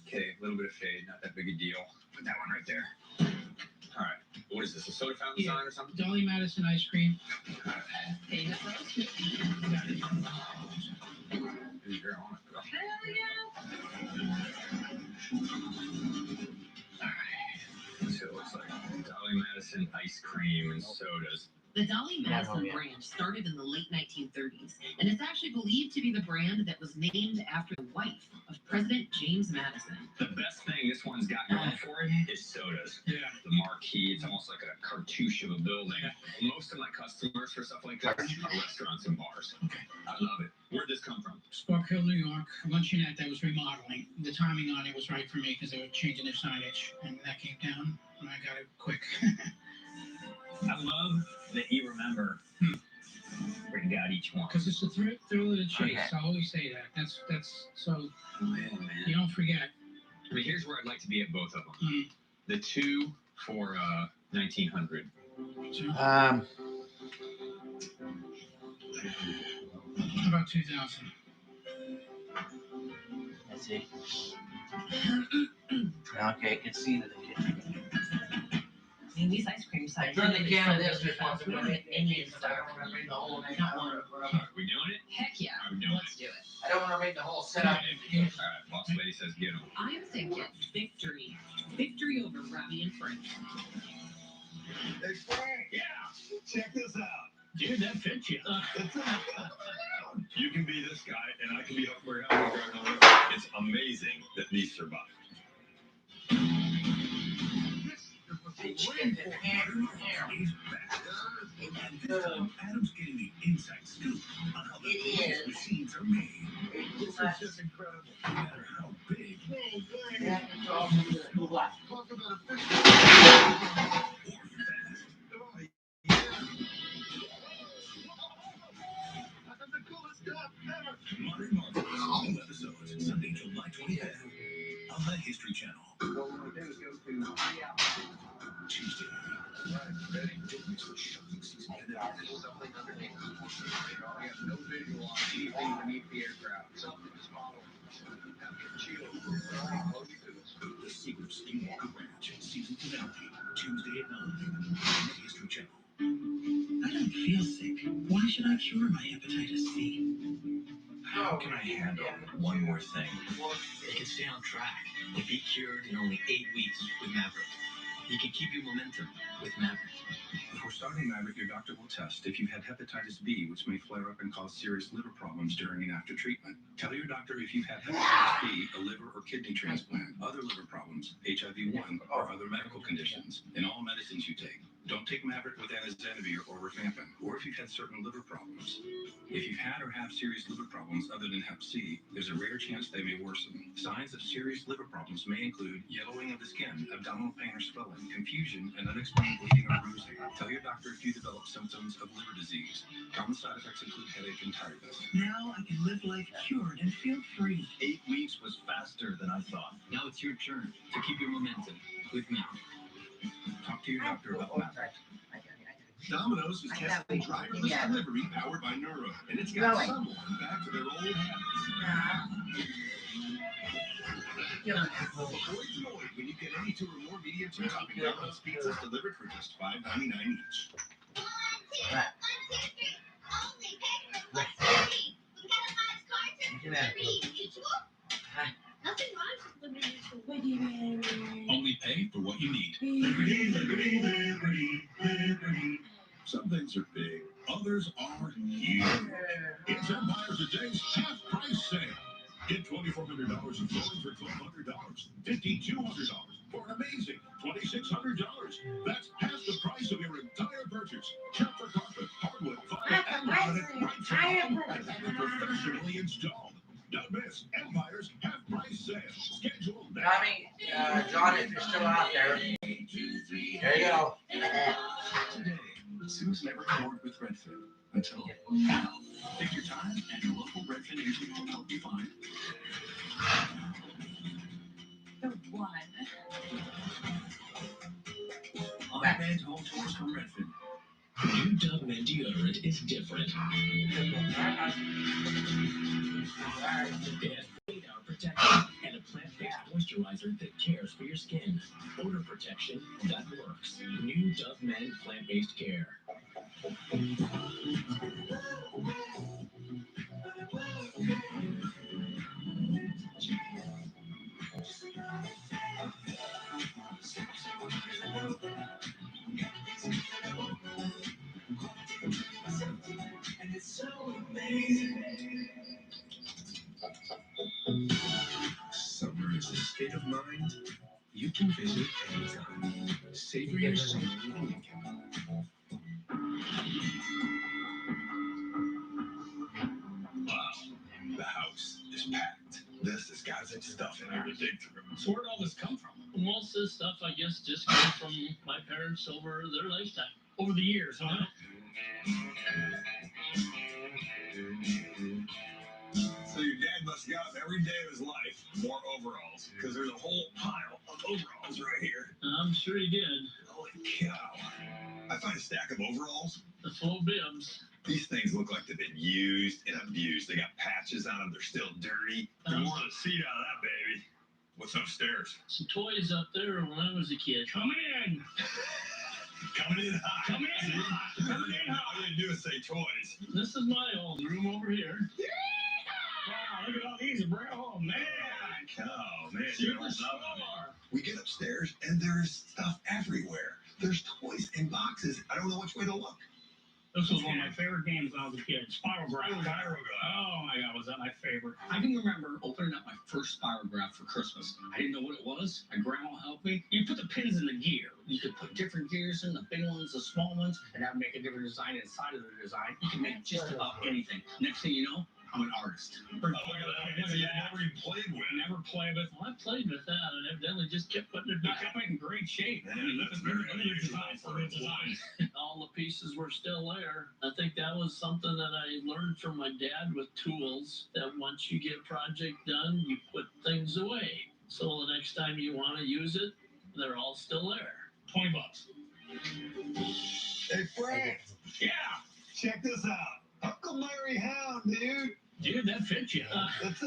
Okay, a little bit of fade, not that big a deal. Put that one right there. All right. What is this, a soda fountain Yeah. sign or something? Dolly Madison ice cream. Payment roast? Who's your on it, girl? Hell yeah. All right. Let's see what it looks like. Dolly Madison ice cream and sodas. The Dolly Madison Yeah. brand started in the late 1930s, and it's actually believed to be the brand that was named after the wife of President James Madison. The best thing this one's got going for it is sodas. Yeah. The marquee, it's almost like a cartouche of a building. Most of my customers for stuff like this are restaurants and bars. Okay. I love it. Where'd this come from? Spark Hill, New York, a luncheonette that was remodeling. The timing on it was right for me because they were changing their signage, and that came down, and I got it quick. I love that you remember where you got each one. Because it's the thrill of the chase. Okay. I always say that. That's so Oh, man. you don't forget. I mean, here's where I'd like to be at both of them. Mm. The two for 1900. Um, About 2000. let's see. Okay, I can see that. I mean, these ice cream signs. Turn the really camera sell this really fast. We don't have Indian style. Not one. Are we doing it? Heck yeah. Are we doing Let's it? do it. I don't want to read the whole All setup. right, boss lady says get them. I'm thinking victory. Victory over Robbie and Frank. Hey, Frank. Yeah. Check this out. Dude, that fits you. You can be this guy, and I can be up where I'm going. It's amazing that these survived. Is back. And this time, Adam's getting the inside scoop on how the greatest machines are made. This is just incredible. No matter how big Talk about a fish. or fast. Oh, yeah. That's the coolest stuff ever. Modern Marvels, new episodes, Sunday, July 25th on the History Channel. What we want to do is go to Tuesday. Right, ready? It's a shocking season finale. Something underneath. We have no visual on anything beneath the aircraft. Something's following. Shield. The Secret of Skinwalker Ranch, season finale, Tuesday at 9 on the History Channel. I don't feel sick. Why should I cure my hepatitis C? How can I handle one more thing? You can stay on track and be cured in only 8 weeks with Maverick. You can keep your momentum with Maverick. Before starting Maverick, your doctor will test if you've had hepatitis B, which may flare up and cause serious liver problems during and after treatment. Tell your doctor if you've had hepatitis B, a liver or kidney transplant, other liver problems, HIV-1, or other medical conditions, in all medicines you take. Don't take Maverick with anazenavir or rifampin, or if you've had certain liver problems. If you've had or have serious liver problems other than Hep C, there's a rare chance they may worsen. Signs of serious liver problems may include yellowing of the skin, abdominal pain or swelling, confusion, and unexplained bleeding or bruising. Tell your doctor if you develop symptoms of liver disease. Common side effects include headache and tiredness. Now I can live life cured and feel free. 8 weeks was faster than I thought. Now it's your turn to keep your momentum with Maverick. Talk to your doctor about Maverick. Domino's is testing driverless delivery powered by Neuro, and it's got someone back to their old habits. Avoid annoyed when you get any 2 or more medium 2 topping Domino's pizzas delivered for just $5.99 each. Nothing much. Only pay for what you need. Some things are big, others are huge. It's Empire Today's half price sale. Get $2,400 in flooring for $1,200, $5,200 for an amazing $2,600. That's half the price of your entire purchase. Shop for carpet, hardwood, vinyl, and laminate right from home and professionally installed. Don't miss Empire's half price sale. Schedule now. Tommy, John, if you're still out there, there you go. Today, Susan never toured with Redfin until now. Take your time, and your local Redfin agent will help you find The one. on-demand home tours from Redfin. New Dove Men deodorant is different. It has 8-hour protection and a plant-based moisturizer that cares for your skin. Odor protection that works. New Dove Men plant-based care. And it's so amazing. Summer is a state of mind you can visit anytime. Savor your summer with Lincoln. Wow, the house is packed. This has got some stuff in there to dig through. So where'd all this come from? Most of this stuff, I guess, just came from my parents over their lifetime. Over the years, huh? So your dad must have got up every day of his life more overalls, because there's a whole pile of overalls right here. I'm sure he did. Holy cow. I find a stack of overalls. The full bibs. These things look like they've been used and abused. They got patches on them. They're still dirty. You want a seat out of that, baby. What's upstairs? Some toys up there when I was a kid. Come in! Coming in hot. Coming in hot. Coming in hot. All you do is say toys. This is my old room over here. Wow, look at all these, bro. Oh, man. Oh, man. Superstar. We get upstairs and there's stuff everywhere. There's toys in boxes. I don't know which way to look. This was one of my favorite games when I was a kid. Spirograph. Oh my god, was that my favorite? I can remember opening up my first Spirograph for Christmas. I didn't know what it was. My grandma helped me. You put the pins in the gear. You could put different gears in, the big ones, the small ones, and that would make a different design inside of the design. You can make just about anything. Next thing you know, I'm an artist. Oh, look at that. It's a never even played with. Never played with. Well, I played with that and evidently just kept putting it You back. kept it in great shape. Yeah, that's very unusual for a design. All the pieces were still there. I think that was something that I learned from my dad with tools, that once you get a project done, you put things away. So the next time you want to use it, they're all still there. $20. Hey, Frank. Yeah. Check this out. Uncle Mary Hound, dude. Dude, that fits you. That's a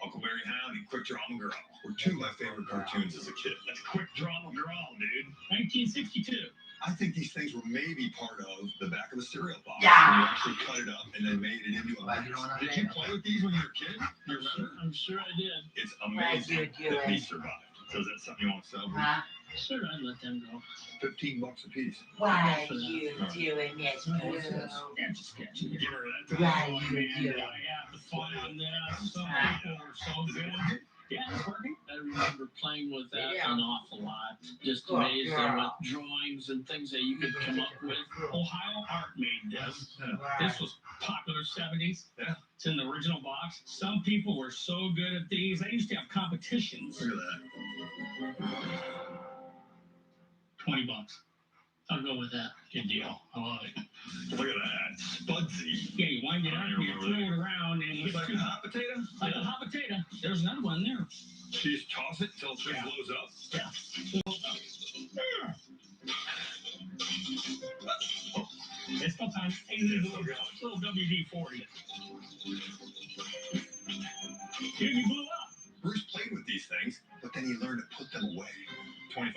Uncle Mary Hound and Quick Draw McGraw were two of my favorite cartoons as a kid. That's Quick Draw McGraw, dude. 1962. I think these things were maybe part of the back of a cereal box. Yeah. You actually cut it up and then made it into a box. Did you play with these when you were a kid? You remember? I'm sure I did. It's amazing that these survived. So is that something you want to sell? Huh? Sure, I'd let them go. $15 a piece. Why are you doing this, Boo? That's a sketch. Give her that. Why Oh, are man, you doing I have the fun on this. Some people are so good. Yeah, it's working. I remember playing with that Yeah. an awful lot. Just Good amazed girl. with drawings and things that you could come up with. Ohio Art made this. This was popular 70s. Yeah. It's in the original box. Some people were so good at these. They used to have competitions. Look at that. $20. I'll go with that. Good deal. I love it. Look at that. Spudsy. Yeah, you wind it up, you throw it around, and Looks like a hot potato. like a hot potato. There's another one there. You just toss it until it Yeah. blows up. Yeah. It's still time. Hey, there's a little WD-40. Dude, you blew up. Bruce played with these things, but then he learned to put them away. $25.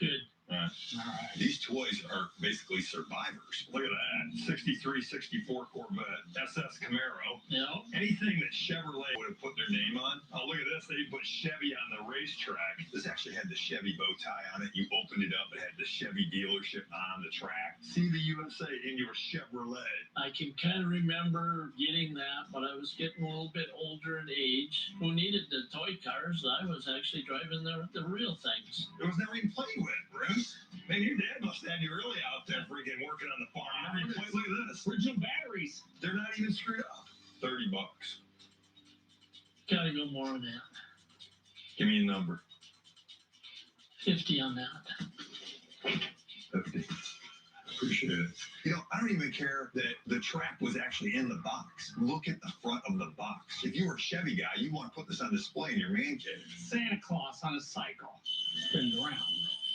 Good. All right. All right. These toys are basically survivors. Look at that. 63, 64 Corvette, SS Camaro, Yeah. Anything that Chevrolet would have put their name on. Oh, look at this. They put Chevy on the racetrack. This actually had the Chevy bow tie on it. You opened it up. It had the Chevy dealership on the track. See the USA in your Chevrolet. I can kind of remember getting that, but I was getting a little bit older in age. Who needed the toy cars? I was actually driving the real things. It was never even played with, Bruce. Man, your dad must have had you really out there freaking working on the farm. Never even played. Look at this. Original batteries. They're not even screwed up. $30. Gotta go more on that. Give me a number. 50 on that. 50. Appreciate it. You know, I don't even care that the track was actually in the box. Look at the front of the box. If you were a Chevy guy, you want to put this on display in your man cave. Santa Claus on a cycle. Spins around.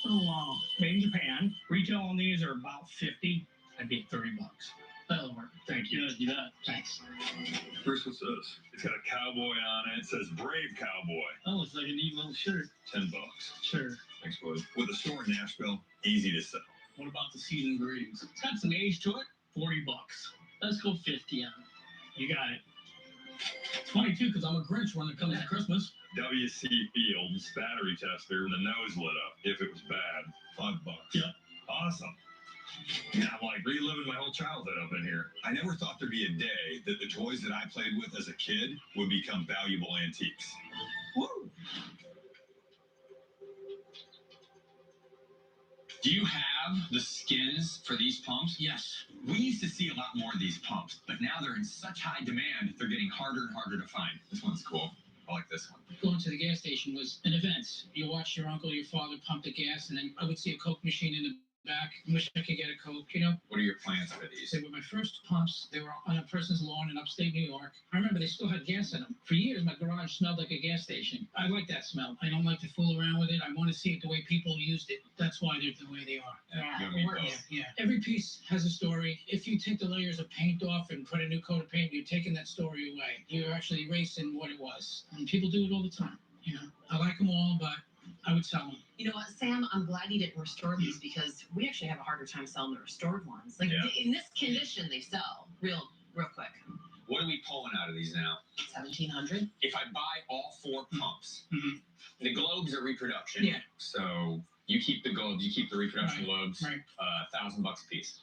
Oh, wow. Made in Japan. Retail on these are about 50. I'd be $30. That'll work. Thank you. Good, you bet. Thanks. Bruce, what's this? It's got a cowboy on it. It says Brave Cowboy. That looks like a neat little shirt. $10. Sure. Thanks, buddy. With a store in Nashville, easy to sell. What about the seasoned greens? It's got some age to it. $40. Let's go 50 on it. You got it. It's funny too, because I'm a Grinch when it comes to Christmas. W.C. Fields battery tester, the nose lit up. If it was bad, $5. Yep. Awesome. Yeah, I'm like reliving my whole childhood up in here. I never thought there'd be a day that the toys that I played with as a kid would become valuable antiques. Woo! Do you have the skins for these pumps? Yes. We used to see a lot more of these pumps, but now they're in such high demand, they're getting harder and harder to find. This one's cool. I like this one. Going to the gas station was an event. You watch your uncle, your father pump the gas, and then I would see a Coke machine in the back. I wish I could get a Coke, you know? What are your plans for these? They were my first pumps. They were on a person's lawn in upstate New York. I remember they still had gas in them. For years, my garage smelled like a gas station. I like that smell. I don't like to fool around with it. I want to see it the way people used it. That's why they're the way they are. You and me both. Yeah. Every piece has a story. If you take the layers of paint off and put a new coat of paint, you're taking that story away. You're actually erasing what it was. And people do it all the time. You know, I like them all, but I would sell them. You know what, Sam? I'm glad you didn't restore these because we actually have a harder time selling the restored ones. Like Yeah. in this condition, they sell real quick. What are we pulling out of these now? 1,700. If I buy all 4 pumps, Mhm. the globes are reproduction. Yeah. So you keep the globes, you keep the reproduction globes. Right. $1,000 a piece.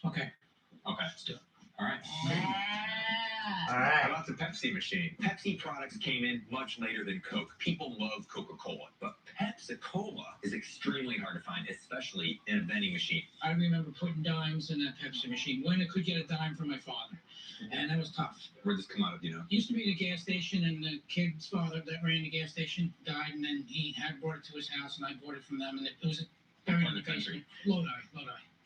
Okay. Okay. Let's do it. All right. All How right. about the Pepsi machine? Pepsi products came in much later than Coke. People love Coca-Cola, but Pepsi-Cola is extremely hard to find, especially in a vending machine. I remember putting dimes in that Pepsi machine when I could get a dime from my father. And that was tough. Where'd this come out of, you know? Used to be at a gas station, and the kid's father that ran the gas station died, and then he had brought it to his house, and I bought it from them, and it was buried in the basement. Lodi.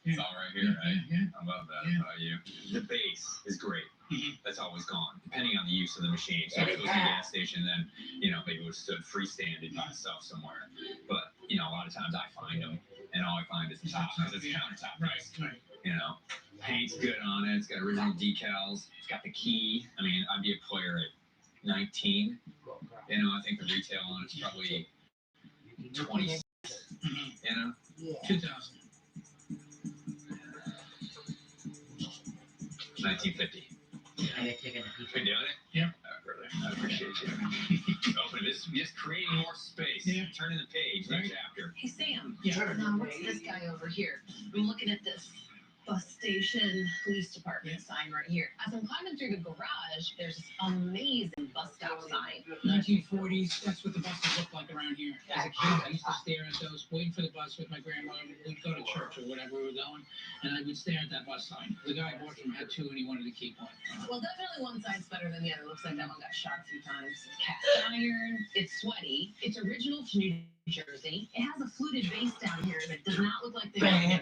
It's all right here, right? Yeah. I love that Yeah. about you. The base is great. Mhm. That's always gone, depending on the use of the machine. So if it was a gas station, then, maybe it would have stood freestanding by itself somewhere. But, a lot of times I find them, and all I find is the top, because it's countertop. Right. Paint's good on it. It's got original decals. It's got the key. I mean, I'd be a player at 19. I think the retail on it's probably 20. Mhm. 2,000. 1950. Been doing it? Yep. Brother, I appreciate you. Open this, just creating more space. Yeah. Turning the page, Right. new chapter. Hey Sam. Yeah. Now what's this guy over here? I'm looking at this bus station police department sign right here. As I'm climbing through the garage, there's this amazing bus stop sign. 1940s, that's what the buses looked like around here. As a kid, I used to stare at those, waiting for the bus with my grandmother. We'd go to church or whatever we were going, and I would stare at that bus sign. The guy I bought from had 2, and he wanted to keep one. Well, definitely one side's better than the other. Looks like that one got shot a few times. It's cast iron. It's sweaty. It's original to New Jersey. It has a fluted bass down here that does not look like the Yeah,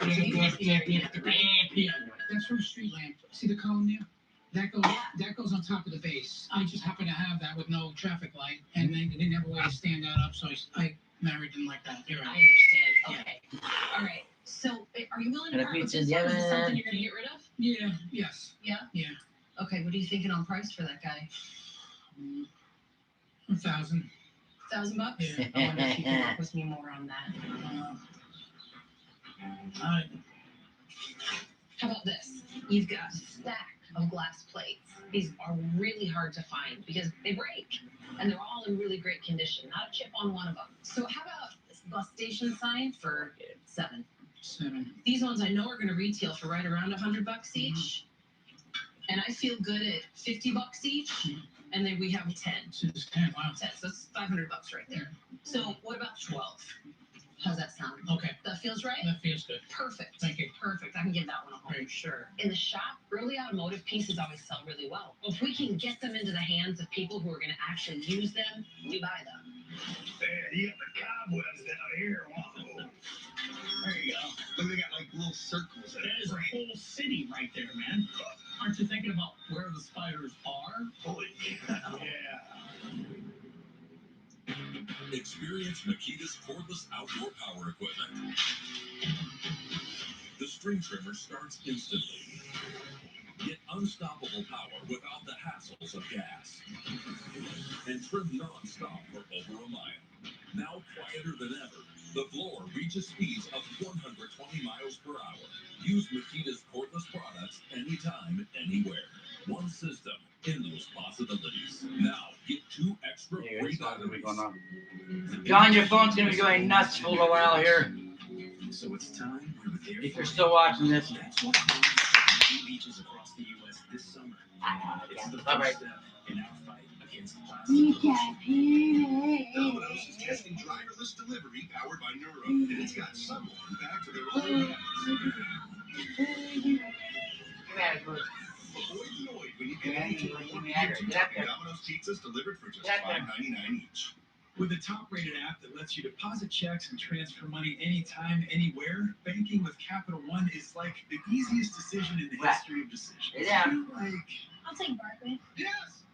that's from Street Lamp. See the cone there? That goes on top of the base. I just happen to have that with no traffic light, and they didn't have a way to stand that up, so I married them like that. You're I right. understand. Okay. All right. So, are you willing to And a part with pizza, this one? Is this yeah. something you're going to get rid of? Yeah. Yes. Yeah? Yeah. Okay, what are you thinking on price for that guy? 1,000. $1,000? Yeah. I wonder if you can work with me more on that. All right. How about this? You've got a stack of glass plates. These are really hard to find because they break. And they're all in really great condition. Not a chip on one of them. So how about this bus station sign for $7? These ones I know are going to retail for right around $100 each. And I feel good at $50 each. And then we have 10. So it's 10, wow. 10. So that's $500 right there. So what about 12? How's that sound? Okay, That feels right? that feels good. Perfect. Thank you. Perfect. I can give that one a home for sure. In the shop, early automotive pieces always sell really well. If we can get them into the hands of people who are going to actually use them, we buy them. Man, you got the cobwebs down here. Whoa. There you go. Look, they got like little circles. That is a whole city right there, man. Aren't you thinking about where the spiders are? Holy cow. Yeah. Experience Makita's cordless outdoor power equipment. The string trimmer starts instantly. Get unstoppable power without the hassles of gas. And trim non-stop for over a mile. Now quieter than ever, the blower reaches speeds of 120 miles per hour. Use Makita's cordless products anytime, anywhere. One system, endless possibilities. Now get 2 extra free batteries. John, your phone's gonna be going nuts for a little while here. So it's time we were there. If you're still watching this. That's what we're beaches across the U.S. this summer. It's the first step in our fight against plastic pollution. Domino's is testing driverless delivery powered by Neuro, and it's got someone back to their old habits. Avoid the noise when you get into a Domino's pizzas delivered for just $5.99 each. With a top-rated app that lets you deposit checks and transfer money anytime, anywhere, banking with Capital One is like the easiest decision in the history of decisions. Yeah. I'll take Barclay. Yes!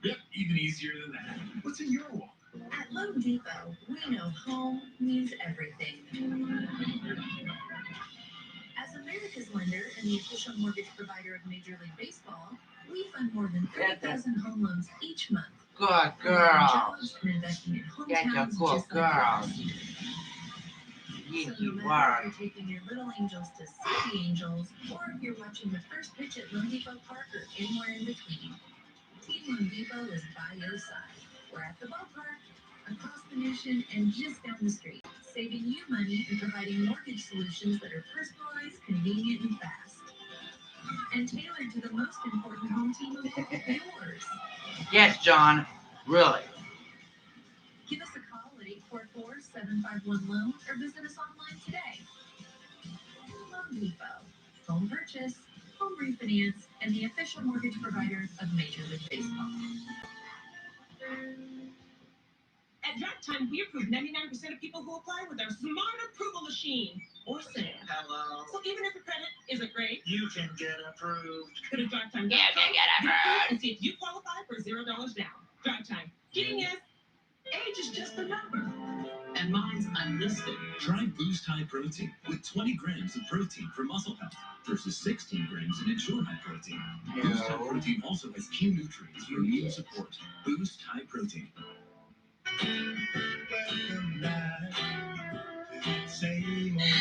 Yep, even easier than that. What's in your wallet? At Loan Depot, we know home means everything. As America's lender and the official mortgage provider of Major League Baseball, we fund more than 30,000 home loans each month. Good girl. Jobs and investing in Get your hometowns good just like girl. ours. Yes, So you no matter are. if you're taking your little angels to see the angels, or if you're watching the first pitch at Loan Depot Park or anywhere in between, Team Loan Depot is by your side. We're at the ballpark, across the nation, and just down the street, saving you money and providing mortgage solutions that are personalized, convenient, and fast. And tailored to the most important home team of all, yours. Yes, John. Really. Give us a call at 844-751-LOAN or visit us online today. Loan Depot. Home purchase, home refinance, and the official mortgage provider of Major League Baseball. At Drive Time, we approve 99% of people who apply with our smart approval machine, or SAM. Hello. So even if your credit isn't great, You can get approved. go to DriveTime.com and see if you qualify for $0 down. Drive Time. Getting it. Age is just a number. And mine's unlisted. Try Boost High Protein with 20 grams of protein for muscle health versus 16 grams in Ensure High Protein. Boost High Protein also has key nutrients for immune support. Boost High Protein. Welcome back to the same old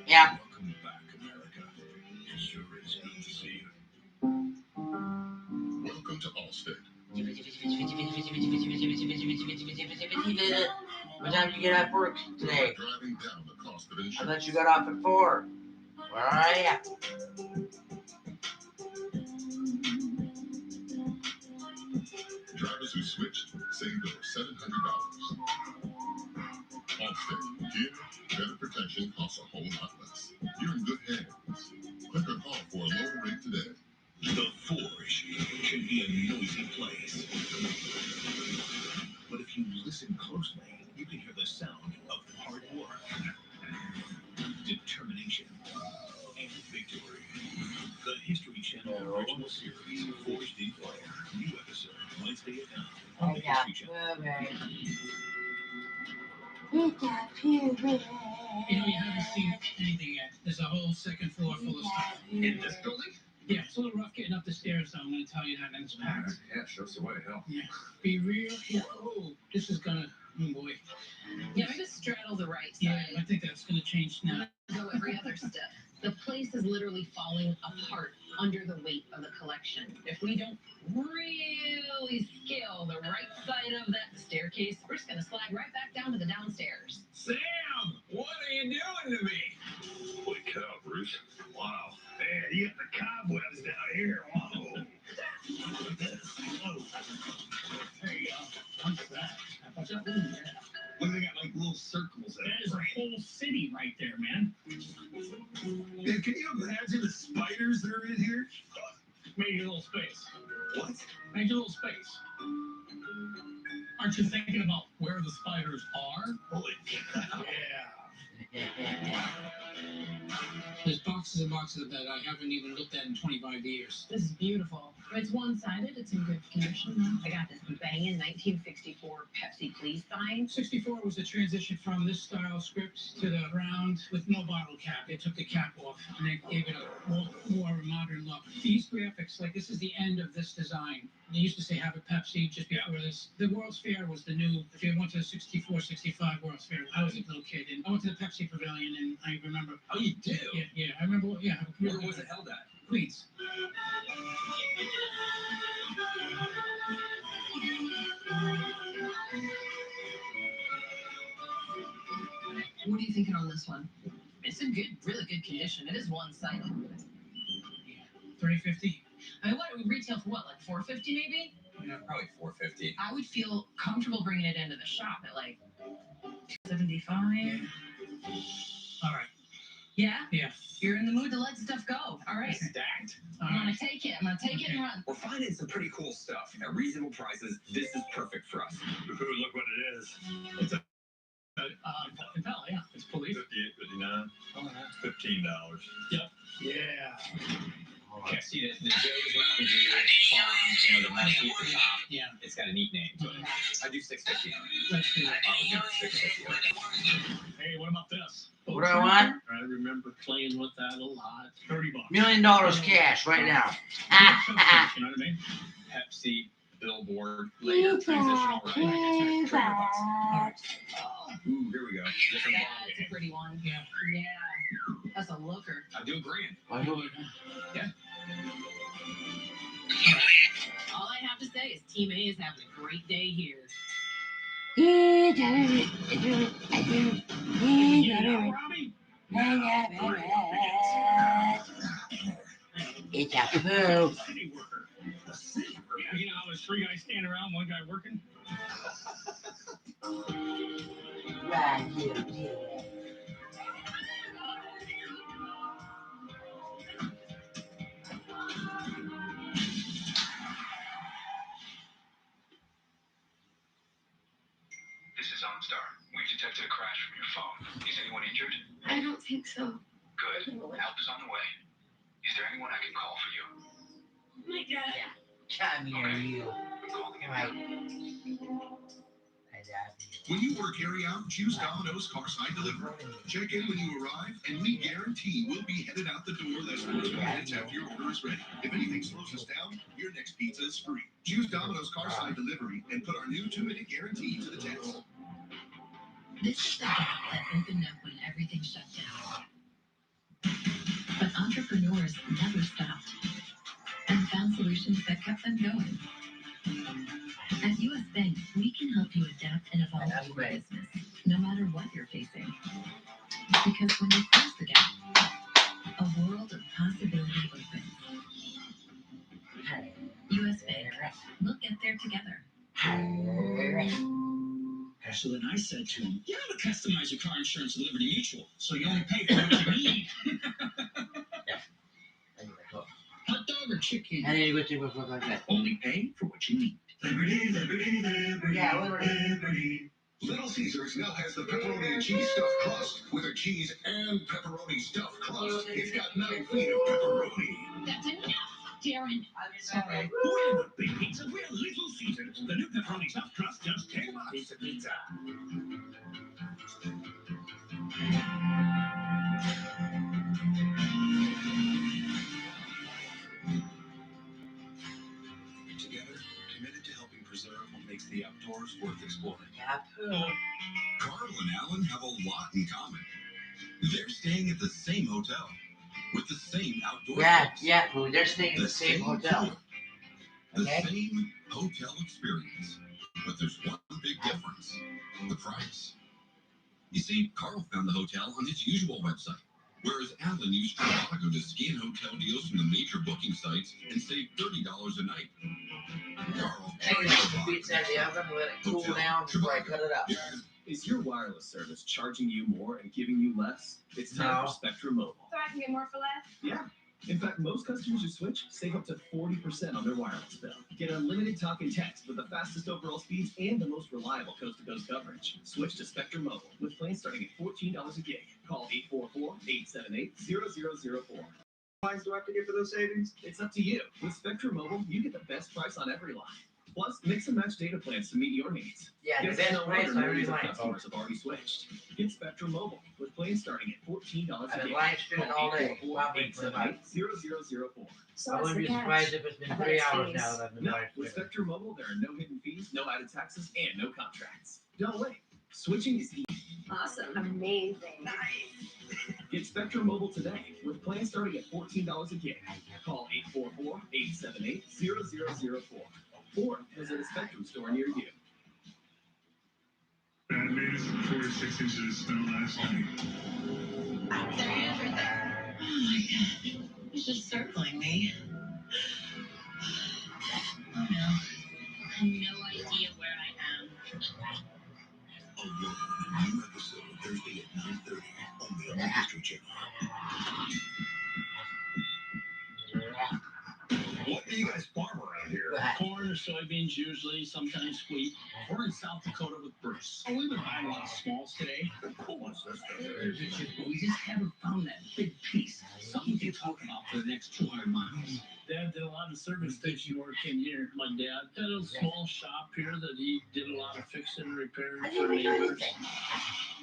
Yeah. Welcome back, America. It sure is good to see you. Welcome to Allstate. What time did you get off work today? Driving down the cost of I insurance. thought you got off at 4. Where are you? Drivers who switched saved over $700. Allstate. Here, better protection costs a whole lot less. You're in good hands. Click or call for a lower rate today. The Forge can be a noisy place. But if you listen closely, you can hear the sound of hard work, determination, and victory. The History Channel original series, Forged in Fire. New episode, Wednesday at 9 on the History Channel. You haven't seen anything yet. There's a whole second floor full of stuff. In this building? Yeah, it's a little rough getting up the stairs, though. I'm going to tell you that, and it's packed. Yeah, show us the way, hell. Yeah, be real. Oh, this is going to Oh boy. Yeah, maybe straddle the right Yeah, side. I think that's going to change now. Go every other step. The place is literally falling apart under the weight of the collection. If we don't really scale the right side of that staircase, we're just gonna slide right back down to the downstairs. Sam, what are you doing to me? Holy cow, Bruce. Wow. Man, you got the cobwebs down here. Whoa. Whoa. Hey, what's that? What's that? Ooh, yeah. Look, they got like little circles. That is a whole city right there, man. Man, can you imagine the spiders that are in here? Made a little space. What? Made a little space. Aren't you thinking about where the spiders are? Holy cow. Yeah. There's boxes and boxes of that I haven't even looked at in 25 years. This is beautiful. It's one-sided. It's in good condition. I got this banging 1964 Pepsi Please sign. 64 was the transition from this style script to the round with no bottle cap. They took the cap off and they gave it a more modern look. These graphics, like this is the end of this design. They used to say have a Pepsi just before this. The World's Fair was the new, if you went to the 64, 65 World's Fair, I was a little kid. And I went to the Pepsi Pavilion and I remember. Oh, you do? Yeah, I remember, yeah. Where was it held at? Queens. What are you thinking on this one? It's in good, really good condition. It is one-sided. $3.50. I mean, what it would retail for? What, like $4.50 maybe? Yeah, probably $4.50. I would feel comfortable bringing it into the shop at like $2.75. All right. Yeah? Yeah. You're in the mood to let stuff go. All right. Stacked. I'm gonna take it. I'm gonna take it and run. We're finding some pretty cool stuff at reasonable prices. This is perfect for us. Look what it is. It's a Impala, yeah. It's police. 58, 59, Oh, yeah. $15. Yep. Yeah. Can't see the J's Mountain Dew farm, you know, the messy at the top. Yeah. It's got a neat name to it. I do $6.50 on it. Let's do that. I'll give it $6.50. Hey, what about this? What do I want? I remember playing with that a lot. $30. $1 million cash right now. You know what I mean? Pepsi, billboard, later, transitional right. Trigger box. All right. Ooh, here we go. Different ball That's game. a pretty one. Yeah. Yeah. That's a looker. I do a grand. I know it. All I have to say is Team A is having a great day here. It's a poo. City worker. Yeah, you know how there's three guys standing around, one guy working? Right here. This is OnStar. We've detected a crash from your phone. Is anyone injured? I don't think so. Good. Help is on the way. Is there anyone I can call for you? My dad. Come here, you. I'm calling him Right. now. I love you. When you work carry out, choose Domino's Carside Delivery. Check in when you arrive, and we guarantee we'll be headed out the door less than 2 minutes after your order is ready. If anything slows us down, your next pizza is free. Choose Domino's Carside Delivery and put our new 2-minute guarantee to the test. This is the gap that opened up when everything shut down. But entrepreneurs never stopped and found solutions that kept them going. At U.S. Bank, we can help you adapt and evolve That's your great. business, no matter what you're facing. Because when you close the gap, a world of possibility opens. U.S. Bank, we'll get there together. So then I said to him, you ought to customize your car insurance with Liberty Mutual, so you only pay for what you need. Hot dog or chicken? And then you go to it like that. Only pay for what you need. Liberty, liberty, liberty, Yeah, Liberty. liberty. Little Caesars now has the pepperoni and cheese stuffed crust with a cheese and pepperoni stuffed crust. It's got 9 feet of pepperoni. That's enough, Darren. Sorry. We're not big pizza, we're Little Caesars. The new pepperoni stuffed crust, just $10. Pizza. Together, committed to helping preserve what makes the outdoors outdoors worth exploring. Yeah. Carl and Alan have a lot in common. They're staying at the same hotel with the same outdoor trips. Yeah, Pooh. They're staying in the same hotel. tour, the same hotel experience. But there's one big difference: the price. You see, Carl found the hotel on his usual website, whereas Alan used Trivago to scan hotel deals from the major booking sites and save $30 a night. Carl Hang the pizza in the oven, let it cool down before I cut it up. Is your wireless service charging you more and giving you less? It's time for Spectrum Mobile. So I can get more for less? Yeah. In fact, most customers who switch save up to 40% on their wireless bill. Get unlimited talk and text with the fastest overall speeds and the most reliable coast-to-coast coverage. Switch to Spectrum Mobile with plans starting at $14 a gig. Call 844-878-0004. Lines do I have to get for those savings? It's up to you. With Spectrum Mobile, you get the best price on every line. Plus, mix and match data plans to meet your needs. Yeah, the Guess best no price wonder on every millions of line. customers have already switched. Get Spectrum Mobile with plans starting at $14 a I've been gig. live streaming all day. Probably for about. 878-0004. I wouldn't be surprised if it's been 3 hours now that I've been No, live with streaming. Spectrum Mobile, there are no hidden fees, no added taxes, and no contracts. Don't wait. Switching is easy. Awesome. Amazing. Get Spectrum Mobile today with plans starting at $14 a gig. Call 844-878-0004 or visit a Spectrum store near you. Bad news, 4 to 6 inches of snow last night. There he is right there. Oh my god. He's just circling me. Oh no. I have no idea where I am. Alone, a new episode Thursday at 9:30, only on the History Channel. What do you guys farm around here? Corn or soybeans usually, sometimes wheat. We're in South Dakota with Bruce. Oh, we've been buying a lot of smalls today. What's this stuff? We just haven't found that big piece. Something we can talk about for the next 200 miles. Dad did a lot of service station work in here. My dad had a small shop here that he did a lot of fixing and repairs for neighbors.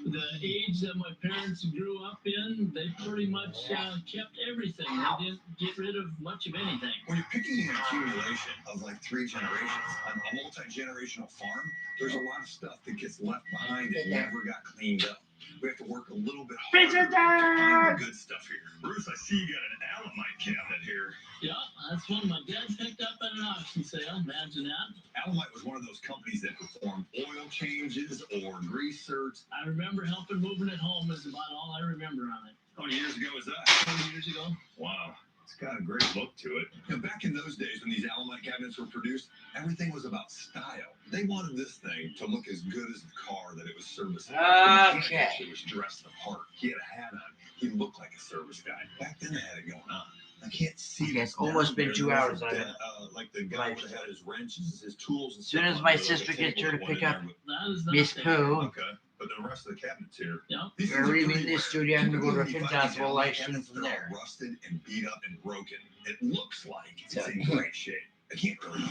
The age that my parents grew up in, they pretty much kept everything. They didn't get rid of much of anything. When you're picking an accumulation of like 3 generations on a multi-generational farm, there's a lot of stuff that gets left behind and never got cleaned up. We have to work a little bit harder to find the good stuff here. Bruce, I see you got an Alamite cabinet here. Yeah, that's one my dad picked up at an auction sale. Imagine that. Alamite was one of those companies that performed oil changes or grease certs. I remember helping moving it home is about all I remember on it. How many years ago was that? 20 years ago. Wow. It's got a great look to it. You know, back in those days when these Alamite cabinets were produced, everything was about style. They wanted this thing to look as good as the car that it was servicing. Okay. He was dressed the part. He had a hat on. He looked like a service guy. Back then they had it going on. I can't see Okay, this it's almost now. been There 2 was hours. a I de- like the guy would have had his wrenches, his tools, and As soon stuff as on my the sister gets table here to that went pick in up there, That is Miss nothing. Pooh, okay, but the rest of the cabinets here. Yeah. These we're things are leaving pretty this rare. studio. I'm gonna go to a Typically, when you Fin find these Festival Alamite live stream cabinets, from they're there. all rusted and beat up and broken. It looks like it's So- in great shape. I can't really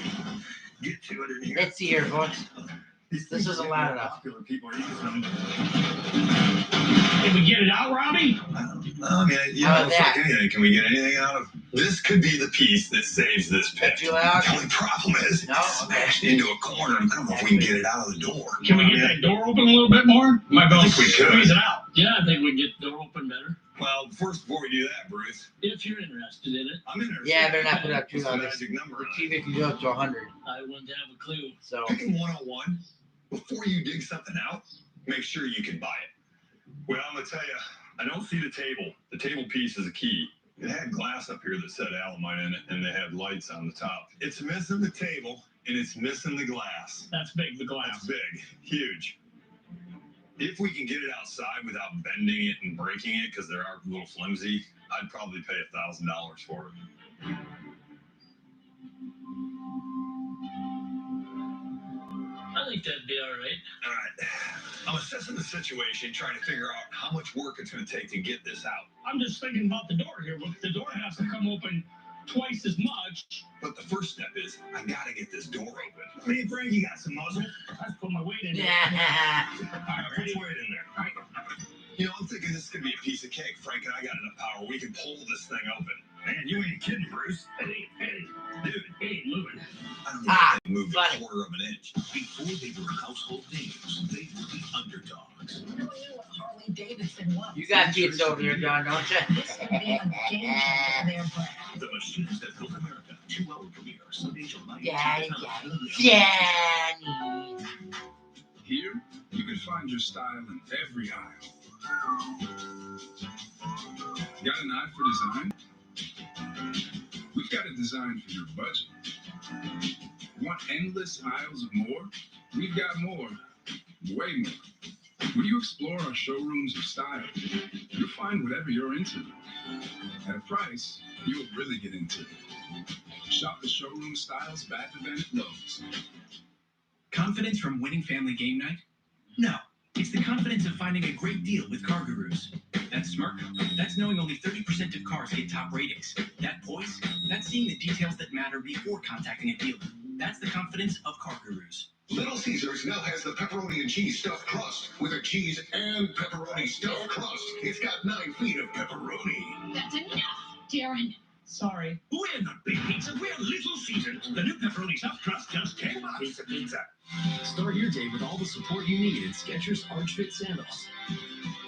get to it in here. Let's see here, folks. These This things isn't are loud enough. Popular people are using them. Did we get it out, Robbie? I mean, you How know, about it's like that? anything. Can we get anything out of this? Could be the piece that saves this pit. Too loud? The only problem is No? it's smashed into a corner. I don't know if we can get it out of the door. Can we get that door open a little bit more? Might be able to I think we could. squeeze it out. Yeah, I think we can get the door open better. Well, first, before we do that, Bruce, If you're interested in it, I'm interested. Yeah, they're not put up too What's the loud. magic number The on it? TV can go up to 100. I wouldn't have a clue. So Picking 101, before you dig something out, make sure you can buy it. Well, I'm going to tell you, I don't see the table. The table piece is a key. It had glass up here that said Alamite in it, and they had lights on the top. It's missing the table, and it's missing the glass. That's big, the That's glass. big, huge. If we can get it outside without bending it and breaking it, because they are a little flimsy, I'd probably pay $1,000 for it. I think that'd be all right. All right. I'm assessing the situation, trying to figure out how much work it's going to take to get this out. I'm just thinking about the door here. The door has to come open twice as much. But the first step is I got to get this door open. I mean, Frank, you got some muzzle? Let's put my weight in there. yeah. All right, put your weight in there. All right. You know, I'm thinking this could be a piece of cake. Frank and I got enough power. We can pull this thing open. Man, you ain't kidding, Bruce. Hey, Dude, it ain't moving. I don't know if they move moved Funny. a quarter of an inch. Before they were household names, they were the underdogs. Nobody knew what Harley Davidson was. You got pizza over here, John, don't you? This could be a game changer for their brand. The machines that built America. 2-hour premiere Sunday, July 18th. Yeah. Here, you can find your style in every aisle. Got an eye for design? We've got a design for your budget. Want endless aisles of more? We've got more. Way more. When you explore our showrooms of style, you'll find whatever you're into. At a price you'll really get into. Shop the showroom styles back event at Lowe's. Confidence from winning family game night? No. It's the confidence of finding a great deal with Car Gurus. That's smart. That's knowing only 30% of cars get top ratings. That poise? That's seeing the details that matter before contacting a dealer. That's the confidence of Car Gurus. Little Caesars now has the pepperoni and cheese stuffed crust with a cheese and pepperoni stuffed crust. It's got 9 feet of pepperoni. That's enough, Darren. Sorry. We're not big pizza, we're Little Caesars. The new pepperoni stuffed crust, just $10. Pizza. Start your day with all the support you need in Skechers Arch Fit sandals.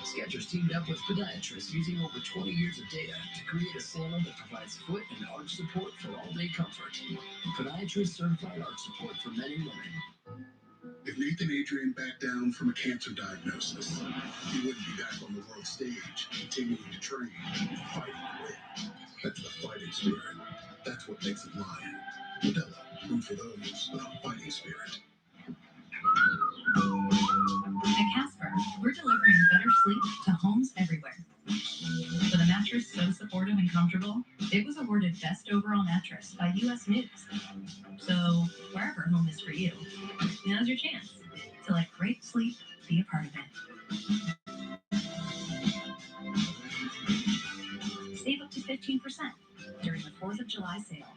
Skechers teamed up with podiatrists using over 20 years of data to create a sandal that provides foot and arch support for all-day comfort. Podiatrist certified arch support for men and women. If Nathan Adrian backed down from a cancer diagnosis, he wouldn't be back on the world stage, continuing to train, fighting to win. That's the fighting spirit. That's what makes him lion. Modelo, food for those with a fighting spirit. At Casper, we're delivering better sleep to homes everywhere. With a mattress so supportive and comfortable, it was awarded Best Overall Mattress by US News. So, wherever home is for you, now's your chance to let great sleep be a part of it. Save up to 15% during the 4th of July sale.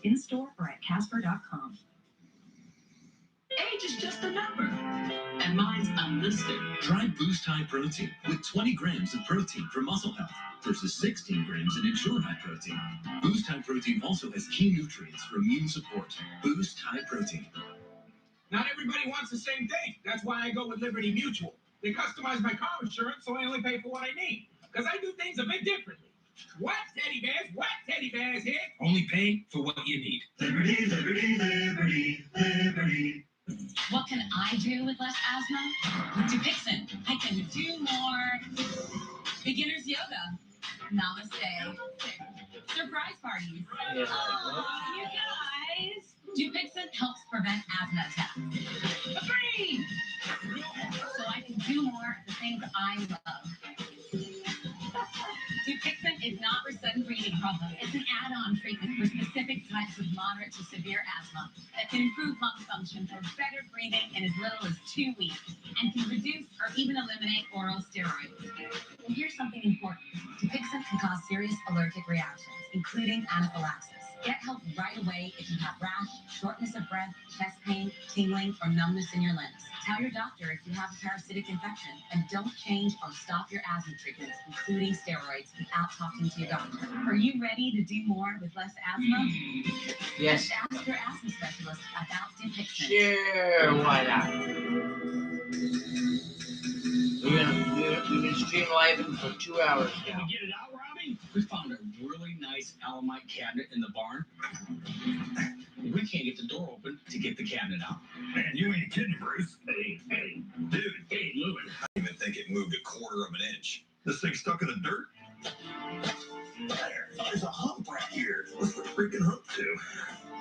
In store or at Casper.com. Age is just a number. And mine's unlisted. Try Boost High Protein with 20 grams of protein for muscle health versus 16 grams in Ensure High Protein. Boost High Protein also has key nutrients for immune support. Boost High Protein. Not everybody wants the same thing. That's why I go with Liberty Mutual. They customize my car insurance so I only pay for what I need. Because I do things a bit differently. What, teddy bears? What, teddy bears here? Only pay for what you need. Liberty, liberty, liberty, liberty. What can I do with less asthma? With Dupixent, I can do more beginner's yoga, namaste, surprise parties. Oh, you guys! Dupixent helps prevent asthma attacks. Agreed! So I can do more of the things I love. Dupixent is not for sudden breathing problems. It's an add-on treatment for specific types of moderate to severe asthma that can improve lung function for better breathing in as little as 2 weeks and can reduce or even eliminate oral steroids. And here's something important. Dupixent can cause serious allergic reactions, including anaphylaxis. Get help right away if you have rash, shortness of breath, chest pain, tingling, or numbness in your limbs. Tell your doctor if you have a parasitic infection, and don't change or stop your asthma treatments, including steroids, without talking to your doctor. Are you ready to do more with less asthma? Yes. Just ask your asthma specialist about Dupixent. Sure, why not? We've been stream live for 2 hours Can now. we get it out, Robbie? We found a really nice Alamite cabinet in the barn. We can't get the door open to get the cabinet out. Man, you ain't kidding, Bruce. Hey, Dude, Hey, Louis. I didn't even think it moved a quarter of an inch. This thing stuck in the dirt? There's a hump right here. What's the freaking hump to?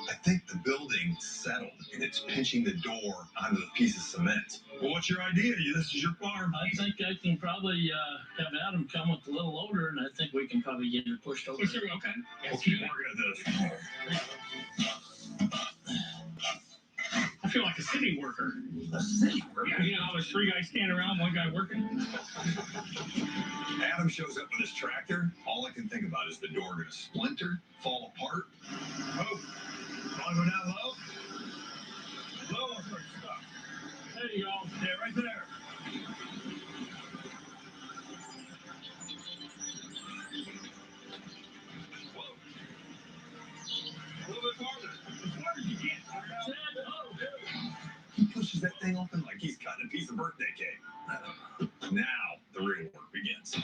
I think the building settled and it's pinching the door onto the piece of cement. Well, what's your idea? This is your farm. I think I can probably have Adam come with a little loader, and I think we can probably get it pushed over. Sure, okay. We'll keep working at this. I feel like a city worker. A city worker? Yeah, you know, there's 3 guys standing around, 1 guy working. Adam shows up with his tractor. All I can think about is the door gonna splinter, fall apart. Oh, want to go down low? Low or first stop? There you go. Yeah, right there. Whoa. A little bit farther. As far as you get. Ted, thing open like he's cutting a piece of birthday cake. Now the real work begins.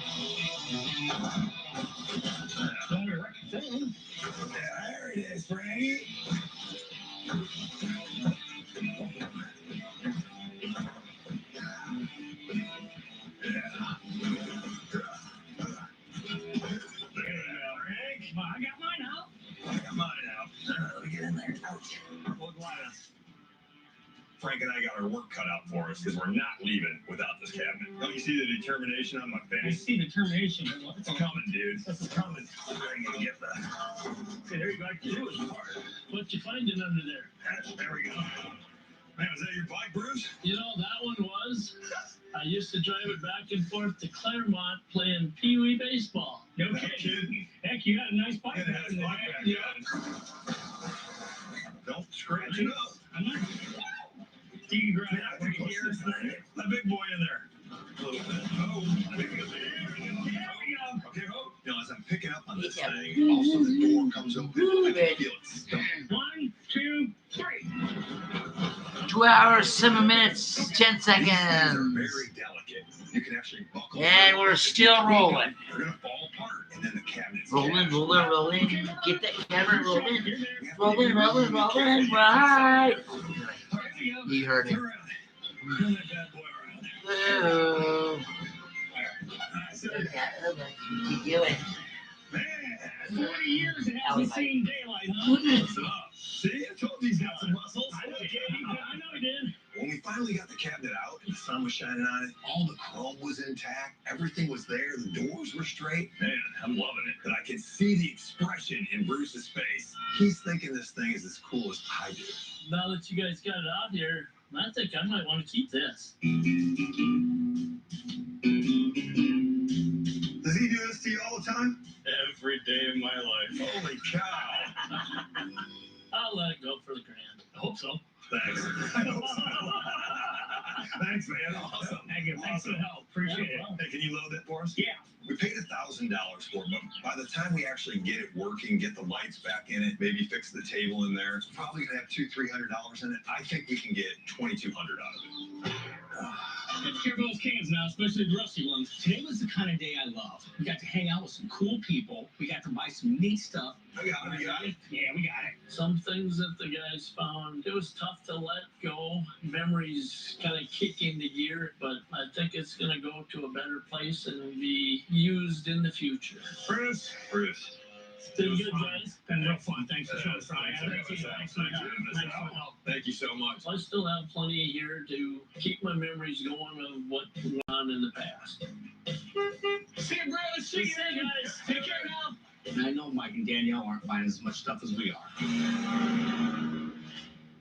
There it is, Frankie. Well, I got mine out. I got mine out. Let me get in there. Ouch. What glass? Frank and I got our work cut out for us because we're not leaving without this cabinet. Don't you see the determination on my I face? see determination. It's coming, dude. It's coming. I'm gonna get the. Okay, there you go. I can do it. What you finding under there? There we go. Man, was that your bike, Bruce? You know, that one was. I used to drive it back and forth to Claremont playing Pee Wee baseball. No kidding. Heck, you had a nice bike. Yeah, back in the bike day. back, Don't scratch it up. I'm not. You can grab that right here. That big boy in there. A little bit. Oh, there we go. Okay, oh. You know, as I'm picking up on this thing, also the door comes open. I can feel it stuck. 1, 2, 3. 2 hours, 7 minutes, 10 These things are seconds. very delicate. You can actually buckle. And we're still rolling. They're gonna fall apart, and then the cabinet's Rolling, cash. rolling, rolling. Get that camera rolling. Rolling, rolling, rolling. Right. You heard him. Turn that bad boy around. Whoa. Keep going. Man, 40 years it hasn't seen daylight, huh? what's up? See, I told you he's got some muscles. I know he did. When we finally got the cabinet out and the sun was shining on it, all the chrome was intact, everything was there, the doors were straight. Man, I'm loving it. But I can see the expression in Bruce's face. He's thinking this thing is as cool as I do. Now that you guys got it out here, I think I might want to keep this. Does he do this to you all the time? Every day of my life. Holy cow. I'll let it go for the grand. I hope so. Thanks. I hope so. Thanks, man. Awesome. Thank you. Thanks for the help. Appreciate it. Hey, can you load that for us? Yeah. We paid $1,000 for it, but by the time we actually get it working, get the lights back in it, maybe fix the table in there, it's probably gonna have $200-300 in it. I think we can get $2,200 out of it. And care for those cans now, especially the rusty ones. Today was the kind of day I love. We got to hang out with some cool people. We got to buy some neat stuff. I got it. Yeah, we got it. Some things that the guys found, it was tough to let go. Memories kind of kick into gear, but I think it's going to go to a better place and be used in the future. Bruce. It's been good, guys. Been real fun. Thanks for showing us Friday. Thanks for the help. Thank you so much. I still have plenty here to keep my memories going of what went on in the past. See you, Bruce. See you, guys. Take care now. And I know Mike and Danielle aren't finding as much stuff as we are.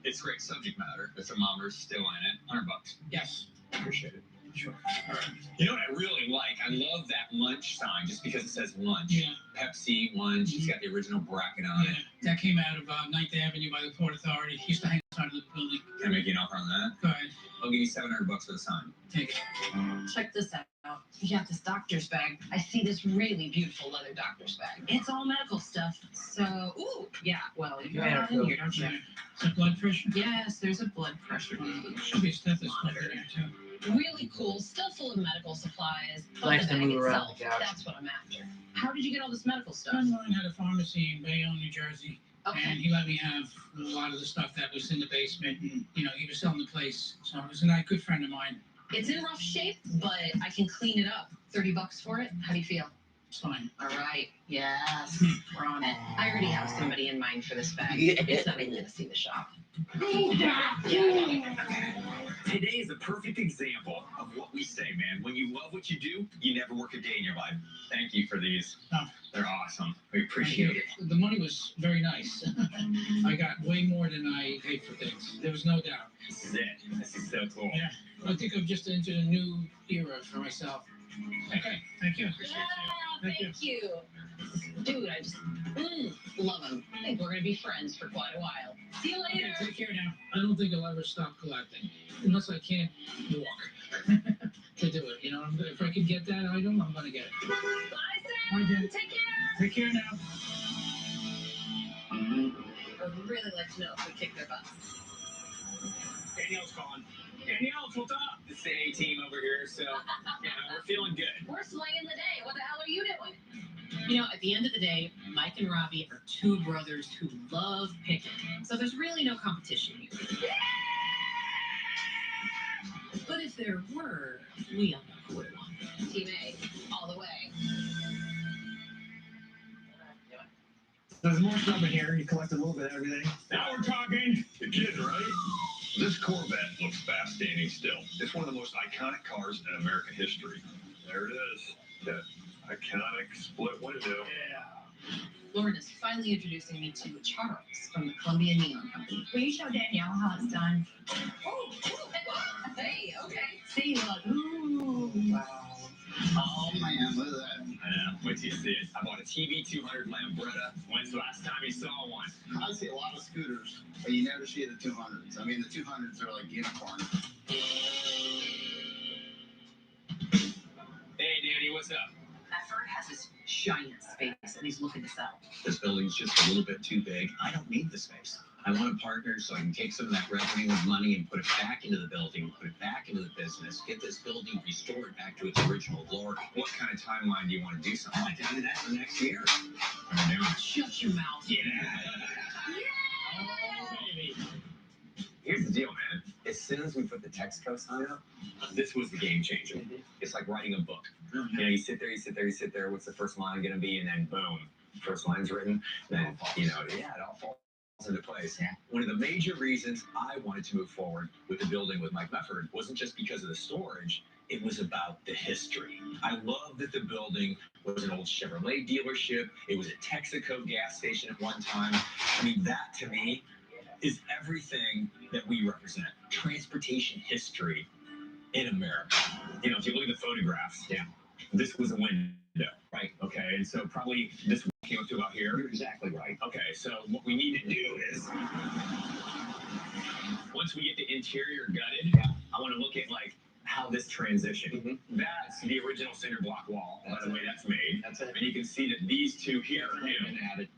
It's great subject matter. The thermometer's still in it. $100. Yes. Appreciate it. Sure. All right. You know what I really like? I love that lunch sign just because it says lunch. Yeah. Pepsi lunch. It's got the original bracket on Yeah. it. That came out of 9th Avenue by the Port Authority. Used to hang outside of the building. Can I make you an offer on that? Go ahead. I'll give you $700 for the sign. Take it. Check this out. You have this doctor's bag. I see this really beautiful leather doctor's bag. It's all medical stuff. So, ooh, yeah. Well, you're Yeah, not in here, don't you? Is that blood pressure? Yes, there's a blood pressure gauge. Should be a stethoscope in there too. Really cool. Still full of medical supplies. But Likes the to bag move around itself, the couch. that's what I'm after. How did you get all this medical stuff? Friend of mine had a pharmacy in Bayonne, New Jersey, and Okay. he let me have a lot of the stuff that was in the basement. And, you know, he was selling the place, so it was a nice, good friend of mine. It's in rough shape, but I can clean it up. $30 for it. How do you feel? It's fine. All right. Yes, we're on it. I already have somebody in mind for this bag. It's not even gonna see the shop. Today is a perfect example of what we say, man. When you love what you do, you never work a day in your life. Thank you for these. Oh. They're awesome. We appreciate it. The money was very nice. I got way more than I paid for things. There was no doubt. This is it. This is so cool. Yeah. I think I've just entered a new era for myself. Okay. Thank you. Thank you. Dude, I just love him. I think we're gonna be friends for quite a while. See you later. Okay, take care now. I don't think I'll ever stop collecting unless I can't walk to do it. You know, if I can get that item, I'm gonna get it. Bye, Bye, Sam. Jen. Take care. Take care now. I would really like to know if we kicked their butts. Danielle's calling. Danielle, what's up? It's the A team over here, so we're feeling good. We're swinging the day. What the hell are you doing? You know, at the end of the day, Mike and Robbie are two brothers who love picking. So there's really no competition here. But if there were, we all know who would won. Team A, all the way. There's more stuff in here. You collect a little bit of everything. Now we're talking. The kid, right? This Corvette looks fast standing still. It's one of the most iconic cars in American history. There it is. That iconic split window. Yeah. Lauren is finally introducing me to Charles from the Columbia Neon Company. Will you show Danielle how it's done? Hey, okay. See, look. Ooh. Wow. Oh man, look at that. I know. Wait till you see it. I bought a TV200 Lambretta. When's the last time you saw one? I see a lot of scooters, but you never see the 200s. I mean, the 200s are like unicorns. Hey, Danny, what's up? Medford has this giant space and he's looking to sell. This building's just a little bit too big. I don't need the space. I want a partner so I can take some of that revenue and money and put it back into the building, put it back into the business, get this building restored back to its original glory. What kind of timeline do you want to do something I'd like like to do that for next year. that? Shut your mouth. Yeah. Oh, baby. Here's the deal, man. As soon as we put the Texaco sign up, this was the game changer. It's like writing a book. You know, you sit there. What's the first line going to be? And then boom, first line's written. Then, it all falls into place. Yeah. One of the major reasons I wanted to move forward with the building with Mike Medford wasn't just because of the storage. It was about the history. I love that the building was an old Chevrolet dealership. It was a Texaco gas station at one time. I mean, that to me is everything that we represent. Transportation history in America. If you look at the photographs, this was a window, right? Okay, and so probably this came up to about here. You're exactly right. Okay, so what we need to do is, once we get the interior gutted, I want to look at how this transitioned. That's the original cinder block wall. By the way, that's made. That's it. And you can see that these two here are new.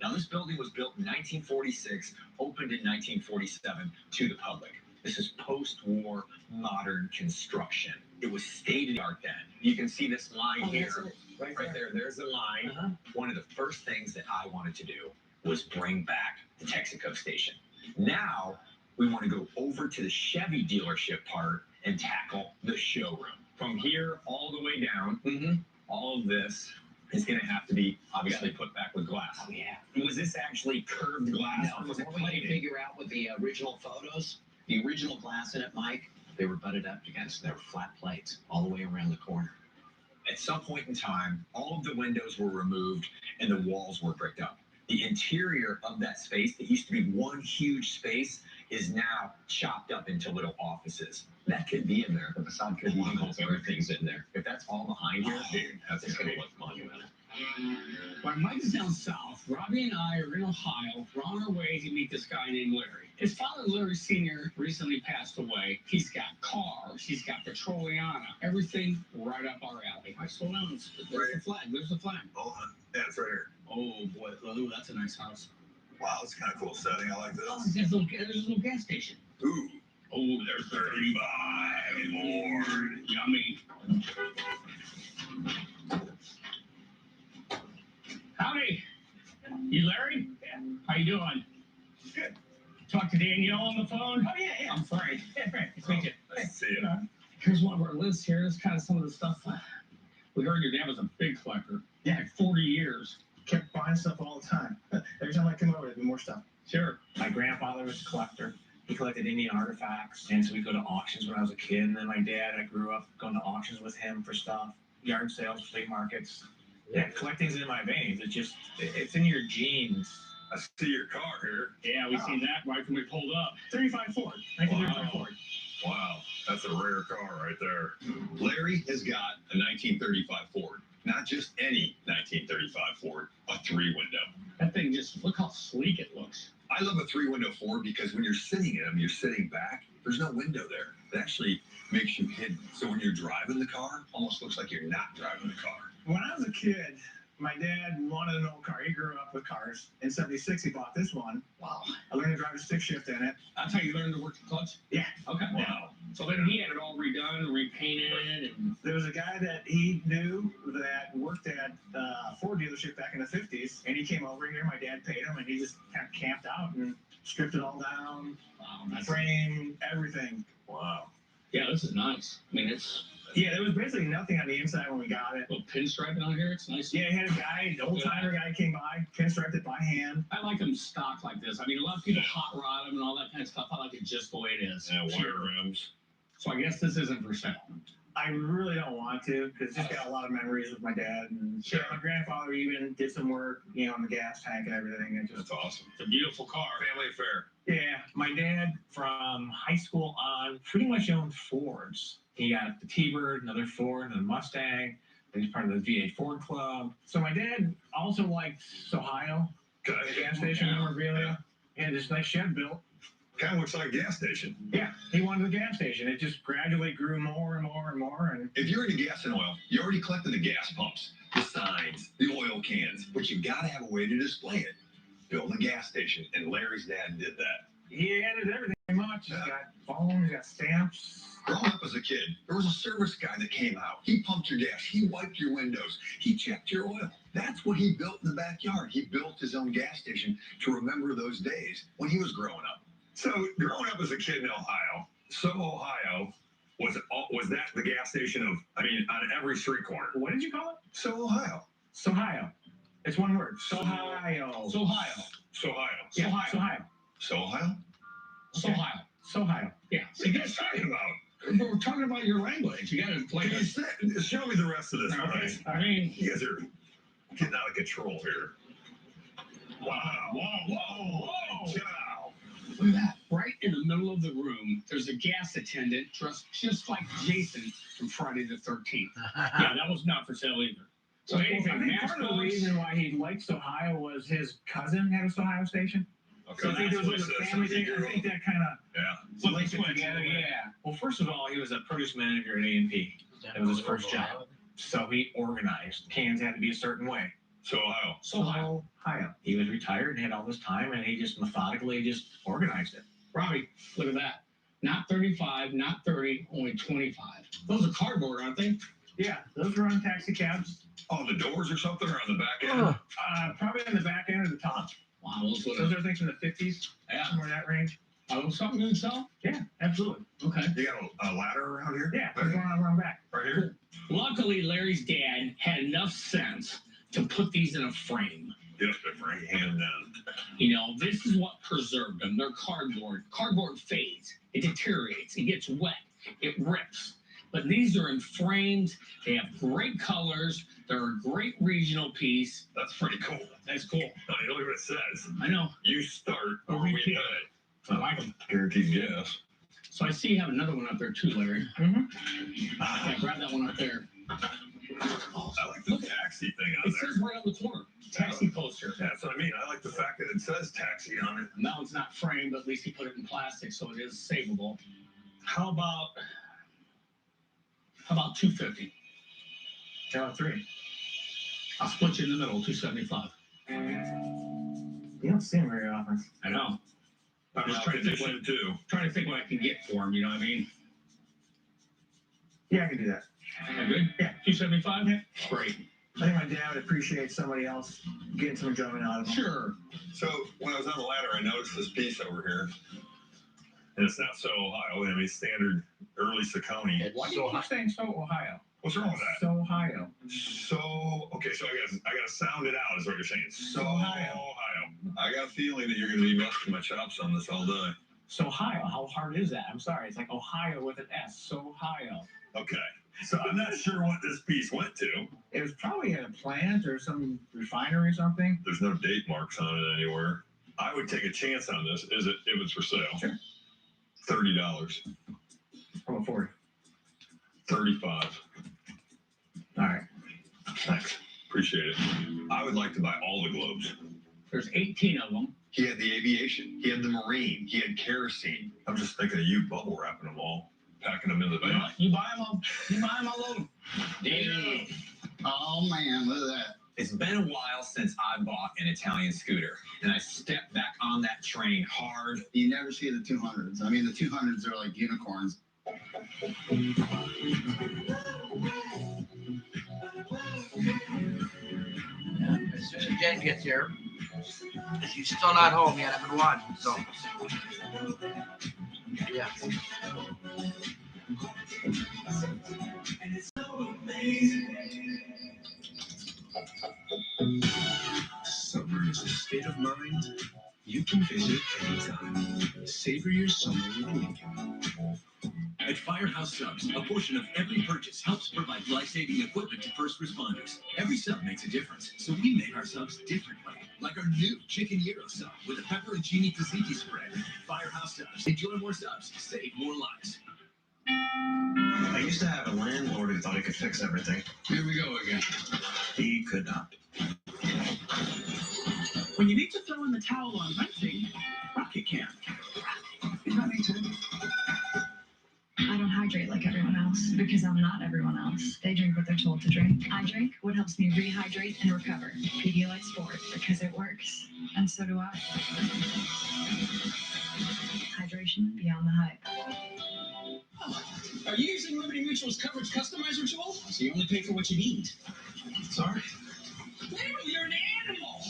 Now, this building was built in 1946, opened in 1947 to the public. This is post-war modern construction. It was state-of-the-art then. You can see this line here. Right there. There's the line. One of the first things that I wanted to do was bring back the Texaco station. Now, we want to go over to the Chevy dealership part and tackle the showroom. From here all the way down, all of this is going to have to be obviously put back with glass. Oh, yeah. Was this actually curved glass? No, Or was it what we can plated? figure out with the original photos, the original glass in it, Mike, they were butted up against their flat plates all the way around the corner. At some point in time, all of the windows were removed and the walls were bricked up. The interior of that space that used to be one huge space is now chopped up into little offices. That could be in there. The facade could be almost everything's in there. If that's all behind here, dude, that's It's going gonna to look monumental. When Mike is down south, Robbie and I are in Ohio. We're on our way to meet this guy named Larry. His father, Larry Sr., recently passed away. He's got cars. He's got Petroliana. Everything right up our alley. I slow down. There's the flag. There's the flag. Oh, yeah, it's right here. Oh, boy. Oh, that's a nice house. Wow, it's kind of cool setting. I like this. Oh, there's a little gas station. Ooh, Oh, there's 35 more. Yummy. Howdy. You Larry? Yeah. How you doing? Good. Talk to Danielle on the phone? Oh, yeah. I'm sorry. Yeah, great. Thank you. Nice to see you. Here's one of our lists here. This is kind of some of the stuff. We heard your dad was a big collector. Yeah, like 40 years. Kept buying stuff all the time. Every time I come over, there'd be more stuff. Sure. My grandfather was a collector. He collected Indian artifacts, and so we'd go to auctions when I was a kid. And then my dad, I grew up going to auctions with him for stuff, yard sales, flea markets. Yeah, collecting's in my veins. It's in your genes. I see your car here. Yeah, we seen that right when we pulled up. 35 Ford. 1935 Ford. Wow, that's a rare car right there. Larry has got a 1935 Ford. Not just any 1935 Ford, a three-window. That thing just, look how sleek it looks. I love a three-window Ford because when you're sitting in them, you're sitting back. There's no window there. It actually makes you hidden. So when you're driving the car, almost looks like you're not driving the car. When I was a kid, my dad wanted an old car. He grew up with cars. In '76, he bought this one. Wow. I learned to drive a stick shift in it. That's how you learned to work the clutch? Yeah. Okay. Wow. So then he had it all redone, repainted, and There was a guy that he knew that worked at a Ford dealership back in the 50s, and he came over here. My dad paid him, and he just kind of camped out and stripped it all down, frame, everything. wow. Yeah, this is nice. I mean, it's Yeah, there was basically nothing on the inside when we got it. little pinstriping on here. It's nice. Yeah, he had a guy, an old timer guy came by, pinstriped it by hand. I like them stock like this. I mean, a lot of people hot rod them and all that kind of stuff. I like it just the way it is. Yeah, wire rims. So I guess this isn't for sale. I really don't want to because it's just got a lot of memories with my dad and Sure. my grandfather even did some work, on the gas tank and everything. It just That's awesome. It's a beautiful car. Family affair. Yeah, my dad from high school on pretty much owned Fords. He got the T-Bird, another Ford, and a Mustang. And he's part of the V8 Ford Club. So my dad also liked Ohio, the gas station in Morvillia. He had this nice shed built. Kind of looks like a gas station. Yeah, he wanted the gas station. It just gradually grew more and more and more. And If you're into gas and oil, you already collected the gas pumps, the signs, the oil cans, but you gotta have a way to display it. Build a gas station, and Larry's dad did that. he added everything pretty much. He's got phones, he's got stamps. Growing up as a kid, there was a service guy that came out. He pumped your gas, he wiped your windows, he checked your oil. That's what he built in the backyard. He built his own gas station to remember those days when he was growing up. So, growing up as a kid in Ohio, Ohio, was that the gas station on every street corner? What did you call it? Ohio. Sohio. It's one word. Sohio. Sohio. Yeah, Sohio. Sohio? Sohio. Sohio. Yeah. What are you guys talking about? We're talking about your language. You got to play Can you show me the rest of this, please. I mean, You guys are getting out of control here. Wow. Whoa. Wow. look at that. Right in the middle of the room, there's a gas attendant dressed just like Jason from Friday the 13th. Yeah, that was not for sale either. So anything, I think part of the reason why he liked Ohio was his cousin had a Ohio station. Okay, So I think there was that's like a what family it thing. says. I think that kind of Yeah. linked it together. Yeah. Well, first of all, he was a produce manager at A&P. That was his first job. So he organized. Cans had to be a certain way. Ohio. Ohio. He was retired and had all this time, and he just methodically just organized it. Robbie, look at that. Not 35, not 30, only 25. Those are cardboard, aren't they? Yeah, those were on taxi cabs. Oh, the doors or something are on the back end? Probably on the back end or the top. Wow, those Those are things from the 50s. Yeah. Somewhere in that range. Are those something you would sell? Yeah, absolutely. Okay. You got a ladder around here? Yeah, there's one around back. Right here? Luckily, Larry's dad had enough sense to put these in a frame. Get up there, Frank. Hand down. You know, this is what preserved them. They're cardboard. Cardboard fades. It deteriorates. It gets wet. It rips. But these are in frames. They have great colors. They're a great regional piece. That's pretty cool. That's cool. No, you know what it says? I know. You start Or where we repeat. cut it. I like them. Guaranteed gas. So I see you have another one up there too, Larry. Mm-hmm. Yeah, grab that one up there. I like the taxi thing on It there. says right on the corner. Taxi poster. That's what I mean. I like the fact that it says taxi on it. That one's not framed, but at least he put it in plastic, so it is savable. How about 250? Count three. I'll split you in the middle, 275. You don't see him very often. I know. I'm just trying to think what I can get for him, you know what I mean? Yeah, I can do that. Am I good? Yeah. 275? Yeah. Great. I think my dad would appreciate somebody else getting some enjoyment out of him. Sure. So when I was on the ladder, I noticed this piece over here. And it's not so Ohio. I mean, standard early Saucony. Why do you keep saying so Ohio? What's wrong with that? So Ohio. Okay, so I gotta sound it out, is what you're saying. So Ohio. I got a feeling that you're gonna be busting my chops on this all day. So Ohio. How hard is that? I'm sorry. It's like Ohio with an S. So Ohio. Okay. So I'm not sure what this piece went to. It was probably in a plant or some refinery or something. There's no date marks on it anywhere. I would take a chance on this. If it's for sale? Sure. $30. How about 40? 35. All right. Thanks. Appreciate it. I would like to buy all the globes. There's 18 of them. He had the aviation. He had the marine. He had kerosene. I'm just thinking of you bubble wrapping them all, packing them in the van. You buy them all. You buy them all over. Hey, Oh man, look at that. it's been a while since I bought an Italian scooter, and I stepped back on that train hard. You never see the 200s. I mean, the 200s are like unicorns. Yeah, as soon as Jen gets here, she's still not home yet. I've been watching, so yeah. Summer is a state of mind you can visit anytime. Savor your summer with Lincoln. At Firehouse Subs, a portion of every purchase helps provide life-saving equipment to first responders. Every sub makes a difference, so we make our subs differently. Like our new Chicken Gyro sub with a pepperoncini tzatziki spread. Firehouse Subs. Enjoy more subs. Save more lives. I used to have a landlord who thought he could fix everything. Here we go again. He could not. When you need to throw in the towel on renting, Rocket can. I don't hydrate like everyone else because I'm not everyone else. They drink what they're told to drink. I drink what helps me rehydrate and recover. Pedialyte Sport because it works. And so do I. Hydration beyond the hype. Are you using Liberty Mutual's coverage customizer tool? So you only pay for what you need. Sorry. Clearly, you're an animal.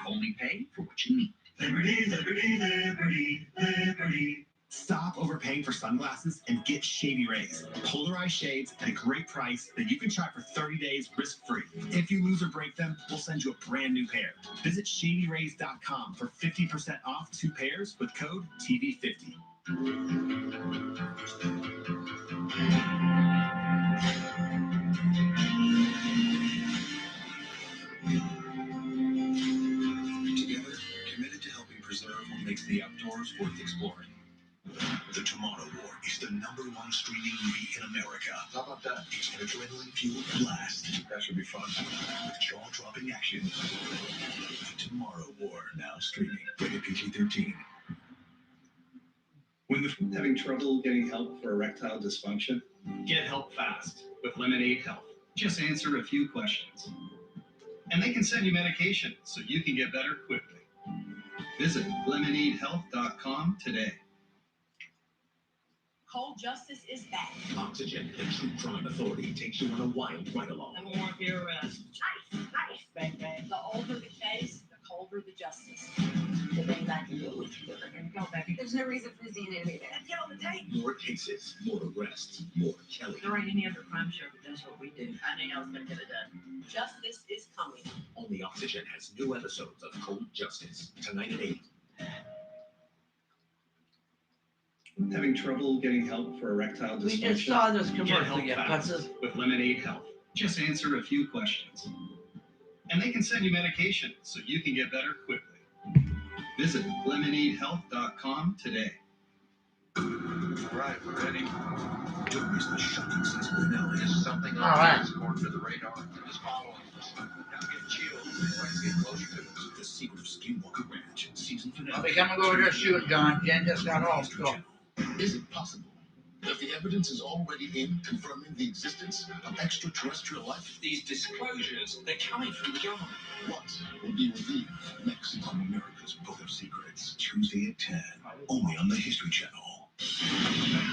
Only pay for what you need. Liberty, liberty, liberty, liberty. Stop overpaying for sunglasses and get Shady Rays. Polarized shades at a great price that you can try for 30 days risk-free. If you lose or break them, we'll send you a brand new pair. Visit ShadyRays.com for 50% off 2 pairs with code TV50. Together, committed to helping preserve what makes the outdoors worth exploring. The Tomorrow War is the #1 streaming movie in America. How about that? It's an adrenaline-fueled blast. That should be fun. With jaw-dropping action. The Tomorrow War, now streaming. Rated PG-13. Having trouble getting help for erectile dysfunction? Get help fast with Lemonade Health. Just answer a few questions. And they can send you medication so you can get better quickly. Visit lemonadehealth.com today. Cold Justice is back. Oxygen, the true crime authority, takes you on a wild ride-along. Number one for your arrest. Nice, bang, bang. The older the case, the colder the justice. The things I can do with you. Here we go, baby. There's no reason for this DNA to be there. Get on the tape. More cases, more arrests, more Kelly. There ain't any other crime show that does what we do. I knew I was going to get it done. Justice is coming. Only Oxygen has new episodes of Cold Justice, tonight at 8. Having trouble getting help for erectile dysfunction? We just saw this Get commercial help yet. fast What's this? with Lemonade Health. Just answer a few questions. And they can send you medication so you can get better quickly. Visit lemonadehealth.com today. All right, we're ready. Don't miss the shocking season finale. There's something on that. Going for the radar. Just following us. Now get chilled. Let's get closer to it. The Secret of Skinwalker Ranch season finale. I'll be coming over to shoot, John. Jen just got home, so. Is it possible that the evidence is already in confirming the existence of extraterrestrial life? These disclosures, they're coming from the government. What will be revealed next on America's Book of Secrets? Tuesday at 10, only on the History Channel.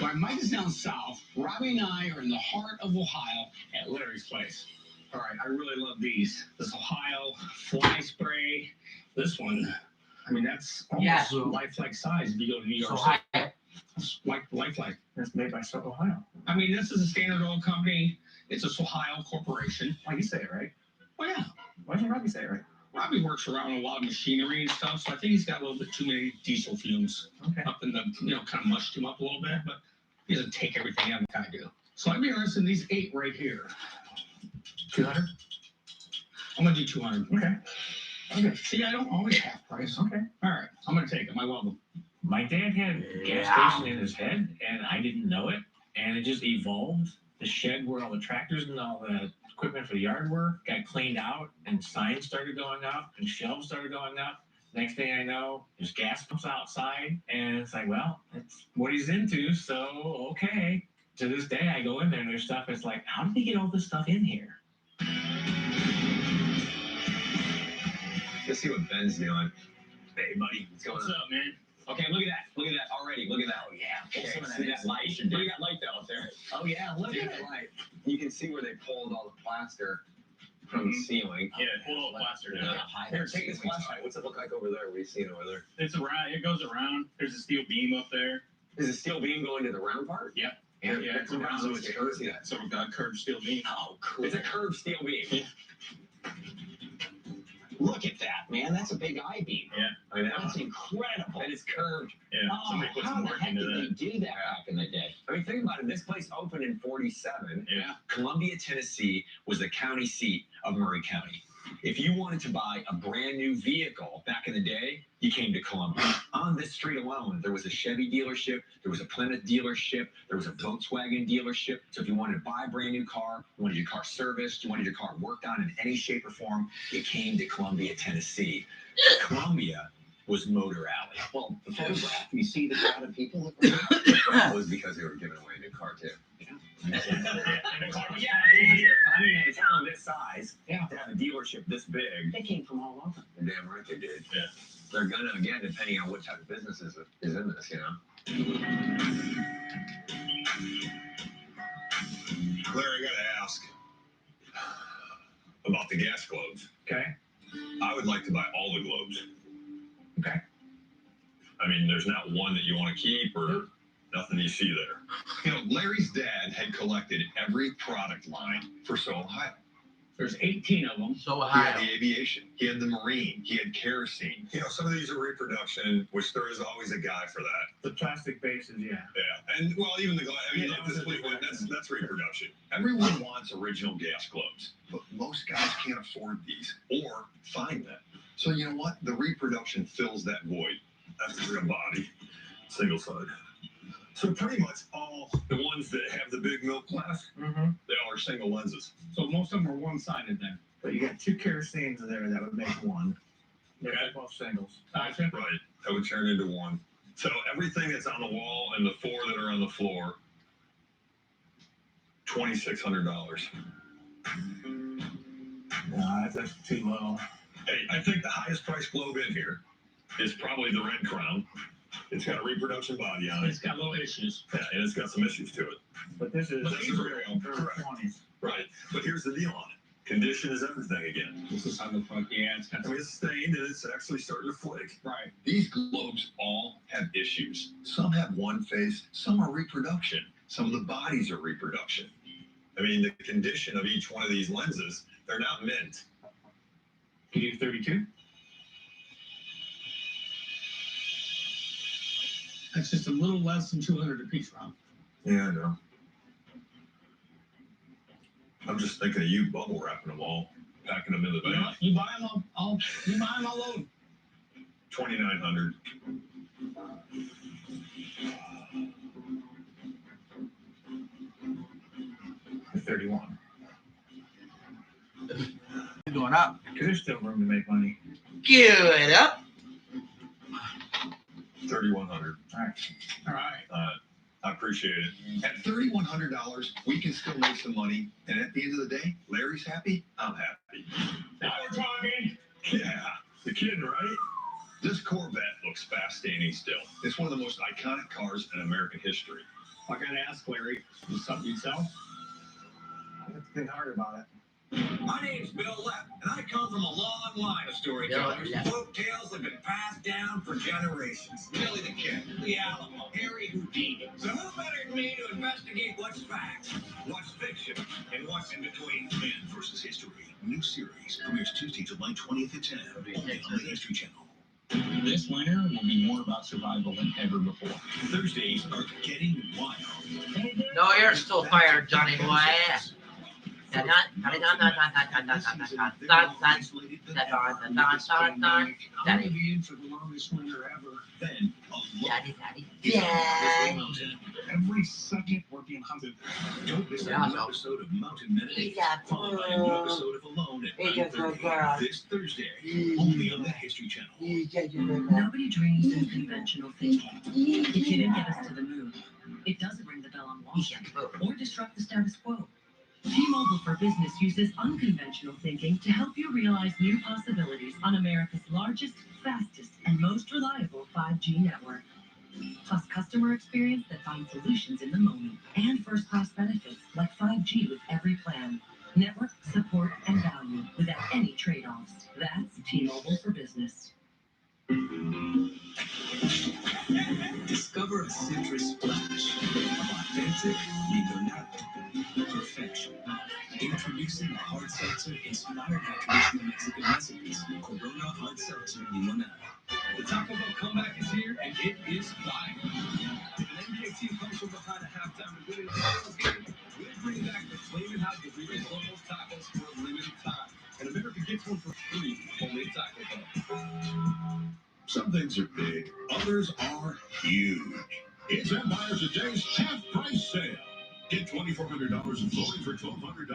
While Mike is down south, Robbie and I are in the heart of Ohio at Larry's place. All right, I really love these. This Ohio fly spray. This one, I mean, that's almost lifelike size if you go to New York City. It's like lifelike. It's made by Ohio. I mean, this is a Standard Oil company. It's a Ohio corporation. Why you say it right? Well, yeah. Why didn't Robbie say it right? Robbie works around a lot of machinery and stuff, so I think he's got a little bit too many diesel fumes up in the, kind of mushed him up a little bit, but he doesn't take everything out like I do. So I'd be interested in these 8 right here. 200? I'm going to do 200. Okay. See, I don't always have price. Okay. All right. I'm going to take them. I love them. My dad had a gas station in his head, and I didn't know it, and it just evolved. The shed where all the tractors and all the equipment for the yard were got cleaned out, and signs started going up, and shelves started going up. Next thing I know, there's gas pumps outside, and it's like, well, that's what he's into, so okay. To this day, I go in there, and there's stuff that's like, how did they get all this stuff in here? Let's see what Ben's doing. Hey, buddy, what's going on? What's up, man? Okay, look at that. Look at that already. Look at that. Oh yeah. Okay, Some of see that light? insulation, Look dude. at that light out there. Oh yeah, look at it. Light. You can see where they pulled all the plaster from the ceiling. Yeah, pull all the plaster down. Here, take this flashlight. What's it look like over there? What are you seeing over there? It's around. It goes around. There's a steel beam up there. Is a steel beam going to the round part? Yeah. Yeah, Yeah, it's around. so it's curved. Yeah. So we've got a curved steel beam. Oh, cool. It's a curved steel beam. Yeah. Look at that, man. That's a big I-beam. Yeah. I know. That's incredible. And it's curved. Yeah. Oh, Somebody put how some the work heck into did that. they do that back in the day? I mean, think about it. This place opened in 47. Yeah. Columbia, Tennessee was the county seat of Murray County. If you wanted to buy a brand new vehicle back in the day, you came to Columbia. On this street alone, there was a Chevy dealership, there was a Plymouth dealership, there was a Volkswagen dealership. So if you wanted to buy a brand new car, you wanted your car serviced, you wanted your car worked on in any shape or form, you came to Columbia, Tennessee. Columbia was Motor Alley. Well, the photograph, you see the crowd of people. That was because they were giving away a new car too. Yeah. Yeah, I mean, in a town this size, Yeah. to have a dealership this big, They came from all over. you're damn right they did. Yeah. They're gonna, again, depending on what type of business is in this, you know? Larry, I gotta ask about the gas globes. Okay. I would like to buy all the globes. Okay. I mean, there's not one that you want to keep or nothing you see there. You know, Larry's dad had collected every product line for So Ohio. There's 18 of them. So He had high. the aviation, he had the marine, he had kerosene. You know, some of these are reproduction, which there is always a guy for that. The plastic bases, yeah. Yeah, and well, even the glass. I mean, Yeah, like this that was Fleetwood, a- that's reproduction. Everyone wants original gas globes, but most guys can't afford these or find them. So you know what? The reproduction fills that void. That's the real body, single side. So pretty much all the ones that have the big milk glass, Mm-hmm. they all are single lenses. So most of them are one-sided then. But you got two kerosenes there that would make one. They're Okay. both singles. Gotcha. Right, that would turn into one. So everything that's on the wall and the four that are on the floor, $2,600. No, that's too low. Hey, I think the highest price globe in here is probably the Red Crown. It's got a reproduction body on it. It's got little issues. Yeah, and it's got some issues to it. But this is But these are real. early Correct. 20s. Right. But here's the deal on it. Condition is everything again. This is how the fuck, yeah, it's got I mean, it's stained and it's actually starting to flake. right. These globes all have issues. Some have one face, some are reproduction. Some of the bodies are reproduction. I mean, the condition of each one of these lenses, they're not mint. Can you do 32? That's just a little less than 200 a piece, Rob. Yeah, I know. I'm just thinking of you bubble wrapping them all, packing them in the You know bag. what? You buy them all you buy them all load. 2,900. The 31. Going up. Because there's still room to make money. Give it up. 3,100. All right. I appreciate it. At $3,100, we can still make some money. And at the end of the day, Larry's happy, I'm happy. Now we're talking. Yeah, the kid, right? This Corvette looks fast standing still. It's one of the most iconic cars in American history. I gotta ask Larry, is something you sell? I have to think hard about it. My name's Bill Lepp, and I come from a long line of storytellers. Bill Lepp. Folk tales have been passed down for generations. Billy the Kid, the Alamo, Harry Houdini. So who better than me to investigate what's fact, what's fiction, and what's in between? Man vs. History. New series premieres Tuesday, July 20th at 10 only on the History Channel. This winter will be more about survival than ever before. Thursdays are getting wild. No, you're still fired, Johnny boy. Interviewed for the longest winter ever. Then Daddy, daddy, Mountain. Every second we're being hunted. Don't miss Yeah, a new so- episode of Mountain Meditation. Yeah, Followed by a new episode of Alone at Yeah, 9:30 this Thursday, only on the History Channel. Nobody dreams in conventional thinking. It didn't get us to the moon. It doesn't ring the bell on Wall Street or disrupt the status quo. T-Mobile for Business uses unconventional thinking to help you realize new possibilities on America's largest, fastest, and most reliable 5G network. Plus customer experience that finds solutions in the moment. And first-class benefits like 5G with every plan. Network, support, and value without any trade-offs. That's T-Mobile for Business. Discover a citrus splash of authentic limonada perfection. Introducing a hard seltzer inspired by traditional Mexican recipes, Corona Hard Seltzer Limonada. The Taco Bell comeback is here, and it is fire. If an NBA team comes from behind a halftime and winning a finals game, we'll bring back the Flamin' Hot Doritos Locos Tacos for a limited time. And America gets one for free only at Taco Bell. Some things are big, others are huge. It's Empire's Today's half price sale. Get $2,400 in flooring for $1,200,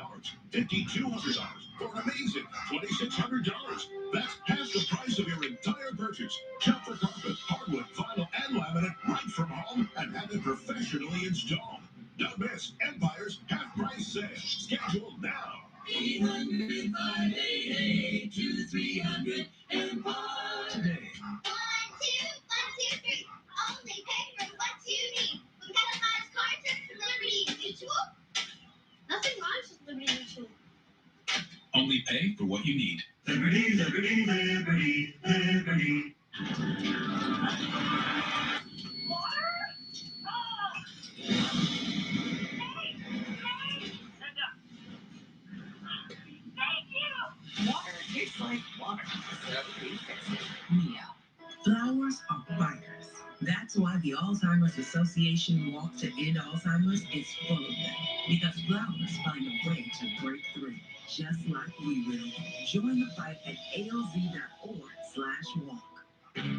$5,200 for an amazing $2,600. That's half the price of your entire purchase. Shop for carpet, hardwood, vinyl, and laminate right from home and have it professionally installed. Don't miss Empire's half price sale. Schedule now. 800-588-2300 Empire. Today. 1, 2, 3. Only pay for what you need. We've got a nice car trip to Liberty Mutual. Nothing rhymes with Liberty Mutual. Only pay for what you need. Liberty, liberty, liberty, liberty. Water tastes like water. So we fix it. Mia. Flowers are biters. That's why the Alzheimer's Association Walk to End Alzheimer's is full of them. Because flowers find a way to break through, just like we will. Join the fight at alz.org/walk.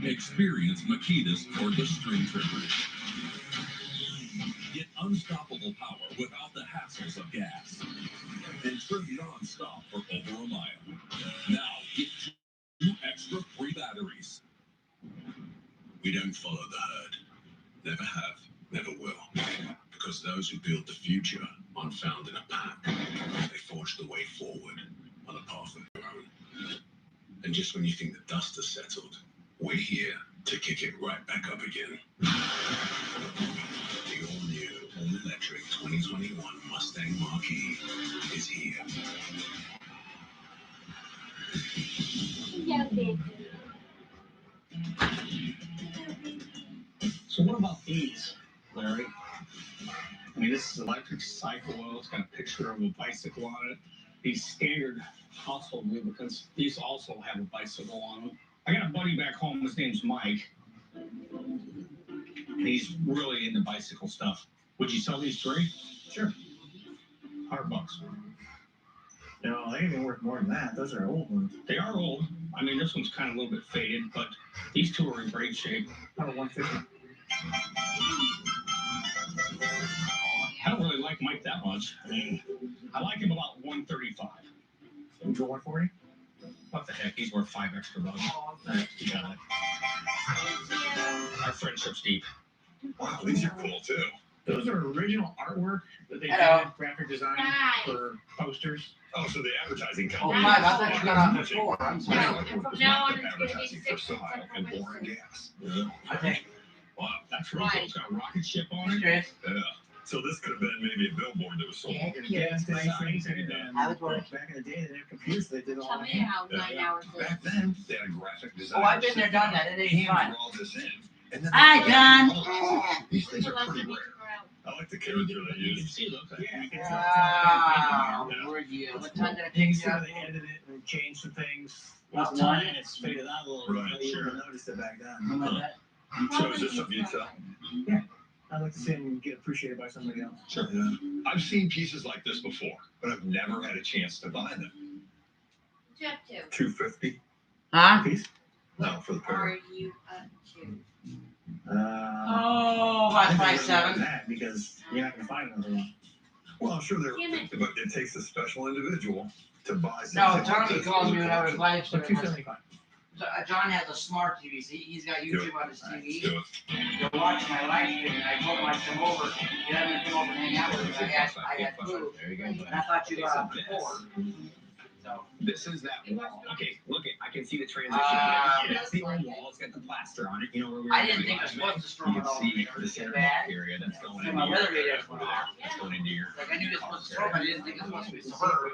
Experience Makitas Cordless String Trimmers. Get unstoppable power without the hassles of gas. And trim non-stop for over a mile. Now get 2 extra free batteries. We don't follow the herd. Never have, never will. Because those who build the future aren't found in a pack. They forge the way forward on a path of their own. And just when you think the dust has settled, we're here to kick it right back up again. The all-new, all-electric 2021 Mustang Mach-E is here. Yeah, baby. So what about these, Larry? I mean, this is electric cycle oil. It's got a picture of a bicycle on it. These standard household lubricants, these also have a bicycle on them. I got a buddy back home. His name's Mike. He's really into bicycle stuff. Would you sell these three? Sure. $100. No, they ain't worth more than that. Those are old ones. They are old. I mean, this one's kind of a little bit faded, but these two are in great shape. How about 150? I don't really like Mike that much. I mean, I like him about 135. So we go 140? What the heck? He's worth $5 extra. You got it. Our friendship's deep. Wow, these are cool too. Those are original artwork that they Hello. did, graphic design for posters. Oh, so the advertising Oh, company. Mike, I thought you got on before. I'm sorry. From now on, it's gonna be Advertising for style and boring gas. Yeah. Okay. Wow, that's really cool. It's got a rocket ship on it. Chris. Yeah. So this could have been maybe a billboard that was sold. In a gas station, and Have it work. back in the day, they didn't have computers. They did all Tell that. me how 9 hours later. Back then, they had a graphic designer. Oh, I've been there, done that. It ain't Hand fun. drew all this in. And then Hi, they- John. These things are pretty rare. I like the character they You can used. see, look. Yeah, you can tell. Wow. Where'd you? What time did I You can take see you how out? they edited it and changed some things. About With time, one? it's faded out a little Right, bit. You sure. wouldn't have noticed it back then. Something like that. So is this something you'd sell? Yeah. I'd like to see him get appreciated by somebody else. Sure. Yeah. I've seen pieces like this before, but I've never had a chance to buy them. What you up to? $250? Huh? Piece? No, for the Are pair. you up to? Oh, I about think they were 5'7". doing that because you're not gonna find another one. Well, I'm sure Damn they're, it. but it takes a special individual to buy No, something. Tommy called me when I was live So streaming. 275. John has a smart TV. So he's got YouTube on his TV. Do it. They're watching my live stream, and I told him I'd come over. You haven't come over and hang out with me. I had food, There you go. and I thought you got up Okay, before. So. This is that wall. Okay, look it. I can see the transition. That's the old wall. It's got the plaster on it. You know where we were. I didn't think I was supposed to storm You it can all. see the center block area that's going So into my your weather radar over there. That's going into your. Like I knew this was supposed to storm, I didn't think it was supposed to be so hard.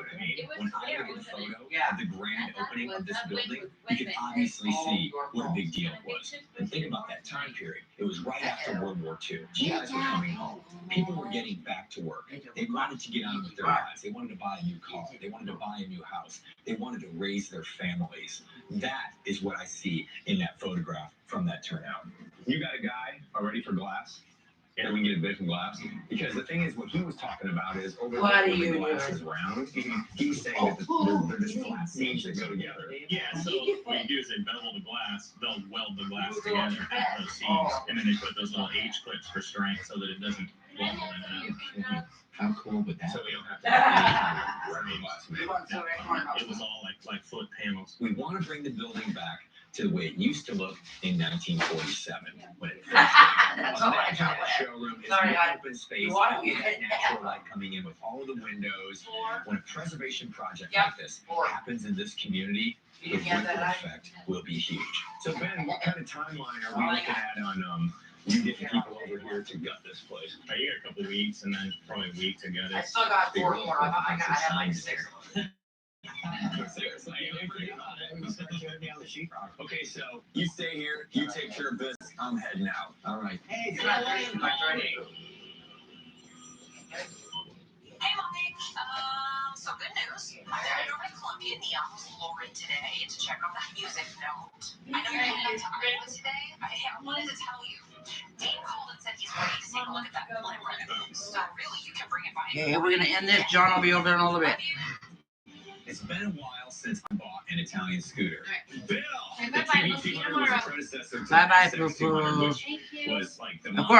When I look at the photo of the grand opening of this building, you can obviously see what a big deal it was. And think about that time period. It was right after World War II. GIs were coming home. People were getting back to work. They wanted to get on with their lives. They wanted to buy a new car. They wanted to buy a new house. They wanted to raise their families. That is what I see in that photograph from that turnout. You got a guy already for glass? And we can get a bid from glass. Because the thing is, what he was talking about is over the glass is round. He's saying that they're just flat seams that go together. Yeah, so what you do is they bevel the glass, they'll weld the glass together at those seams, and then they put those little H clips for strength so that it doesn't wobble in and out. How cool would that So be? we don't have to run glass. It was all like foot panels. We want to bring the building back to the way it used to look in 1947 when it first That's all I got. showroom is Sorry, an open space, all of that natural light coming in with all of the windows. When a preservation project like this happens in this community, the ripple effect will be huge. So Ben, what kind of timeline are we looking at on you getting people over here to gut this place? You got a couple weeks and then probably a week to gut it. I still got 4 more. I have like 6. Okay, so you stay here, you take care of this, I'm heading out. All right. Hey, Hey, Mike. So good news. I headed over to Columbia Neon with Lauren today to check on that music note. I know you're going up to Iowa today. I wanted to tell you. Dean called and said he's ready to take a look at that blueprint. So really, you can bring it by. Okay, we're gonna end this. John will be over there in a little bit. It's been a while since I bought an Italian scooter. Bill! Okay, The bye-bye. TB200 was a predecessor to Bye-bye, the 6200, poo-poo. which was like the Of course.